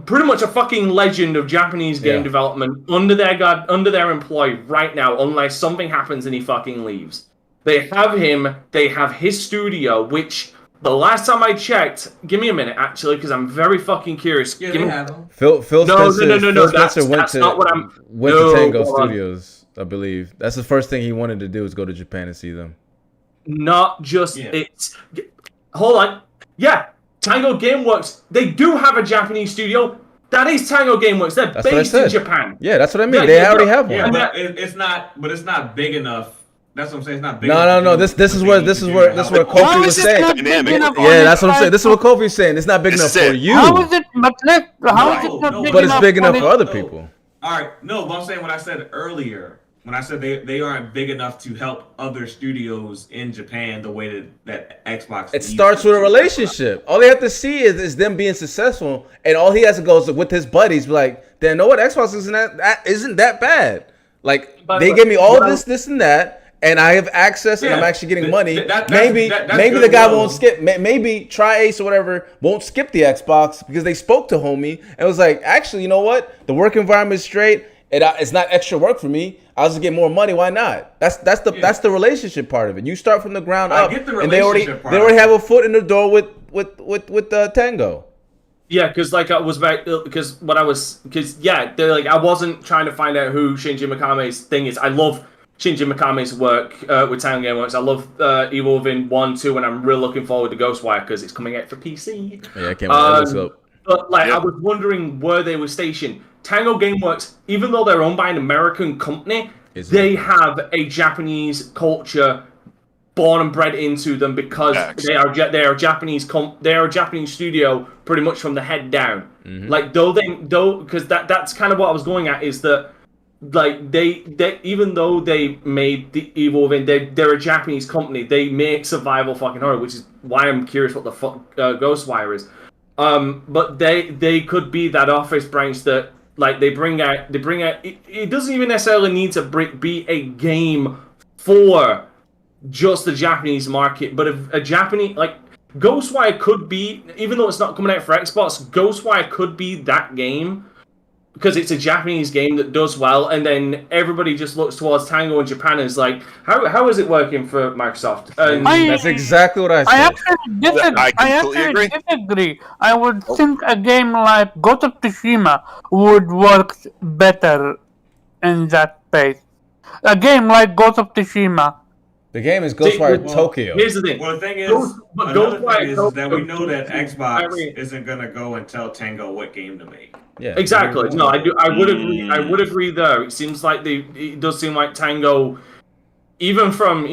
pretty much a fucking legend of Japanese game Yeah. development under their employ right now, unless something happens and he fucking leaves. They have him. They have his studio, which the last time I checked, give me a minute actually, because I'm very fucking curious. Yeah, Give they me- have them. Phil No, Spencer, no, Phil that's Spencer went to not what I'm. went No, to Tango hold on. Studios, I believe. That's the first thing he wanted to do was go to Japan and see them. Not just Yeah. it's. Hold on. Yeah, Tango Gameworks. They do have a Japanese studio. That is Tango Gameworks. They're That's what I based in said. Japan. Yeah, that's what I mean. Yeah, They yeah, already yeah. have one. Yeah, And but it's not. But it's not big enough. That's what I'm saying. It's not big. No, enough no, to no. do This is what where they this need is to where do this is to where help. How Kofi is was it saying. not big Dynamic. enough Yeah, on that's what I'm its saying. This is what side? Kofi's saying. It's not big This enough is for it. you, How is it? But how is it No, not no, big but it's enough big on enough its- for other No. people. All right, no, but I'm saying what I said earlier. When I said they aren't big enough to help other studios in Japan the way that Xbox. It needs starts to. with a relationship. All they have to see is them being successful, and all he has to go is with his buddies. Be like, then know what? Xbox isn't that bad. Like But- they give me all but- this, and that, and I have access, and Yeah, I'm actually getting money. that's Maybe good the guy will. won't skip. Maybe Tri-Ace or whatever won't skip the Xbox because they spoke to homie and was like, actually, you know what? The work environment is straight. It's not extra work for me. I'll just get more money. Why not? That's the relationship part of it. You start from the ground I up, get the and they already relationship part they already of have a foot in the door with Tango. Yeah, because like I was back because they're like I wasn't trying to find out who Shinji Mikame's thing is. I love Shinji Mikame's work with Tango Gameworks. I love Evil Within 1, 2, and I'm really looking forward to Ghostwire because it's coming out for PC. Yeah, I can't wait. That looks up. But like Yeah. I was wondering where they were stationed. Tango Gameworks, even though they're owned by an American company, they have a Japanese culture born and bred into them because they are Japanese they are a Japanese studio pretty much from the head down. Like because that's kind of what I was going at is that like they even though they made the Evil Within, they're a Japanese company. They make survival fucking horror, which is why I'm curious what the fuck Ghostwire is. But they could be that office branch that like they bring out. It doesn't even necessarily need to be a game for just the Japanese market, but if a Japanese like Ghostwire could be, even though it's not coming out for Xbox, Ghostwire could be that game because it's a Japanese game that does well, and then everybody just looks towards Tango in Japan and is like, how is it working for Microsoft? And That's exactly what I said. I completely disagree. I would think a game like Ghost of Tsushima would work better in that space. A game like Ghost of Tsushima. The game is Ghostwire Tokyo. Here's the thing. Well, the thing is, But another Ghostwire thing is that we know that Tokyo- Xbox isn't gonna go and tell Tango what game to make. Yeah, Exactly. No, I would agree. I would agree there. It seems like it does seem like Tango even from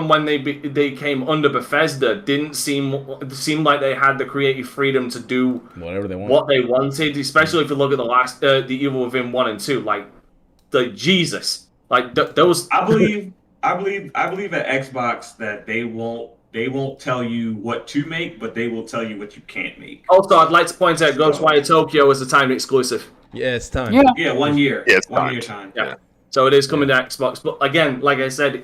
when they came under Bethesda, didn't seem like they had the creative freedom to do whatever they want. What they wanted, especially if you look at the Evil Within 1 and 2, like Jesus, like those. I believe at Xbox that they won't tell you what to make, but they will tell you what you can't make. Also, I'd like to point out Ghostwire Tokyo is a timed exclusive. Yeah, it's time. Yeah, 1 year. Yeah, it's 1 year time. Yeah. So it is coming to Xbox, but again, like I said,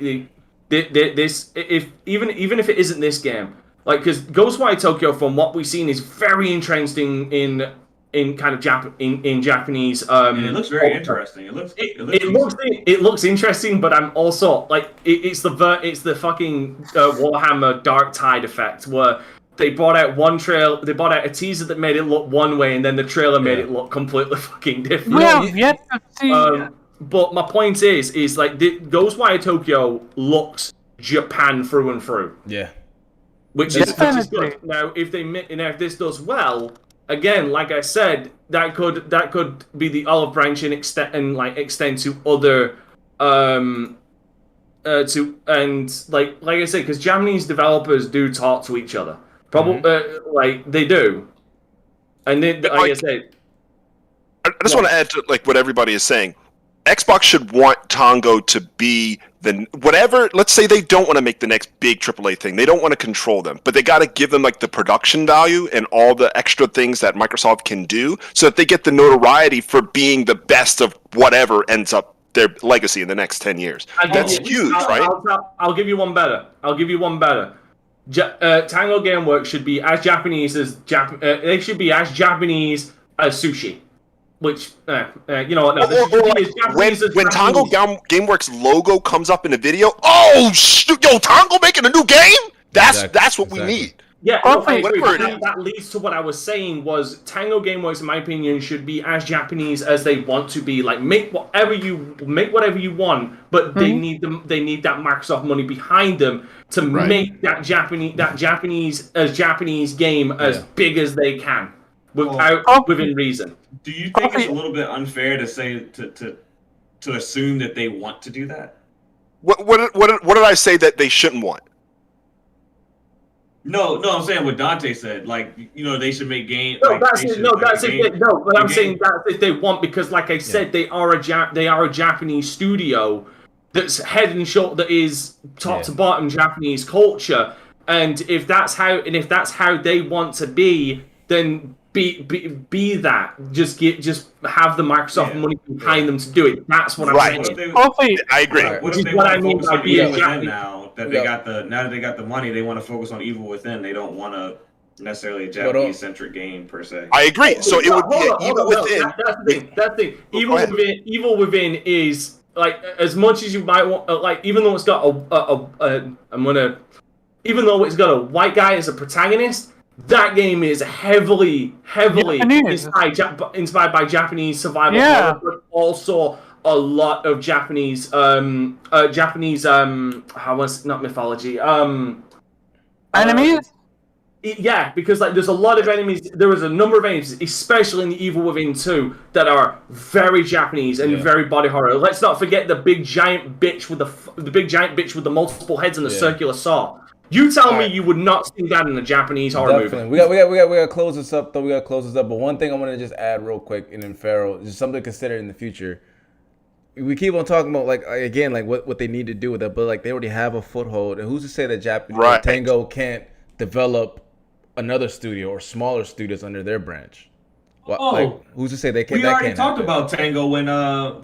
this even if it isn't this game, like because Ghostwire Tokyo, from what we've seen, is very interesting in kind of Japanese. And it looks very interesting. It looks interesting, but I'm also like it's the fucking Warhammer Dark Tide effect where they brought out a teaser that made it look one way, and then the trailer made it look completely fucking different. Well, yet to see. But my point is like Ghostwire Tokyo looks Japan through and through. Yeah. Which is good. Now, if this does well, again, like I said, that could be the olive branch and extend to other like I said, because Japanese developers do talk to each other, like they do, and then like I said, I just want to add to like what everybody is saying. Xbox should want Tango to be whatever. Let's say they don't want to make the next big AAA thing. They don't want to control them, but they got to give them like the production value and all the extra things that Microsoft can do, so that they get the notoriety for being the best of whatever ends up their legacy in the next 10 years. That's huge, right? I'll give you one better. Tango Gameworks should be as Japanese as they should be as Japanese as sushi. Which, you know what? No, when Tango Gameworks logo comes up in a video, oh shoot, yo, Tango making a new game? That's what we need. Yeah, that leads to what I was saying was Tango Gameworks, in my opinion, should be as Japanese as they want to be. Like make whatever you want, but they need that Microsoft money behind them to make that Japanese game as big as they can. Within reason. Do you think it's a little bit unfair to say to assume that they want to do that? What did I say that they shouldn't want? No, I'm saying what Dante said. Like, you know, they should make games. But I'm saying that's if they want, because, like I said, they are a Japanese studio that's head and shoulder, that is top to bottom Japanese culture, and if that's how they want to be, then be that. Just have the Microsoft money behind them to do it. That's what I'm saying. I agree. What if they want to focus on Evil Within now that they got the money? They want to focus on Evil Within. They don't want to necessarily a Japanese centric game per se. I agree. So it would be Evil Within. That's the thing. Evil Within is like, as much as you might want, like, even though it's got even though it's got a white guy as a protagonist. That game is heavily inspired by Japanese survival horror, but also a lot of Japanese not mythology, enemies. Yeah, because like there's a lot of enemies. There is a number of enemies, especially in the Evil Within 2, that are very Japanese and very body horror. Let's not forget the big giant bitch with the multiple heads and the circular saw. You tell me you would not see that in a Japanese horror movie. We got to close this up, though. But one thing I want to just add real quick, and then Pharaoh, just something to consider in the future. We keep on talking about, like, again, like what they need to do with it, but like they already have a foothold. And who's to say that Tango can't develop another studio or smaller studios under their branch? Like, who's to say they can't? We already talked about Tango when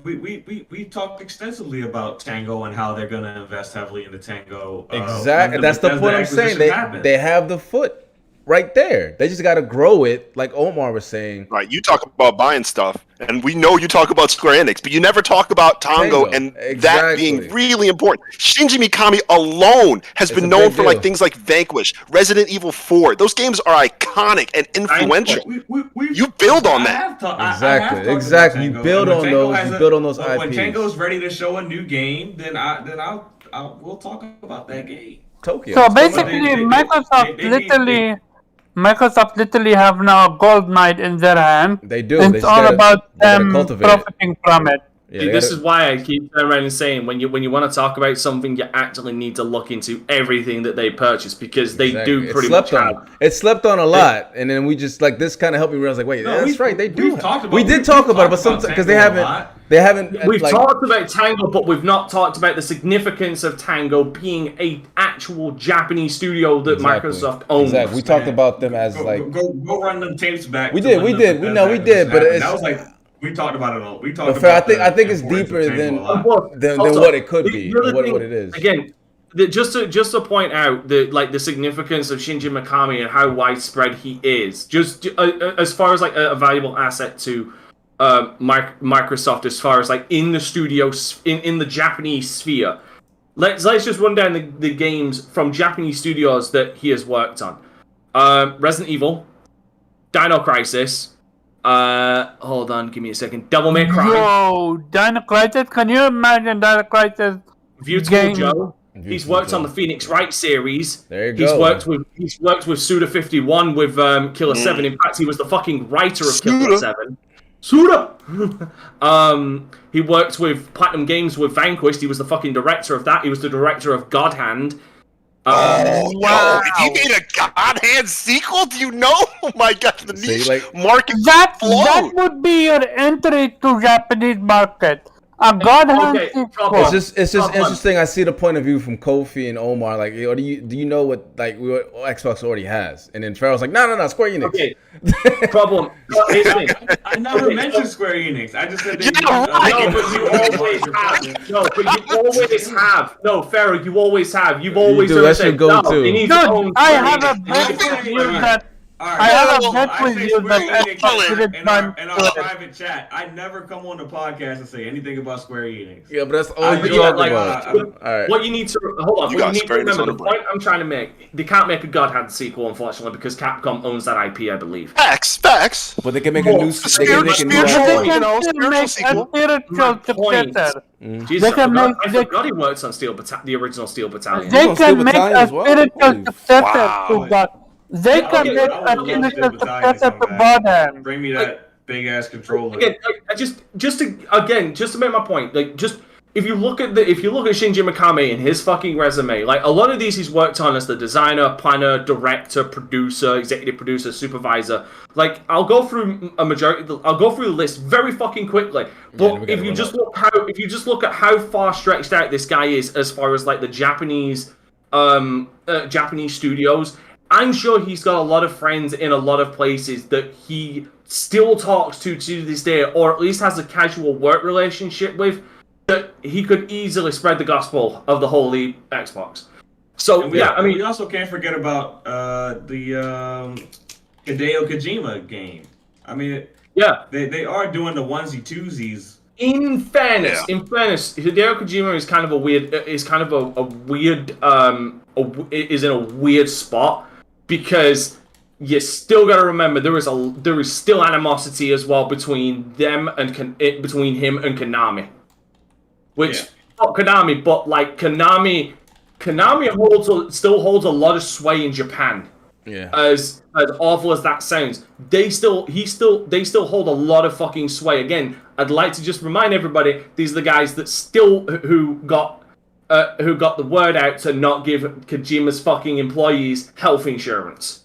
we talked extensively about Tango and how they're going to invest heavily into Tango. Exactly, that's the point I'm saying. They have the foot right there. They just got to grow it, like Omar was saying. Right, you talk about buying stuff, and we know you talk about Square Enix, but you never talk about Tango and that being really important. Shinji Mikami alone has been known for like things like Vanquish, Resident Evil 4. Those games are iconic and influential. You build on that. Exactly. You build on those. You build on those IPs. When Tango's ready to show a new game, then we'll talk about that game. Tokyo. So basically, Microsoft literally have now a gold mine in their hand. They do. It's all about them profiting from it. Yeah, this is why I keep turning around and saying when you want to talk about something, you actually need to look into everything that they purchase because they do pretty much have. It slept on a lot, and then we just like this kind of helped me realize like, wait, that's right, they do. We did talk about it, but sometimes because they haven't. We've talked about Tango, but we've not talked about the significance of Tango being a actual Japanese studio that Microsoft owns. Exactly, we talked about them as go run them tapes back. We did, but it's that was like. We talked about it all. We talked about I think it's deeper than what it could be, what it is. Again, just to point out the significance of Shinji Mikami and how widespread he is, just as far as like a valuable asset to Microsoft, as far as like in the studio in the Japanese sphere. Let's just run down the games from Japanese studios that he has worked on. Resident Evil, Dino Crisis. Hold on, give me a second. Devil May Cry. Yo, Dino Crisis. Can you imagine Dino Crisis? Beautiful Joe. He's worked on the Phoenix Wright series. There you go. He's worked with Suda51 with Killer 7. In fact, he was the fucking writer of Killer 7. Suda. He worked with Platinum Games with Vanquished. He was the fucking director of that. He was the director of God Hand. Wow! He made a God Hand sequel. Do you know? Oh my God, the niche market. That would be your entry to Japanese market. A God Hand sequel. It's just interesting. I see the point of view from Kofi and Omar. Like, do you know what Xbox already has? And then Farrell's like, no, Square Enix. Okay. Problem. I never mentioned Square Enix. I just said No, Farrell, you always have. You've always said no. I have a bet with you that. I have a bet with you that Xbox in our private chat. I never come on the podcast and say anything about Square Enix. Yeah, but that's all you talk about. All right. What you need to hold on. What you need to remember, the point I'm trying to make. They can't make a God Hand sequel, unfortunately, because Capcom owns that IP, I believe. Facts. But they can make a new. They can make a spiritual sequel. Jesus, I forgot he works on the original Steel Battalion. They can make a spiritual successor to God. They can make a spiritual successor to God Hand. Bring me that big ass controller. Again, just to make my point, like just if you look at Shinji Mikami and his fucking resume, like a lot of these he's worked on as the designer, planner, director, producer, executive producer, supervisor. Like I'll go through the list very fucking quickly. But if you just look at how far stretched out this guy is as far as like the Japanese studios, I'm sure he's got a lot of friends in a lot of places that he still talks to this day, or at least has a casual work relationship with, that he could easily spread the gospel of the holy Xbox. So we also can't forget about the Hideo Kojima game. I mean, they are doing the onesie twosies. In fairness, Hideo Kojima is kind of is in a weird spot. Because you still got to remember there is still animosity as well between them and between him and Konami, which not Konami, but like Konami still holds a lot of sway in Japan. Yeah. As awful as that sounds, they still hold a lot of fucking sway. Again, I'd like to just remind everybody these are the guys that who got the word out to not give Kojima's fucking employees health insurance.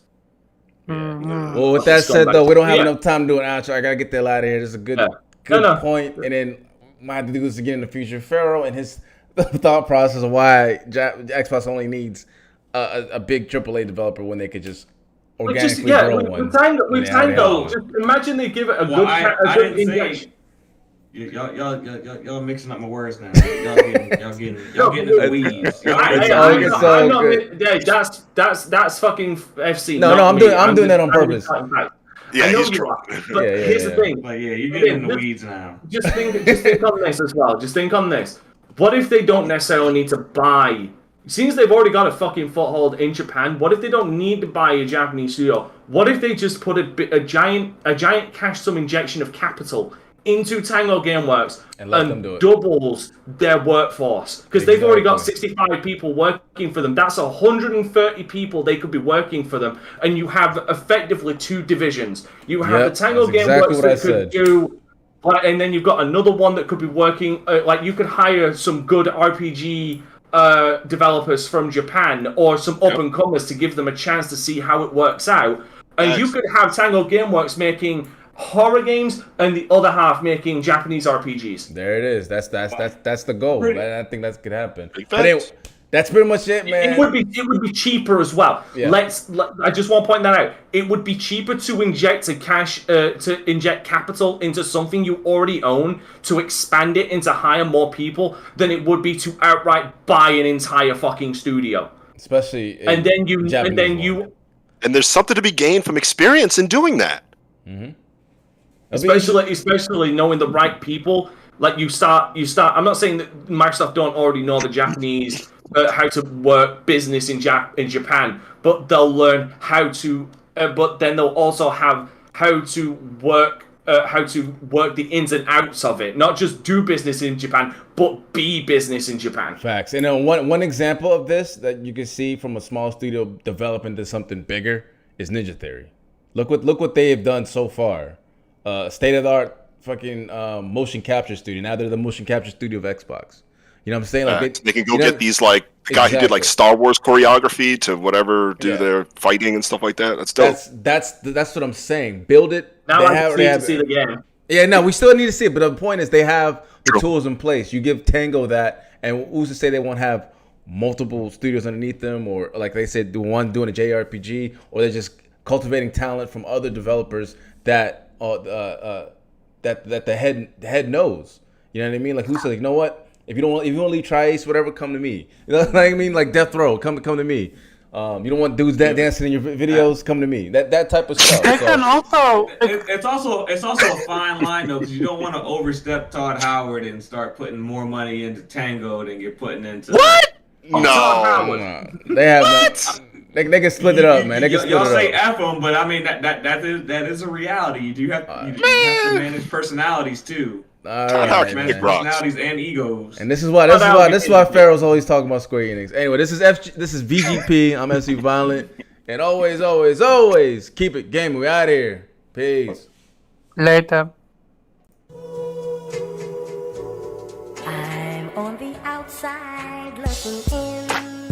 Mm-hmm. Well, with that said, though, we don't have enough time to do an outro. I gotta get the hell out of here. This is a good point. And then might have to do this again in the future. Pharaoh and his thought process of why Xbox only needs a big AAA developer when they could just organically grow one. With Tango, just imagine they give it a good injection. Y'all mixing up my words now. Y'all getting in the weeds. That's fucking FC. No, I'm doing that on purpose. Yeah, he's true. But here's the thing. Like, you're getting in the weeds now. Just think on this as well. Just think on this. What if they don't necessarily need to buy? Since they've already got a fucking foothold in Japan, what if they don't need to buy a Japanese studio? What if they just put a giant cash sum injection of capital into Tango Gameworks and doubles their workforce? Because they've already got 65 people working for them. That's 130 people they could be working for them. And you have effectively two divisions. You have the Tango Gameworks that could do Like, and then you've got another one that could be working. Like you could hire some good RPG developers from Japan or some up and comers to give them a chance to see how it works out. And you could have Tango Gameworks making horror games and the other half making Japanese RPGs. There it is. That's the goal. I think that could happen. But anyway, that's pretty much it, man. It would be cheaper as well. Yeah. I just want to point that out. It would be cheaper to inject capital into something you already own to expand it and to hire more people than it would be to outright buy an entire fucking studio. Especially and then you there's something to be gained from experience in doing that. Mm-hmm. Especially knowing the right people. Like you start. I'm not saying that Microsoft don't already know the Japanese how to work business in Japan, but they'll learn how to. But then they'll also have how to work the ins and outs of it. Not just do business in Japan, but be business in Japan. Facts. And one example of this that you can see from a small studio developing to something bigger is Ninja Theory. Look what they have done so far. State of the art fucking motion capture studio. Now they're the motion capture studio of Xbox. You know what I'm saying? Like they can go get these like the guy who did like Star Wars choreography to whatever do their fighting and stuff like that. That's dope. That's what I'm saying. Build it. Now I need to see the game. Yeah, no, we still need to see it. But the point is, they have the tools in place. You give Tango that, and who's to say they won't have multiple studios underneath them, or like they said, the one doing a JRPG, or they're just cultivating talent from other developers that that the head knows. You know what I mean? Like who said, like, you know what? If you want to leave Tri-Ace, whatever, come to me. You know what I mean? Like Death Row, come to me. You don't want dudes dancing in your videos, come to me. That type of stuff. It's also a fine line though, because you don't want to overstep Todd Howard and start putting more money into Tango than you're putting into what? No, they have not. They can split it up, man. They can split it up. Y'all say F them, but I mean that is a reality. You do have you have to manage personalities too. Manage personalities and egos. And this is why Pharaoh's always talking about Square Enix. Anyway, this is VGP. I'm FC Violent, and always keep it gaming. We out here. Peace. Later. I'm on the outside looking in.